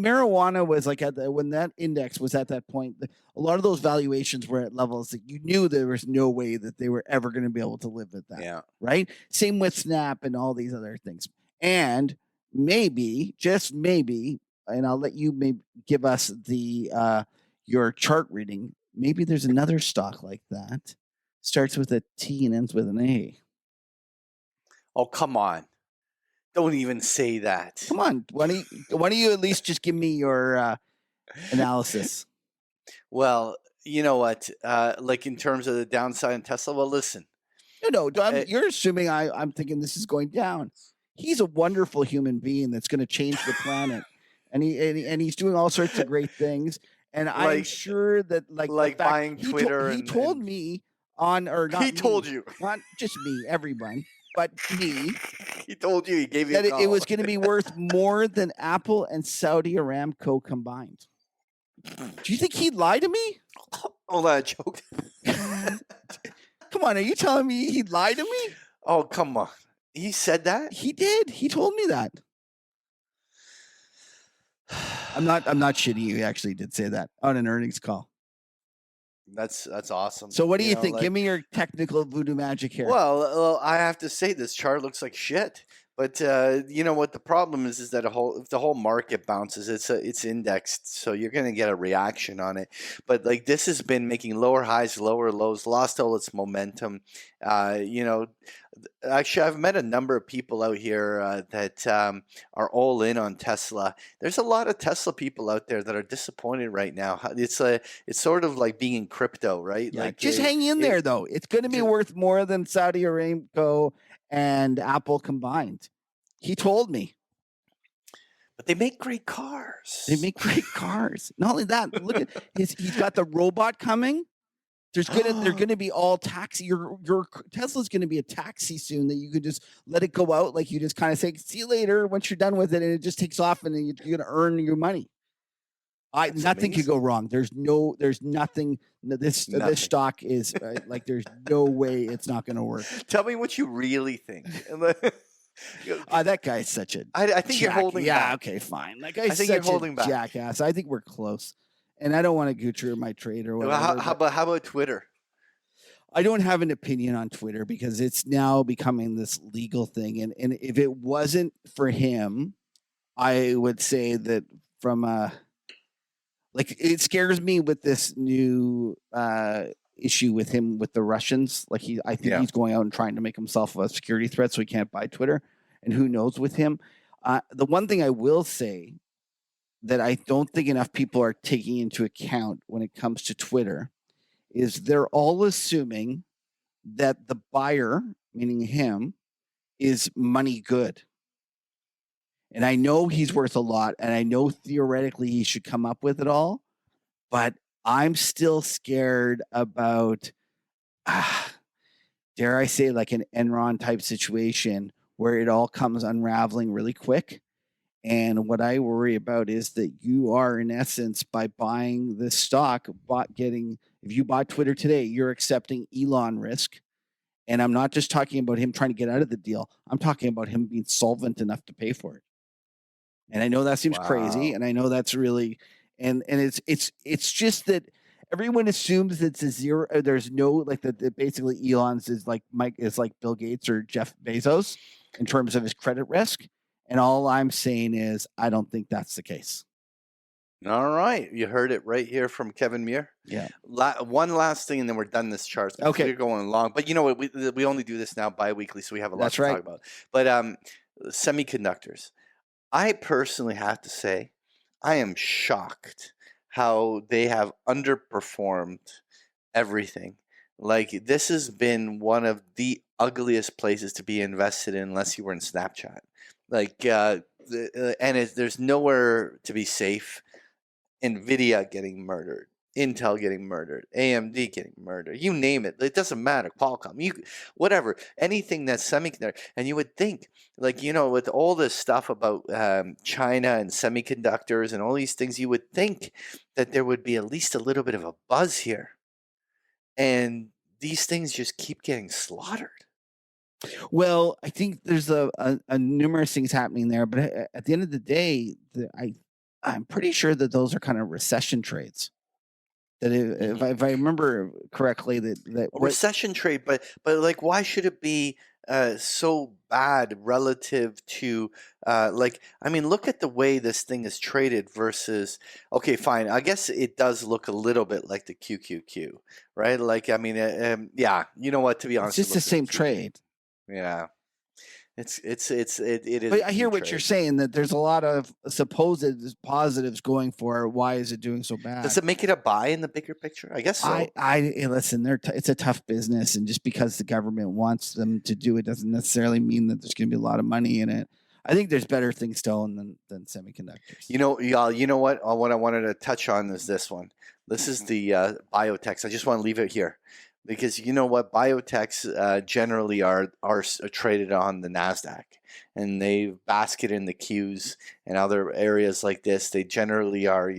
marijuana was like when that index was at that point, a lot of those valuations were at levels that you knew there was no way that they were ever going to be able to live at that. Yeah. Right. Same with Snap and all these other things. And maybe, just maybe, and I'll let you maybe give us the your chart reading. Maybe there's another stock like that. Starts with a T and ends with an A. Oh, come on. Don't even say that. Come on. Why don't you at least just give me your analysis? Well, you know what? Like in terms of the downside in Tesla, well, listen. No, you're assuming I'm thinking this is going down. He's a wonderful human being that's going to change the planet, and he's doing all sorts of great things. And I'm sure that like buying Twitter. He told me on or not. He told you, not just me, everyone, but me. He told you. He gave you that a call. It was going to be worth more than Apple and Saudi Aramco combined. Do you think he'd lie to me? Hold on, joke. Come on, are you telling me he'd lie to me? Oh, come on. He said that? He did. He told me that. I'm not shitting you. He actually did say that on an earnings call. That's awesome. So what do you think? Give me your technical voodoo magic here. Well, I have to say this chart looks like shit. But you know what the problem is that if the whole market bounces, it's indexed, so you're going to get a reaction on it. But like this has been making lower highs, lower lows, lost all its momentum. Actually, I've met a number of people out here that are all in on Tesla. There's a lot of Tesla people out there that are disappointed right now. It's sort of like being in crypto, right? Yeah, like just hang in there though. It's going to be worth more than Saudi Aramco and Apple combined. He told me. But they make great cars. Not only that, look at he's got the robot coming. They're gonna be all taxi. Your Tesla's gonna be a taxi soon that you could just let it go out, like you just kind of say, see you later once you're done with it, and it just takes off and then you're gonna earn your money. Nothing could go wrong. There's nothing. This stock is like there's no way it's not going to work. Tell me what you really think. That guy's such a. I think you're holding. Yeah, back. okay, fine. That guy's such a jackass. I think we're close, and I don't want to go through my trade or whatever. How about Twitter? I don't have an opinion on Twitter because it's now becoming this legal thing, and if it wasn't for him, I would say that from like it scares me with this new issue with him with the Russians. Like I think he's going out and trying to make himself a security threat, so he can't buy Twitter. And who knows with him? The one thing I will say that I don't think enough people are taking into account when it comes to Twitter is they're all assuming that the buyer, meaning him, is money good. And I know he's worth a lot, and I know theoretically he should come up with it all, but I'm still scared about, dare I say, like an Enron type situation where it all comes unraveling really quick. And what I worry about is that you are, in essence, by buying this stock, if you bought Twitter today, you're accepting Elon risk. And I'm not just talking about him trying to get out of the deal. I'm talking about him being solvent enough to pay for it. And I know that seems crazy, Wow. and I know that's really, and it's just that everyone assumes it's a zero. There's no, like, that basically Elon's is like Bill Gates or Jeff Bezos in terms of his credit risk. And all I'm saying is I don't think that's the case. All right. You heard it right here from Kevin Muir. Yeah. One last thing, and then we're done this chart. Okay. We're going long. But you know what? We only do this now bi-weekly, so we have a lot That's to right. talk about. But semiconductors. I personally have to say, I am shocked how they have underperformed everything. Like, this has been one of the ugliest places to be invested in unless you were in Snapchat. Like, there's nowhere to be safe. NVIDIA getting murdered, Intel getting murdered, AMD getting murdered. You name it. It doesn't matter. Qualcomm, whatever. Anything that's semiconductor. And you would think, like, with all this stuff about China and semiconductors and all these things, you would think that there would be at least a little bit of a buzz here. And these things just keep getting slaughtered. Well, I think there's a numerous things happening there, but at the end of the day, I'm pretty sure that those are kind of recession trades. That if I remember correctly, that recession trade, but like, why should it be so bad relative to look at the way this thing is traded versus, okay, fine, I guess it does look a little bit like the QQQ, right? Like, I mean, yeah, you know what, to be honest, it's just the same trade. Yeah. It is. But I hear what you're saying, that there's a lot of supposed positives going for why is it doing so bad. Does it make it a buy in the bigger picture? I guess so. Listen, it's a tough business, and just because the government wants them to do it doesn't necessarily mean that there's going to be a lot of money in it. I think there's better things to own than semiconductors. Y'all, you know what? What I wanted to touch on is this one. This is the biotechs. I just want to leave it here. Because you know what, biotechs generally are traded on the NASDAQ, and they basket in the Qs and other areas like this. They generally are,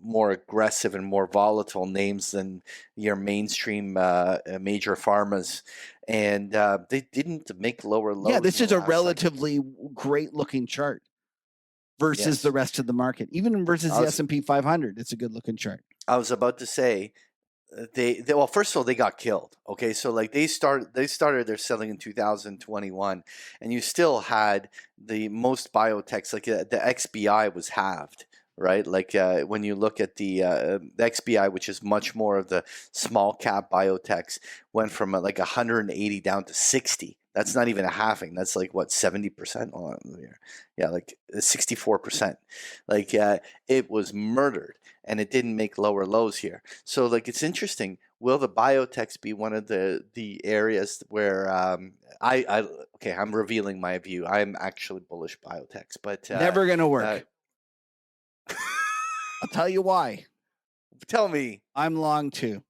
more aggressive and more volatile names than your mainstream major pharmas. And they didn't make lower lows. Yeah, this is a relatively great looking chart versus the rest of the market. Even versus the S&P 500, it's a good looking chart. I was about to say, well, first of all, they got killed. Okay, so like they started their selling in 2021, and you still had the most biotechs, like the XBI was halved, right? Like when you look at the XBI, which is much more of the small cap biotechs, went from like 180 down to 60. That's not even a halving. That's like what, 70%? Yeah, like 64%. Like it was murdered, and it didn't make lower lows here. So like, it's interesting. Will the biotechs be one of the areas where I'm revealing my view. I'm actually bullish biotechs, but never gonna work. I'll tell you why. Tell me. I'm long too.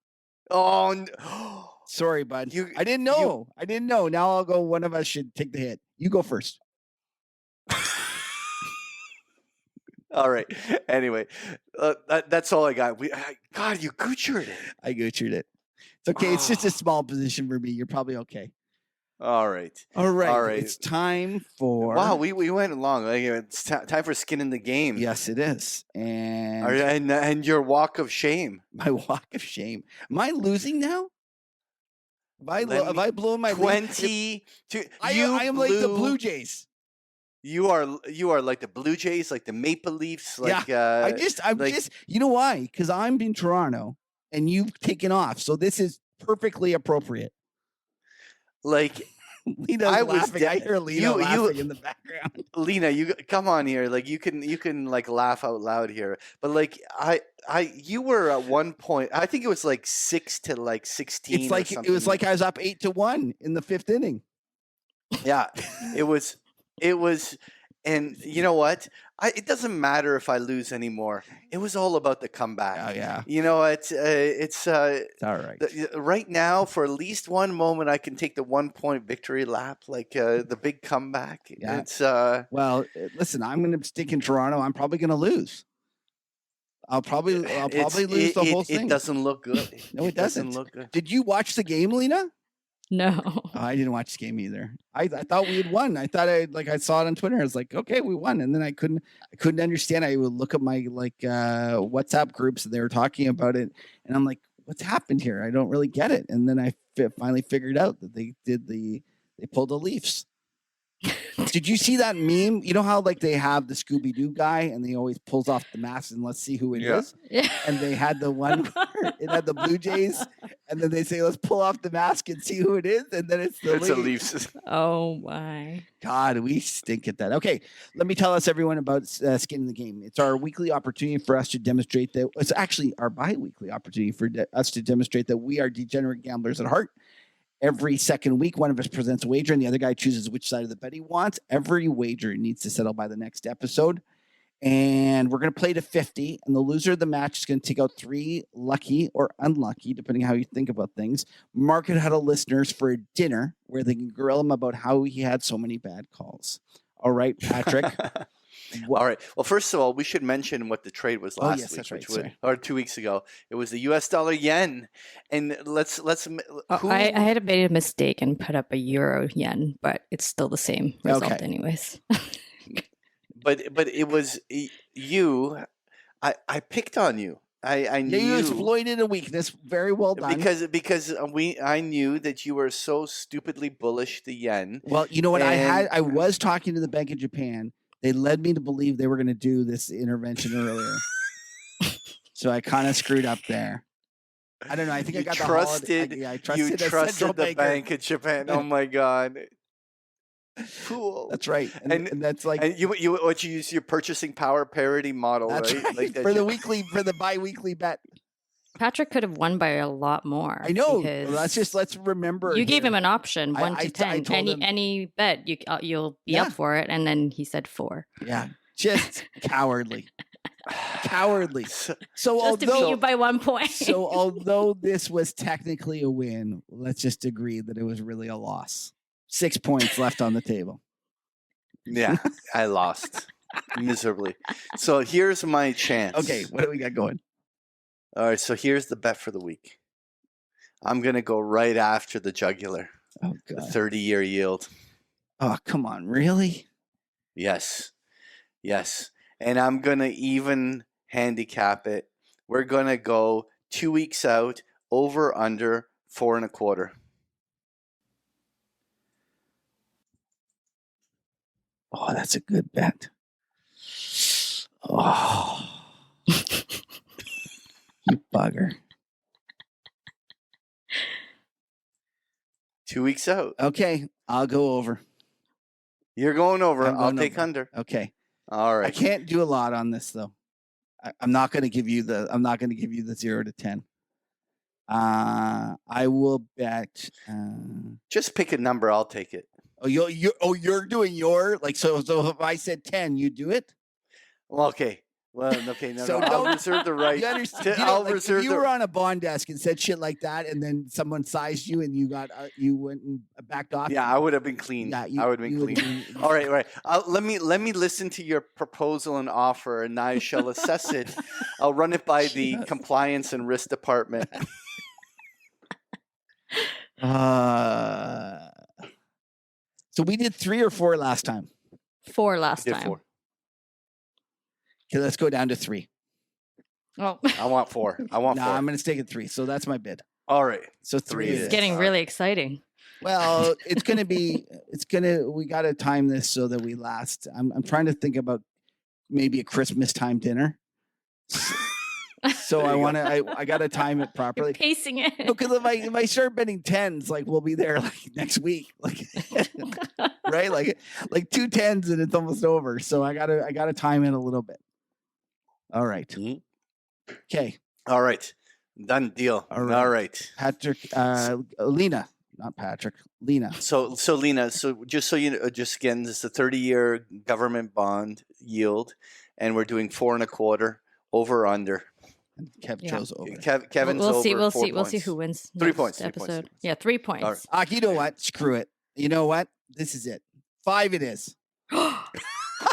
Oh, no. Sorry, bud. I didn't know. I didn't know. Now I'll go. One of us should take the hit. You go first. All right. Anyway, that's all I got. God, you goochered it. I goochered it. It's okay. It's just a small position for me. You're probably okay. All right. It's time for. Wow, we went along. Like, it's time for skin in the game. Yes, it is. And your walk of shame. My walk of shame. Am I losing now? Have I blown my 20? I am like the Blue Jays. You are like the Blue Jays, like the Maple Leafs. Like, yeah. I'm just. You know why? Because I'm in Toronto, and you've taken off, so this is perfectly appropriate. Like, Lena's laughing. I hear Lena laughing in the background. Lena, you come on here. Like, you can like laugh out loud here. But like you were at one point. I think it was like 6 to like 16. It's like it was like I was up 8-1 in the 5th inning. Yeah, it was And you know what? It doesn't matter if I lose anymore. It was all about the comeback. Oh yeah, You know what? it's all right. Right now, for at least one moment, I can take the 1 point victory lap, like the big comeback. Yeah. It's Well, listen, I'm going to stick in Toronto. I'm probably going to lose. I'll probably lose the whole thing. It doesn't look good. No, it doesn't look good. Did you watch the game, Lena? No. Oh, I didn't watch the game either. I thought we had won. I thought I saw it on Twitter. I was like, okay, we won. And then I couldn't understand. I would look at my WhatsApp groups and they were talking about it. And I'm like, what's happened here? I don't really get it. And then I finally figured out that they pulled the Leafs. Did you see that meme? You know how like they have the Scooby-Doo guy and he always pulls off the mask and let's see who it is. Yeah. And they had the one where it had the Blue Jays and then they say, let's pull off the mask and see who it is. And then it's the Leafs. Oh my. God, we stink at that. Okay, let me tell us everyone about Skin in the Game. It's our weekly opportunity for us to demonstrate that. It's actually our bi-weekly opportunity for us to demonstrate that we are degenerate gamblers at heart. Every second week, one of us presents a wager and the other guy chooses which side of the bet he wants. Every wager needs to settle by the next episode. And we're going to play to 50. And the loser of the match is going to take out 3 lucky or unlucky, depending how you think about things, Market Huddle listeners for a dinner where they can grill them about how he had so many bad calls. All right, Patrick. All right. Well, first of all, we should mention what the trade was last week, that's right. or 2 weeks ago. It was the U.S. dollar yen, and I had made a mistake and put up a euro yen, but it's still the same result, anyways. but it was you. I picked on you. I knew you exploited a weakness. Very well done. Because I knew that you were so stupidly bullish the yen. Well, you know what? I was talking to the Bank of Japan. They led me to believe they were going to do this intervention earlier. So I kind of screwed up there. I don't know. I think I got I trusted the Bank of Japan. Oh my God. Cool. That's right. And that's like, and you use your purchasing power parity model, that's right? Like for the bi-weekly bet. Patrick could have won by a lot more. I know. Let's remember. You gave him an option, 1 to 10. Any bet, you'll be up for it, and then he said 4. Yeah, just cowardly. Cowardly. So just to beat you by 1 point. So although this was technically a win, let's just agree that it was really a loss. 6 points left on the table. Yeah, I lost miserably. So here's my chance. Okay, what do we got going? All right, so here's the bet for the week. I'm going to go right after the jugular. Oh, God. The 30-year yield. Oh, come on. Really? Yes. And I'm going to even handicap it. We're going to go 2 weeks out, over, under, 4.25. Oh, that's a good bet. Oh. You bugger. 2 weeks out. Okay, I'll go over. You're going over. I'll take under. Okay. All right. I can't do a lot on this though. I'm not going to give you the 0 to 10. I will bet. Just pick a number. I'll take it. Oh, you're doing your so if I said 10, you do it? Well, okay. Well, okay, no. I'll reserve the right. You understand? If you were on a bond desk and said shit like that, and then someone sized you, and you went and backed off. Yeah, I would have been clean. Yeah, I would have been clean. All right. Let me listen to your proposal and offer, and I shall assess it. I'll run it by the compliance and risk department. So we did 3 or 4 last time. 4 last time. 4. Okay, let's go down to 3. Oh, I want 4. I'm going to stick at 3. So that's my bid. All right. So 3 is getting really exciting. Well, we got to time this so that we last. I'm trying to think about maybe a Christmas time dinner. So I got to time it properly. You're pacing it. Because if I start betting 10s, we'll be there next week, right? Like 2 10s and it's almost over. So I gotta time it a little bit. All right. Okay. All right. Done deal. All right. Patrick, Lena, not Patrick. Lena. So Lena, so just so you know, just again, this is a 30-year government bond yield, and we're doing 4.25 over or under. Kev chose over. Kevin's we'll over. see. We'll 4 see. We'll points. see who wins. 3 next points. 3 Episode. points. 3 points. Yeah, 3 points. All You know what? Screw it. You know what? This is it. 5 it is.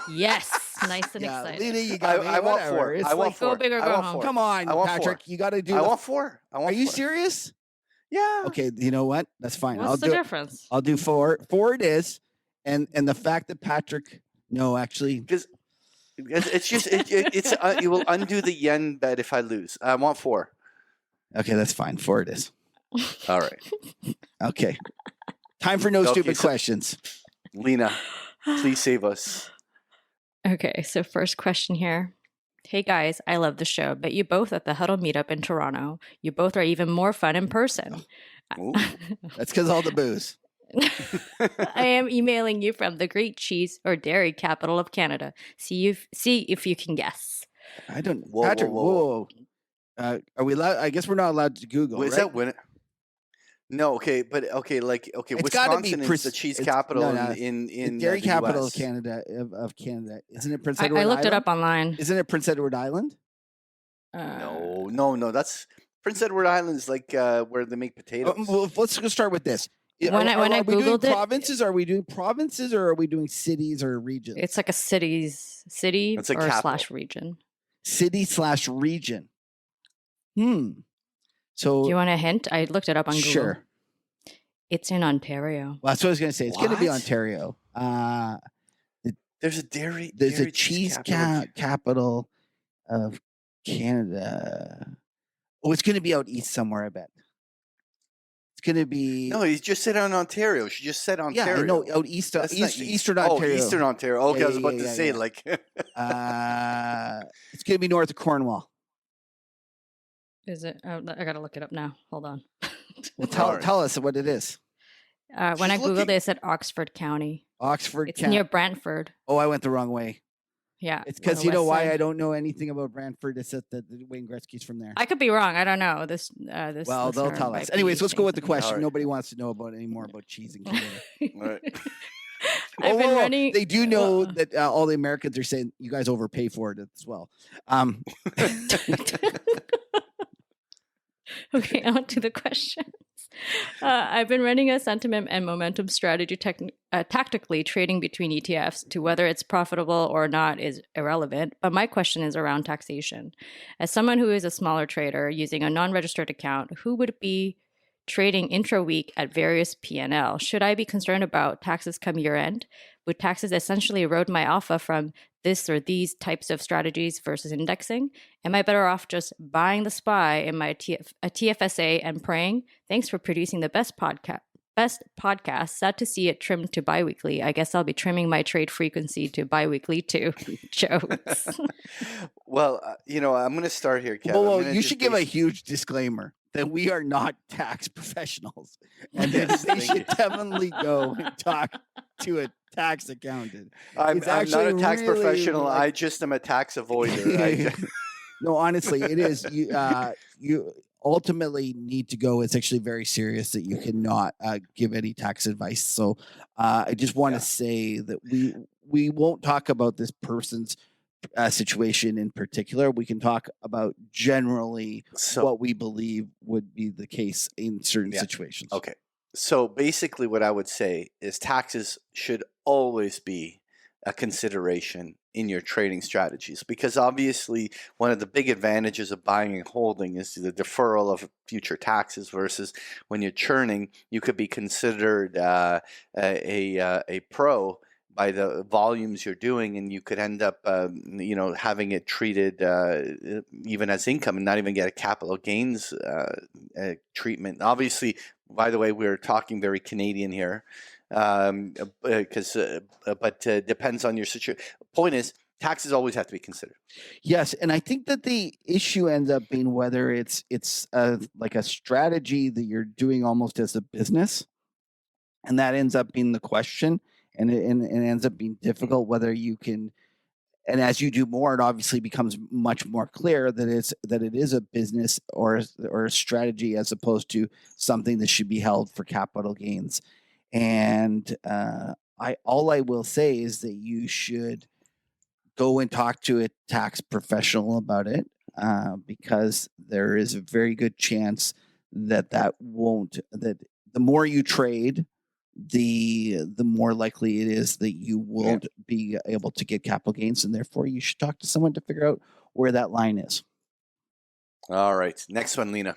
Yes, nice and Yeah, excited. Lena, you got me. I want Whatever. 4. It's I want like, 4. Go big or I go want home. 4. come on, I want Patrick. 4. You got to do. I want 4. I want Are you 4. serious? Yeah. Okay, you know what? That's fine. What's I'll the do. difference? I'll do 4. 4 it is, and the fact that Patrick. No, actually, Because it's just you will undo the yen bet if I lose. I want 4. okay, that's fine. 4 it is. All right, Okay. Time for no Okay, stupid so- questions. Lena, please save us. Okay, so first question here. Hey guys, I love the show, but you both at the Huddle meetup in Toronto. You both are even more fun in person. Ooh. That's because all the booze. I am emailing you from the great cheese or dairy capital of Canada. See if you can guess. I don't. Whoa, Patrick, whoa, whoa. Are we allowed? I guess we're not allowed to Google. Is right? that when? No, okay, but okay, It's gotta be Wisconsin is the cheese it's- capital no, no, in The dairy the capital US. of Canada. Of Canada, isn't it Prince I Edward? looked it Island? up online. Isn't it Prince Edward Island? No, that's Prince Edward Island is like where they make potatoes. Well, let's go start with this. When I are we doing Googled it- provinces? Are we doing provinces or are we doing cities or regions? It's like a city It's a or capital. / region. City/region. Do So you want a hint? I looked it up on Google. sure. It's in Ontario. Well, that's what I was going to say. It's going to be What? Ontario. There's a dairy. There's dairy a cheese capital. capital of Canada. Oh, it's going to be out east somewhere. I bet. It's going to be. No, he just said on Ontario. She just said yeah, Ontario. I know out east. That's not east. Eastern Ontario. Oh, Eastern Ontario. Okay, Yeah, I was yeah, about yeah, to say yeah. like. It's going to be north of Cornwall. Is it? Oh, I gotta look it up now. Hold on. Well, Alright. tell us what it is. When I She's googled looking- it, it said Oxford County. Oxford. It's near Brantford. Oh, I went the wrong way. Yeah, It's on because the you know west why side. I don't know anything about Brantford. It's that the Wayne Gretzky's from there. I could be wrong. I don't know. This. This. Well, they'll listener tell might us. be Anyways, let's go with the saying question. Alright. Nobody wants to know about any more about cheese in Canada. All right. something. Oh, I've been whoa, running. They do know Well, that all the Americans are saying you guys overpay for it as well. Okay, on to the questions. I've been running a sentiment and momentum strategy tactically trading between ETFs. To whether it's profitable or not is irrelevant, but my question is around taxation. As someone who is a smaller trader using a non-registered account, who would be trading intra-week at various P&L? Should I be concerned about taxes come year-end? Would taxes essentially erode my alpha from this or these types of strategies versus indexing? Am I better off just buying the SPY in my TFSA and praying? Thanks for producing the best podcast. Sad to see it trimmed to biweekly. I guess I'll be trimming my trade frequency to biweekly too. Jokes. Well, I'm going to start here, Kevin. Whoa, I'm gonna you just should give a base- huge disclaimer that we are not tax professionals, and that Yes, they thank should you. definitely go and talk to a tax accountant. I'm It's not a actually tax really, professional. like- I just am a tax avoider. No, honestly, it is. You ultimately need to go. It's actually very serious that you cannot give any tax advice. So I just want to Yeah. say that we won't talk about this person's situation in particular. We can talk about generally So what we believe would be the case in certain Yeah. situations. okay. So basically, what I would say is taxes should always be a consideration in your trading strategies, because obviously one of the big advantages of buying and holding is the deferral of future taxes, versus when you're churning, you could be considered a pro by the volumes you're doing, and you could end up having it treated even as income and not even get a capital gains treatment. Obviously, by the way, we're talking very Canadian here, because but depends on your situation. Point is, taxes always have to be considered. Yes, and I think that the issue ends up being whether it's like a strategy that you're doing almost as a business, and that ends up being the question, and it ends up being difficult whether you can and as you do more, it obviously becomes much more clear that it is a business or a strategy as opposed to something that should be held for capital gains. And all I will say is that you should go and talk to a tax professional about it, because there is a very good chance that the more you trade, the more likely it is that you won't be able to get capital gains, and therefore you should talk to someone to figure out where that line is. All right. Next one, Lena.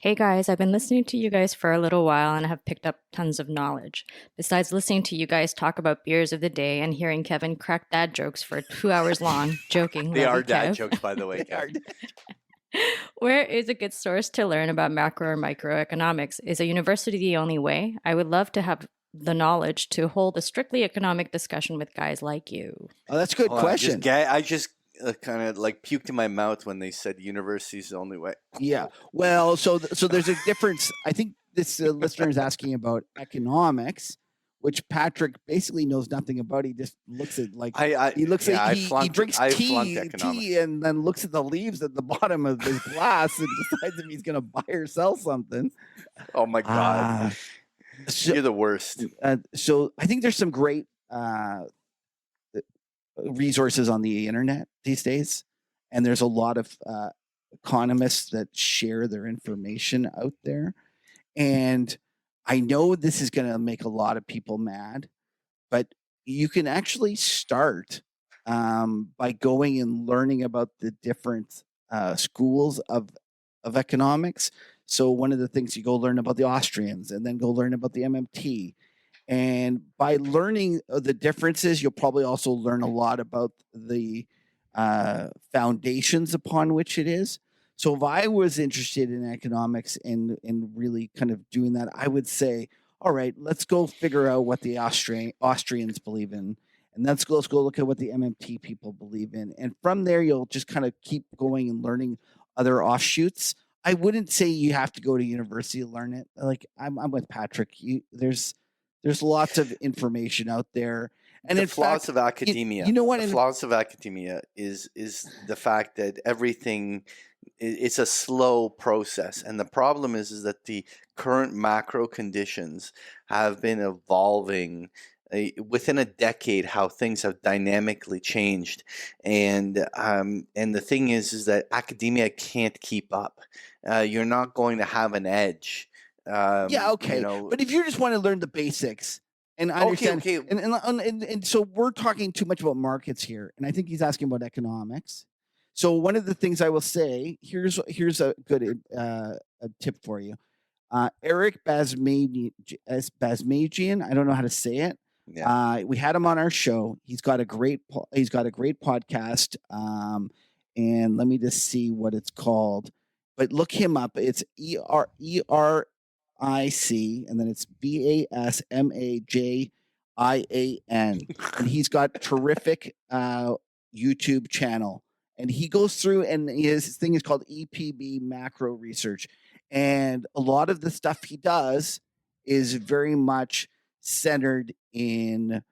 Hey guys, I've been listening to you guys for a little while and have picked up tons of knowledge. Besides listening to you guys talk about beers of the day and hearing Kevin crack dad jokes for 2 hours long, joking. They love are you, dad Kev. jokes, by the way. Kev. Where is a good source to learn about macro or microeconomics? Is a university the only way? I would love to have the knowledge to hold a strictly economic discussion with guys like you. Oh, that's a good question. I just kind of like puked in my mouth when they said university is the only way. Yeah. Well, so there's a difference. I think this listener is asking about economics, which Patrick basically knows nothing about. He just looks at like he drinks tea and then looks at the leaves at the bottom of his glass and decides if he's going to buy or sell something. Oh my God. You're the worst. So I think there's some great resources on the internet these days, and there's a lot of economists that share their information out there. And I know this is going to make a lot of people mad, but you can actually start by going and learning about the different schools of economics. So one of the things, you go learn about the Austrians and then go learn about the MMT. And by learning the differences, you'll probably also learn a lot about the foundations upon which it is. So if I was interested in economics and really kind of doing that, I would say, all right, let's go figure out what the Austrians believe in. And let's go look at what the MMT people believe in. And from there, you'll just kind of keep going and learning other offshoots. I wouldn't say you have to go to university to learn it. Like I'm with Patrick. There's lots of information out there. And the flaws of academia. You know what? The flaws of academia is the fact that everything, it's a slow process. And the problem is that the current macro conditions have been evolving within a decade, how things have dynamically changed. And the thing is that academia can't keep up. You're not going to have an edge. Okay. But if you just want to learn the basics and understand, okay. And so we're talking too much about markets here, and I think he's asking about economics. So one of the things I will say, here's a good a tip for you. Eric Basmagian, I don't know how to say it. Yeah. We had him on our show. He's got a great podcast. And let me just see what it's called. But look him up. It's ERIC, and then it's BASMAJIAN. And he's got terrific YouTube channel. And he goes through, and his thing is called EPB Macro Research. And a lot of the stuff he does is very much centered in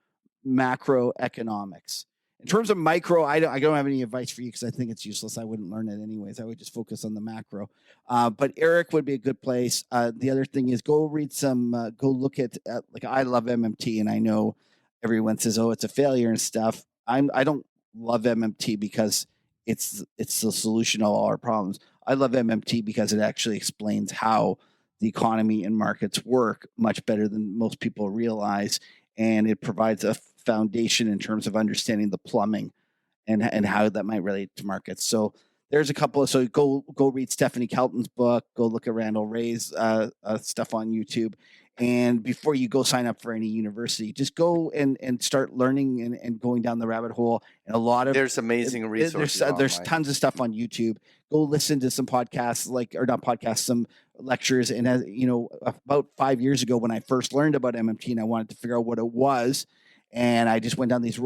macroeconomics. In terms of micro, I don't have any advice for you because I think it's useless. I wouldn't learn it anyways. I would just focus on the macro. But Eric would be a good place. The other thing is go read go look at like I love MMT, and I know everyone says, oh, it's a failure and stuff. I don't love MMT because it's the solution to all our problems. I love MMT because it actually explains how the economy and markets work much better than most people realize, and it provides a foundation in terms of understanding the plumbing and how that might relate to markets. So there's a couple of, so go read Stephanie Kelton's book, go look at Randall Ray's stuff on YouTube. And before you go sign up for any university, just go and start learning and going down the rabbit hole. And there's amazing resources. There's tons of stuff on YouTube. Go listen to some podcasts, some lectures. And as you know, about 5 years ago, when I first learned about MMT and I wanted to figure out what it was, and I just went down this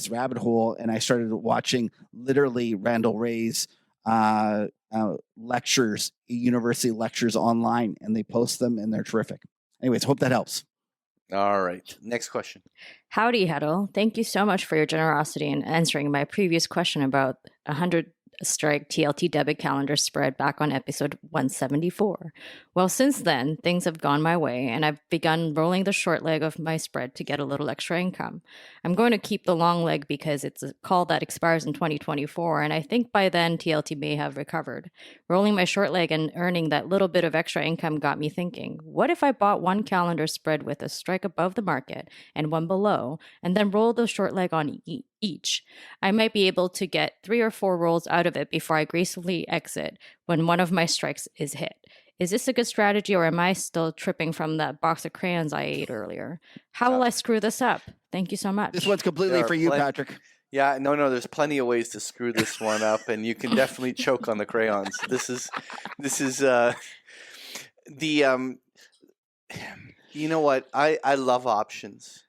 rabbit hole, and I started watching literally Randall Ray's lectures, university lectures online, and they post them, and they're terrific. Anyways, hope that helps. All right. Next question. Howdy, Huddle. Thank you so much for your generosity in answering my previous question about 100 strike TLT debit calendar spread back on episode 174. Well, since then, things have gone my way, and I've begun rolling the short leg of my spread to get a little extra income. I'm going to keep the long leg because it's a call that expires in 2024, and I think by then TLT may have recovered. Rolling my short leg and earning that little bit of extra income got me thinking, what if I bought one calendar spread with a strike above the market and one below, and then rolled the short leg on each? I might be able to get 3 or 4 rolls out of it before I gracefully exit when one of my strikes is hit. Is this a good strategy, or am I still tripping from that box of crayons I ate earlier? How will I screw this up? Thank you so much. This one's completely There are for you, plen- Patrick. Yeah, no, there's plenty of ways to screw this one up, and you can definitely choke on the crayons. This is you know what? I love options,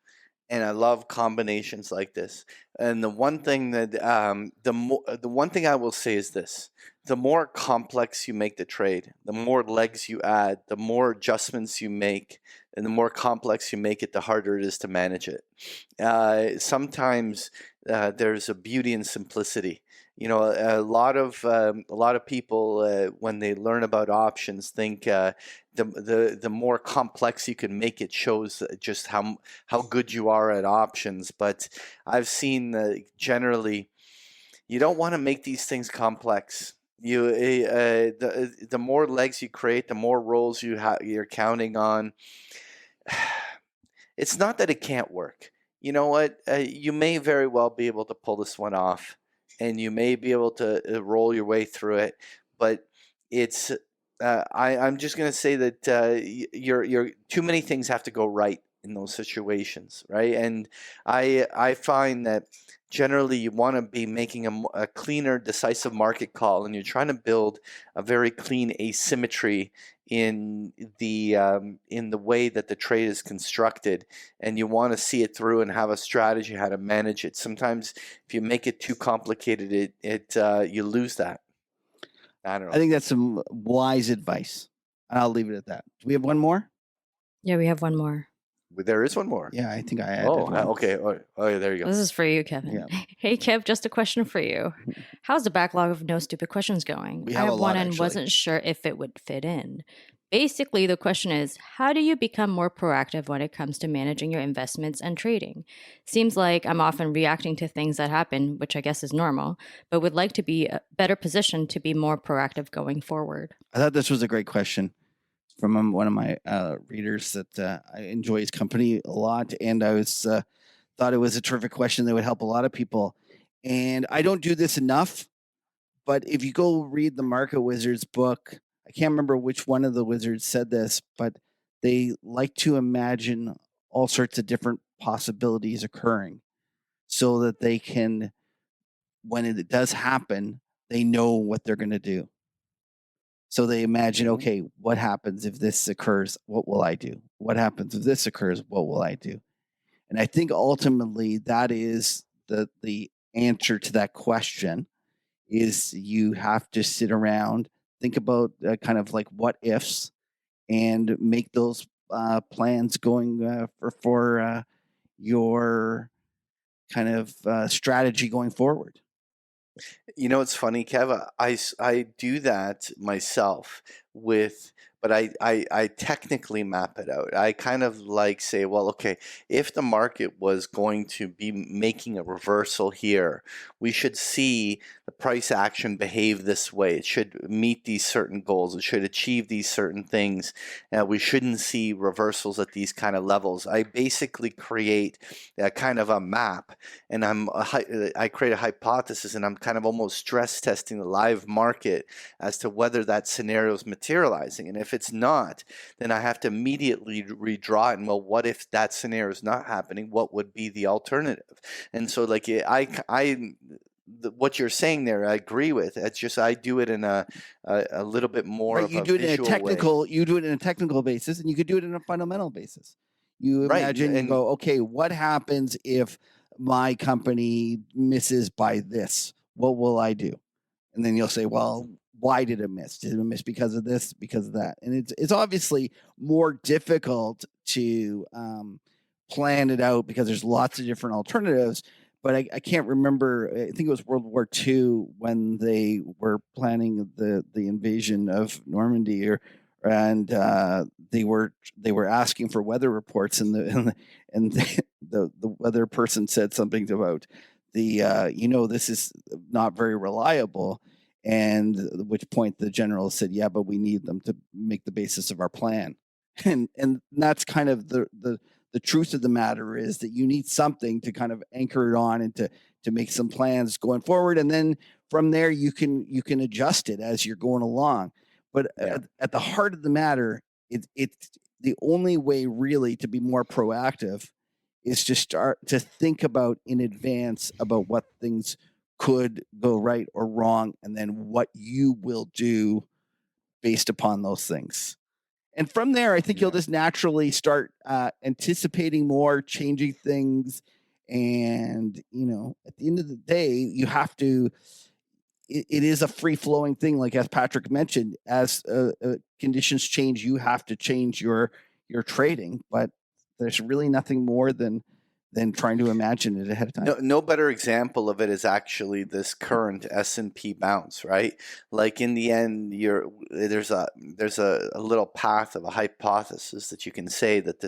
and I love combinations like this. And the one thing that the one thing I will say is this: the more complex you make the trade, the more legs you add, the more adjustments you make, and the more complex you make it, the harder it is to manage it. Sometimes there's a beauty in simplicity. You know, a lot of people when they learn about options think the more complex you can make it shows just how good you are at options. But I've seen generally you don't want to make these things complex. The more legs you create, the more rolls you're counting on. It's not that it can't work. You know what? You may very well be able to pull this one off, and you may be able to roll your way through it. But it's I'm just going to say that you're too many things have to go right in those situations, right? And I find that generally you want to be making a cleaner, decisive market call, and you're trying to build a very clean asymmetry in the way that the trade is constructed, and you want to see it through and have a strategy how to manage it. Sometimes if you make it too complicated, you lose that. I don't know. I think that's some wise advice. And I'll leave it at that. Do we have one more? Yeah, we have one more. There is one more. Yeah, I think I added Oh, one. okay. Oh, yeah, there you go. This is for you, Kevin. Yeah. Hey, Kev, just a question for you. How's the backlog of No Stupid Questions going? We I have a have lot, one and actually. wasn't sure if it would fit in. Basically, the question is, how do you become more proactive when it comes to managing your investments and trading? Seems like I'm often reacting to things that happen, which I guess is normal, but would like to be better positioned to be more proactive going forward. I thought this was a great question from one of my readers that I enjoy his company a lot, and I was thought it was a terrific question that would help a lot of people. And I don't do this enough, but if you go read the Market Wizards book, I can't remember which one of the wizards said this, but they like to imagine all sorts of different possibilities occurring so that they can, when it does happen, they know what they're going to do. So they imagine, okay, what happens if this occurs? What will I do? What happens if this occurs? What will I do? And I think ultimately that is the answer to that question. Is you have to sit around, think about kind of like what ifs, and make those plans going for your kind of strategy going forward. You know, it's funny, Kev. I do that myself but I technically map it out. I kind of like say, well, okay, if the market was going to be making a reversal here, we should see the price action behave this way. It should meet these certain goals. It should achieve these certain things. We shouldn't see reversals at these kind of levels. I basically create a kind of a map, and I create a hypothesis, and I'm kind of almost stress testing the live market as to whether that scenario is materializing. And if it's not, then I have to immediately redraw it. And well, what if that scenario is not happening? What would be the alternative? And so, like, what you're saying there, I agree with. It's just I do it in a little bit more Right, of you a do it in a visual technical. way. You do it in a technical basis, and you could do it in a fundamental basis. You imagine, you go, okay, what happens if my company misses by this? What will I do? And then you'll say, well, why did it miss? Did it miss because of this, because of that? And it's obviously more difficult to plan it out because there's lots of different alternatives. But I can't remember. I think it was World War II when they were planning the invasion of Normandy, and they were asking for weather reports, and the weather person said something about this is not very reliable. And at which point the general said, yeah, but we need them to make the basis of our plan. And that's kind of the truth of the matter, is that you need something to kind of anchor it on and to make some plans going forward. And then from there, you can adjust it as you're going along. But at the heart of the matter, it's the only way really to be more proactive is to start to think about in advance about what things could go right or wrong, and then what you will do based upon those things. And from there, I think you'll just naturally start anticipating more, changing things. And, at the end of the day, you have to, it is a free flowing thing. Like, as Patrick mentioned, as conditions change, you have to change your trading, but there's really nothing more than trying to imagine it ahead of time. No better example of it is actually this current S&P bounce, right? Like, in the end, there's a little path of a hypothesis that you can say that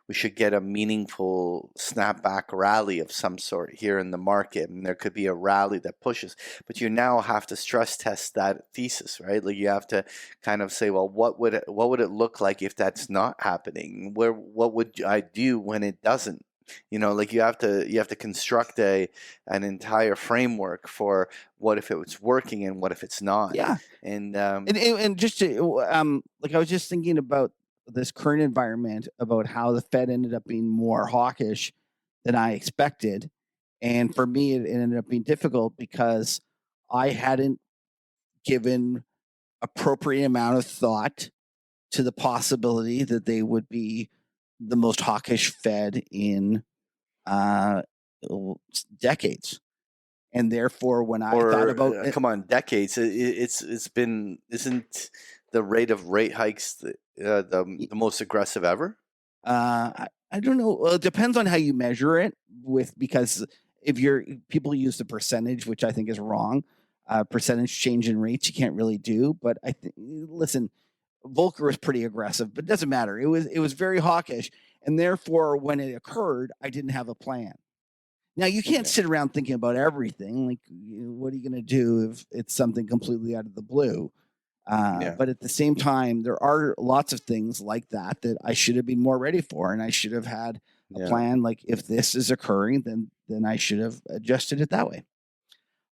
we should get a meaningful snapback rally of some sort here in the market, and there could be a rally that pushes. But you now have to stress test that thesis, right? Like, you have to kind of say, well, what would it look like if that's not happening? What would I do when it doesn't? Like, you have to construct an entire framework for what if it's working and what if it's not. Yeah. And just to, like, I was just thinking about this current environment, about how the Fed ended up being more hawkish than I expected. And for me, it ended up being difficult because I hadn't given appropriate amount of thought to the possibility that they would be the most hawkish Fed in decades. And therefore, when I thought about come on, decades, isn't the rate of rate hikes the most aggressive ever? I don't know. Well, it depends on how you measure it because if people use the percentage, which I think is wrong. Percentage change in rates you can't really do. But I think, listen, Volcker was pretty aggressive, but it doesn't matter. It was very hawkish, and therefore, when it occurred, I didn't have a plan. Now, you can't sit around thinking about everything. Like, what are you going to do if it's something completely out of the blue? But at the same time, there are lots of things like that I should have been more ready for, and I should have had a plan. Like, if this is occurring, then I should have adjusted it that way.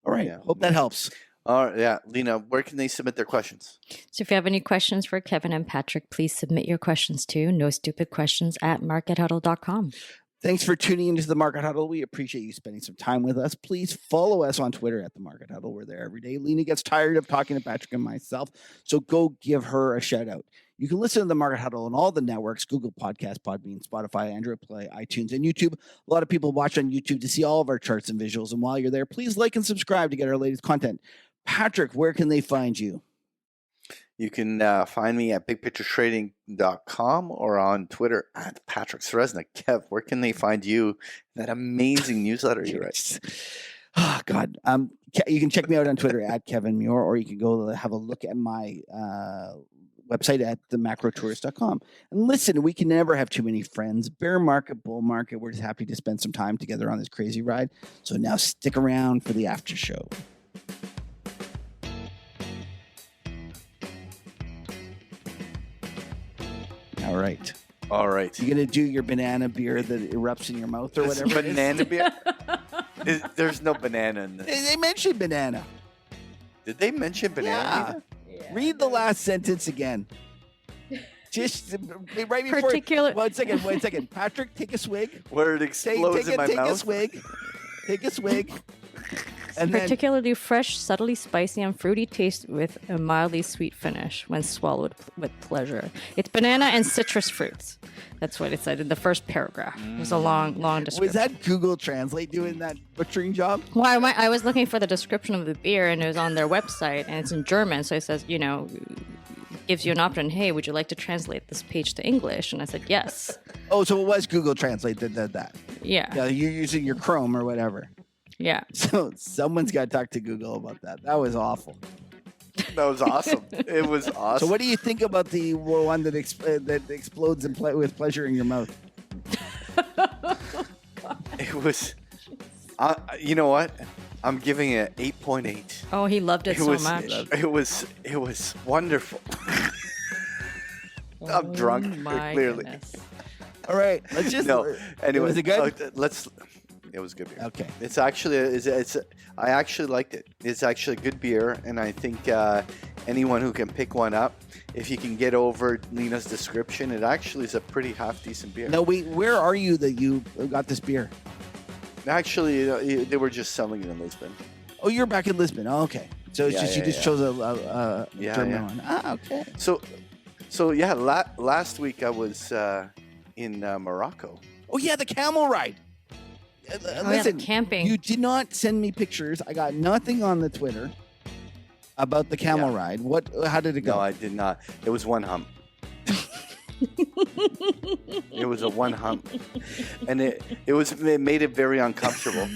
All right. Hope that helps. All right, yeah. Lena, where can they submit their questions? So if you have any questions for Kevin and Patrick, please submit your questions to nostupidquestions@markethuddle.com. Thanks for tuning into the Market Huddle. We appreciate you spending some time with us. Please follow us on Twitter at the Market Huddle. We're there every day. Lena gets tired of talking to Patrick and myself, so go give her a shout out. You can listen to the Market Huddle on all the networks: Google Podcasts, Podbean, Spotify, Android Play, iTunes, and YouTube. A lot of people watch on YouTube to see all of our charts and visuals. And while you're there, please like and subscribe to get our latest content. Patrick, where can they find you? You can find me at bigpicturetrading.com or on Twitter at Patrick Seresna. Kev, where can they find you? That amazing newsletter you write. Oh, God. You can check me out on Twitter at Kevin Muir, or you can go have a look at my website at themacrotourist.com. And listen, we can never have too many friends. Bear market, bull market. We're just happy to spend some time together on this crazy ride. So now stick around for the after show. All right. You gonna do your banana beer that erupts in your mouth or whatever? Banana beer? There's no banana in this. They mentioned banana. Did they mention banana? Yeah. Read the last sentence again. Just right before. Wait a second. Patrick, take a swig. Where it explodes in my mouth. Take a swig. Take a swig. And then, Particularly fresh, subtly spicy, and fruity taste with a mildly sweet finish when swallowed with pleasure. It's banana and citrus fruits. That's what it said in the first paragraph. It was a long description. was that Google Translate doing that butchering job? Well, I was looking for the description of the beer, and it was on their website, and it's in German. So it says, gives you an option. Hey, would you like to translate this page to English? And I said yes. Oh, so it was Google Translate that did that. Yeah. Yeah, you're using your Chrome or whatever. Yeah. So someone's got to talk to Google about that. That was awful. That was awesome. It was awesome. So what do you think about the one that explodes with pleasure in your mouth? It was. You know what? I'm giving it 8.8. Oh, he loved it so much. It was wonderful. I'm drunk, my clearly. goodness. All right, let's just. No. Anyway, was it good? It was good beer. Okay. It's actually I actually liked it. It's actually a good beer, and I think anyone who can pick one up, if you can get over Lena's description, it actually is a pretty half decent beer. No, where are you that you got this beer? Actually, they were just selling it in Lisbon. Oh, you're back in Lisbon. Oh, okay. So it's you just chose a German one. Ah, okay. So yeah, last week I was in Morocco. Oh yeah, the camel ride. Listen, the camping. You did not send me pictures. I got nothing on the Twitter about the camel ride. How did it go? No, I did not. It was one hump. It was a one hump, and it made it very uncomfortable.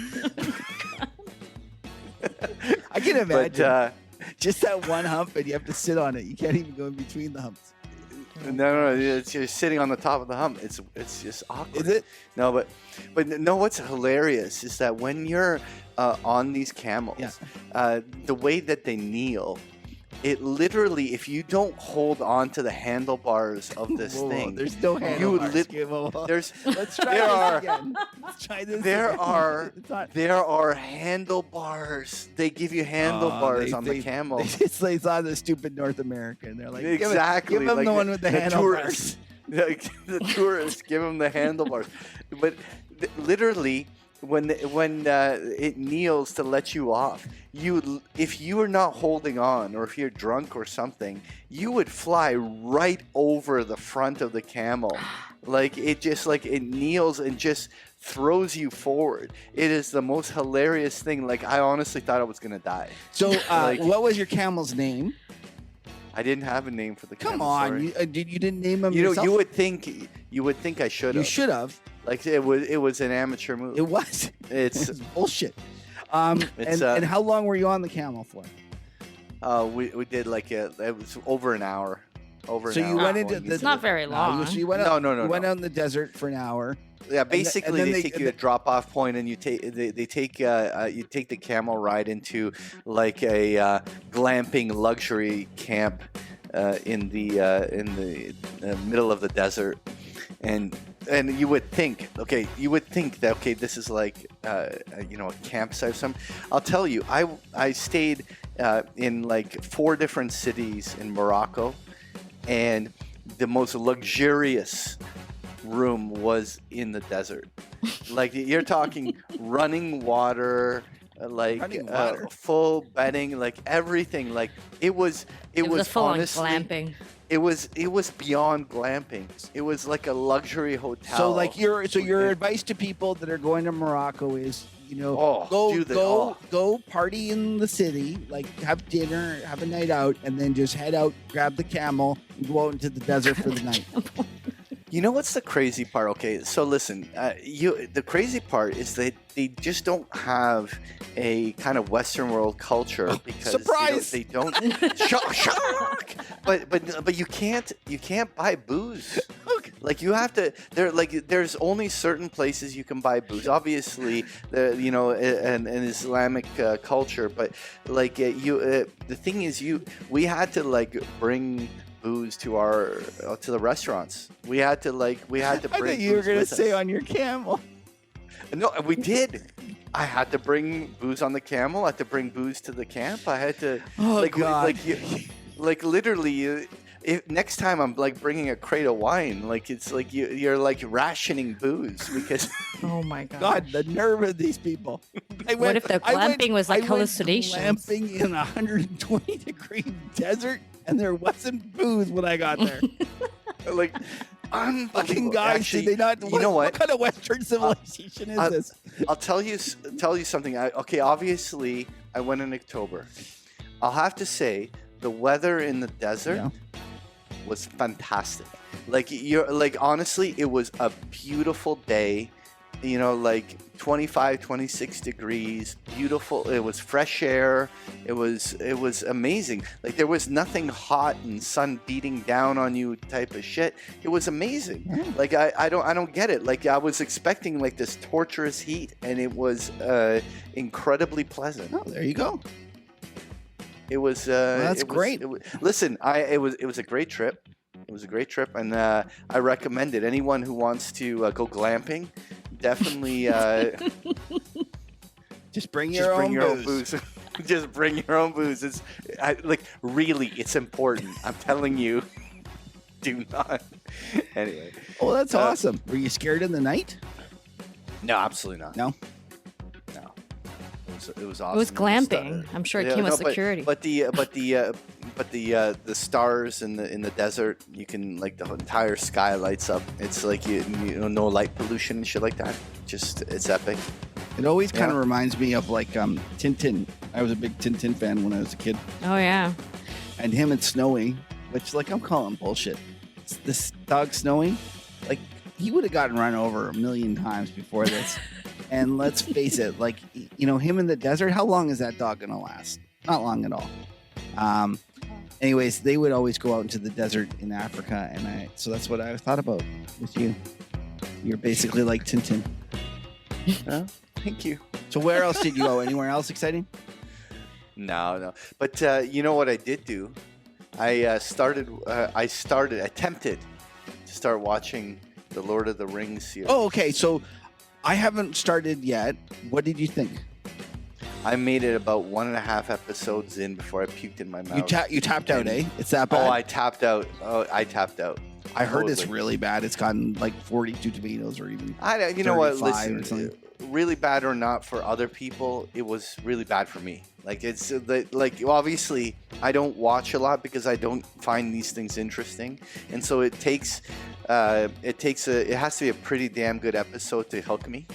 I can imagine. But, just that one hump, and you have to sit on it. You can't even go in between the humps. No, you're sitting on the top of the hump. It's just awkward. Is it? No, but no. What's hilarious is that when you're on these camels, the way that they kneel, it literally, if you don't hold on to the handlebars of this thing, there's no handlebars. Let's try this again. Let's try this. There are handlebars. They give you handlebars on the camel. It's on the stupid North America, and they're like, exactly. Give them the one with the handlebars. The tourists give them the handlebars, but literally. When it kneels to let you off, if you are not holding on, or if you're drunk or something, you would fly right over the front of the camel. It kneels and just throws you forward. It is the most hilarious thing. I honestly thought I was gonna die. So, what was your camel's name? I didn't have a name for the camel. Come on, you didn't name him yourself? You would think I should have. You should have. It was an amateur move. It was. It's bullshit. And how long were you on the camel for? We did it was over an hour. So you went into it's not very long. So you went out, no. You went out in the desert for an hour. Yeah, basically they take you to a drop-off point, and you take the camel ride into a glamping luxury camp in the middle of the desert, and you would think that this is a campsite or something. I'll tell you, I stayed in 4 different cities in Morocco, and the most luxurious room was in the desert. You're talking running water, full bedding, everything. It was honestly glamping. It was beyond glamping. It was like a luxury hotel. So your advice to people that are going to Morocco is, go party in the city, have dinner, have a night out, and then just head out, grab the camel, and go out into the desert for the night. You know what's the crazy part? Okay, so listen, the crazy part is that they just don't have a kind of Western world culture because surprise! They don't. Shock! But you can't buy booze. You have to. There's only certain places you can buy booze. Obviously, an Islamic culture, but the thing is, we had to bring booze to the restaurants. We had to bring. I thought you were gonna say on your camel. No, we did. I had to bring booze on the camel. I had to bring booze to the camp. I had to. Oh God! Literally, if next time I'm like bringing a crate of wine, like it's like you're like rationing booze because Oh my god. God, the nerve of these people. What if the glamping was like hallucinations? Glamping in a 120-degree desert, and there wasn't booze when I got there. like Fucking unbelievable. guys, Actually, did they not? you know What kind of Western civilization is this? I'll tell you something. Okay, obviously I went in October. I'll have to say the weather in the desert was fantastic. Like honestly, it was a beautiful day. You know, like 25, 26 degrees, beautiful. It was fresh air. It was amazing. Like there was nothing hot and sun beating down on you type of shit. It was amazing. Yeah. Like I don't get it. Like I was expecting like this torturous heat, and it was incredibly pleasant. Oh, there you go. It was. That's great. Listen, it was a great trip. It was a great trip, and I recommend it. Anyone who wants to go glamping, definitely Just bring your own booze. Just bring your own booze. It's really, it's important. I'm telling you, do not. Anyway. Oh, that's awesome. Were you scared in the night? No, absolutely not. No. It was awesome. It was glamping. I'm sure it came with security. But the stars in the desert, you can like the entire sky lights up. It's like you know, no light pollution and shit like that. Just it's epic. It always kind of reminds me of like Tintin. I was a big Tintin fan when I was a kid, Oh yeah. and him and Snowy, which like I'm calling bullshit. This dog Snowy, like he would have gotten run over a million times before this. And let's face it, like, you know, him in the desert, how long is that dog going to last? Not long at all. Anyways, they would always go out into the desert in Africa. And so that's what I thought about with you. You're basically like Tintin. Thank you. So where else did you go? Anywhere else exciting? No. But you know what I did do? I attempted to start watching the Lord of the Rings series. Oh, okay. So I haven't started yet. What did you think? I made it about 1.5 episodes in before I puked in my mouth. You tapped out, eh? It's that bad? I tapped out. I heard it's Totally. really bad. It's gotten like 42 tomatoes or even. You know what? 35 or Listen, something. really bad or not for other people, it was really bad for me. Like it's like obviously I don't watch a lot because I don't find these things interesting, and so it has to be a pretty damn good episode to hook me,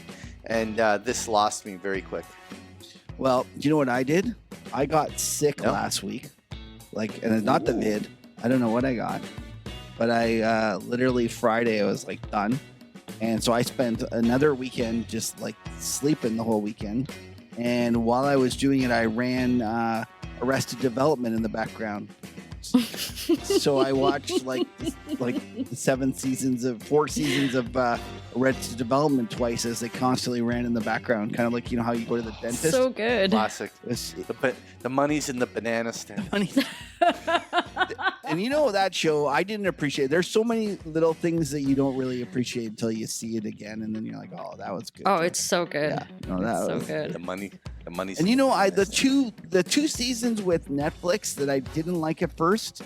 and this lost me very quick. Well, do you know what I did? I got sick last week. Like, and it's not the vid. I don't know what I got. But I literally Friday I was like done. And so I spent another weekend just like sleeping the whole weekend. And while I was doing it, I ran Arrested Development in the background. So I watched like the 4 seasons of Arrested Development twice as they constantly ran in the background, kind of like, you know how you go to the dentist. So good. Classic. The money's in the banana stand. And you know that show, I didn't appreciate. There's so many little things that you don't really appreciate until you see it again, and then you're like, oh, that was good. Oh, it's so good. Yeah, no, that It's was so good. The money's. And you in know, the banana the two seasons with Netflix that I didn't like at first,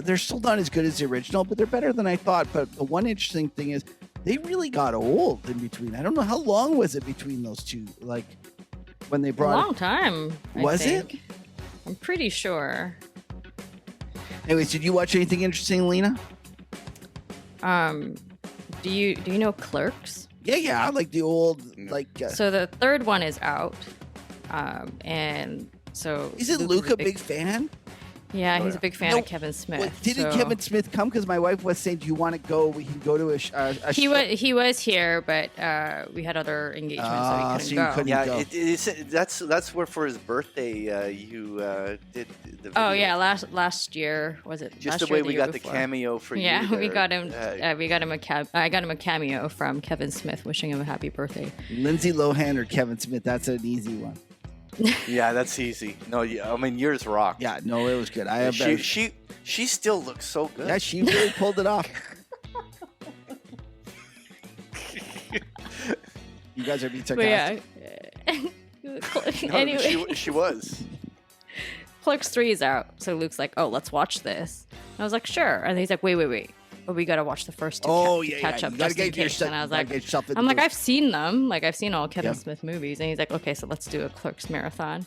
they're still not as good as the original, but they're better than I thought. But the one interesting thing is they really got old in between. I don't know how long was it between those two, like when they A brought long time. Was it? I'm pretty sure. Anyways, did you watch anything interesting, Lena? Do you know Clerks? Yeah, like the old So the third one is out, and so Isn't Luke a big fan? Yeah, he's a big fan No, of Kevin Smith. Well, didn't so- Kevin Smith come? Because my wife was saying, "Do you want to go? We can go to a show." He was here, but we had other engagements, so he couldn't go. Yeah, that's where for his birthday you did the video. Oh yeah, last year was it? Just last the way year or we year got before? the cameo for you. Yeah, we there. got him. I got him a cameo from Kevin Smith, wishing him a happy birthday. Lindsay Lohan or Kevin Smith? That's an easy one. Yeah, that's easy. No, I mean yours rock. Yeah, no, it was good. I have she still looks so good. Yeah, she really pulled it off. You guys are being But sarcastic. yeah. No, Anyway, she was. Clerks 3 is out, so Luke's like, "Oh, let's watch this." I was like, sure. And he's like, wait. But we got to watch the first two to catch up You gotta just in get your case. And I was like, get yourself in I'm the like, mood. I've seen them. Like, I've seen all Kevin Yeah. Smith movies. And he's like, okay, so let's do a Clerks marathon.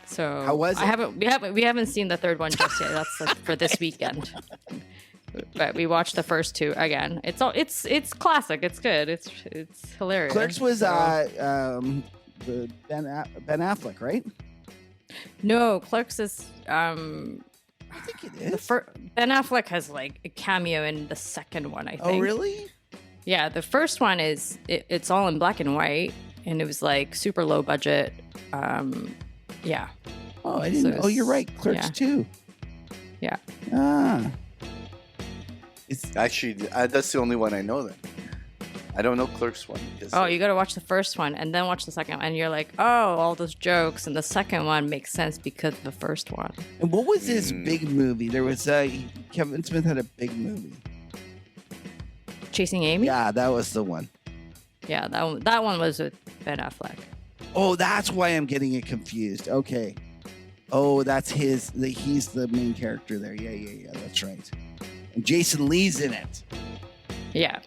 So How was it? We haven't seen the third one just yet. That's like for this weekend. But we watched the first two again. It's classic. It's good. It's hilarious. Clerks was So- the Ben Affleck, right? No, Clerks is I think it is. Ben Affleck has like a cameo in the second one, I think. Oh, really? Yeah, the first one is it's all in black and white, and it was like super low budget. Yeah. Oh, I didn't. So You're right. Clerks yeah. 2. Yeah. Ah. It's actually that's the only one I know. Then I don't know Clerks 1. Because, Oh, you got to watch the first one and then watch the second one, and you're like, oh, all those jokes, and the second one makes sense because of the first one. And what was his big movie? There was Kevin Smith had a big movie. Chasing Amy. Yeah, that was the one. Yeah, that one was with Ben Affleck. Oh, that's why I'm getting it confused. Okay. Oh, that's he's the main character there. Yeah. That's right. And Jason Lee's in it. Yeah.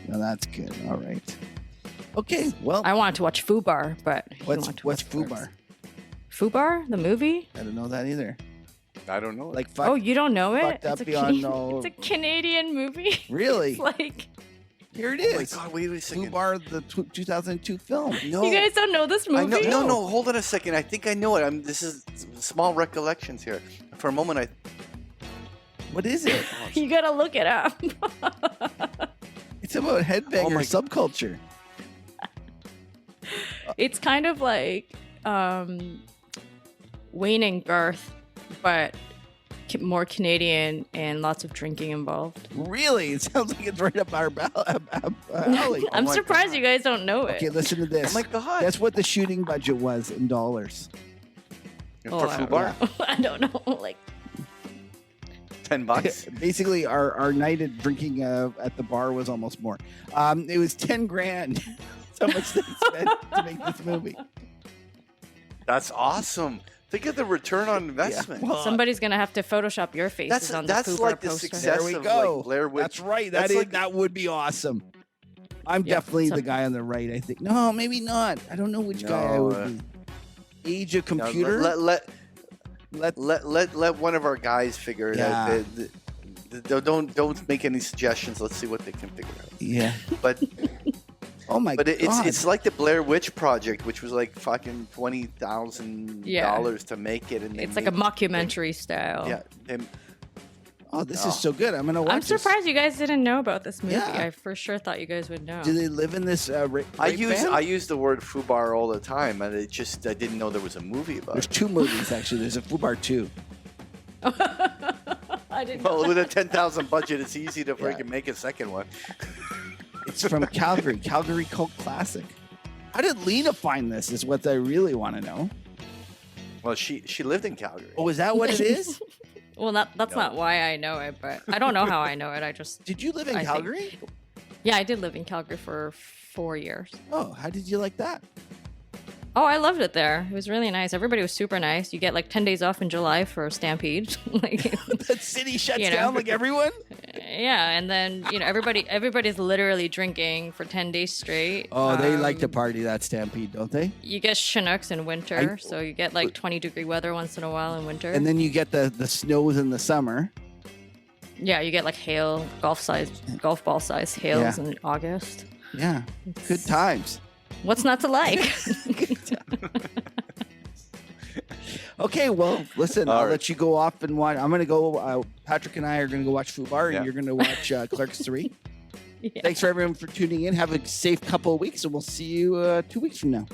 No, that's good. All right. Okay. Well, I wanted to watch Fubar, but he what's wanted to watch Clerks. Fubar? Fubar, the movie? I don't know that either. I don't know. Like fuck. Oh, you don't know it? fucked up beyond all- It's a Canadian movie. Really? It's like Here it oh my is. God! Wait a second. Fubar, the 2002 film. No, you guys don't know this I movie? know. No. Hold on a second. I think I know it. This is small recollections here. For a moment, What is it? You gotta look it up. It's about headbanger Oh my- subculture. It's kind of like Wayne and Garth, but more Canadian and lots of drinking involved. Really? It sounds like it's right up our alley. I'm my surprised God. you guys don't know it. Okay, listen to this. oh my God! That's what the shooting budget was in dollars. For I don't Fubar, know. I don't know. Like, $10. Basically, our night at drinking at the bar was almost more. It was 10 grand. That's how much they spent to make this movie. That's awesome. Think of the return on investment. Well, somebody's gonna have to Photoshop your faces on the that's Fubar like the poster. success there we of go. like Blair Witch. That's right. That's like- That would be awesome. I'm Yeah, definitely so- the guy on the right. I think. No, maybe not. I don't know which guy I No, would be. Age of computer. Let one of our guys figure it Yeah. out. Don't make any suggestions. Let's see what they can figure out. Yeah. But Oh my god. it's like the Blair Witch Project, which was like fucking $20,000 to make it, and they It's like a made- mockumentary style. Yeah. Oh, this is so good. I'm gonna watch. I'm surprised you guys didn't know about this movie. Yeah. I for sure thought you guys would know. This. Do they live in this? I use the word Fubar all the time, and I didn't know there was a movie about There's it. 2 movies actually. There's a Fubar 2. I didn't know. Well, with a 10,000 budget, it's easy to freaking Yeah. make a second one. It's from Calgary. Calgary Cult Classic. How did Lena find this? Is what I really want to know. Well, she lived in Calgary. Oh, is that what it is? Well, that's not why I know it, but I don't know how I know it. I just Did you live in I think- Calgary? yeah, I did live in Calgary for 4 years. Oh, how did you like that? Oh, I loved it there. It was really nice. Everybody was super nice. You get like 10 days off in July for Stampede. Like, The city shuts You know. down like everyone? yeah, and then everybody's literally drinking for 10 days straight. Oh, they like to Um, party that Stampede, don't they? You get Chinooks in winter, so you get like 20-degree weather once in a while in winter. And then you get the snows in the summer. yeah, you get like hail, golf ball size hails Yeah. in August. Yeah. Good times. What's not to like? Okay, well, listen, All I'll right. let you go off and watch. I'm going to go, Patrick and I are going to go watch Fubar, and Yeah. you're going to watch Clerks 3. Yeah. Thanks for everyone for tuning in. Have a safe couple of weeks, and we'll see you 2 weeks from now.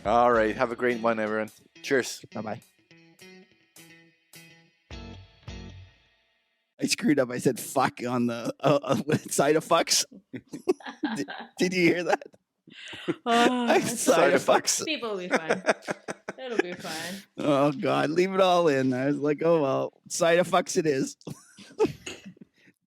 All right. Have a great one, everyone. Cheers. Bye-bye. I screwed up. I said fuck on the side of fucks. Did you hear that? Oh, I it's side fine. of fucks. People will be fine. It'll be fine. Oh, God. Leave it all in. I was like, oh, well, side of fucks it is.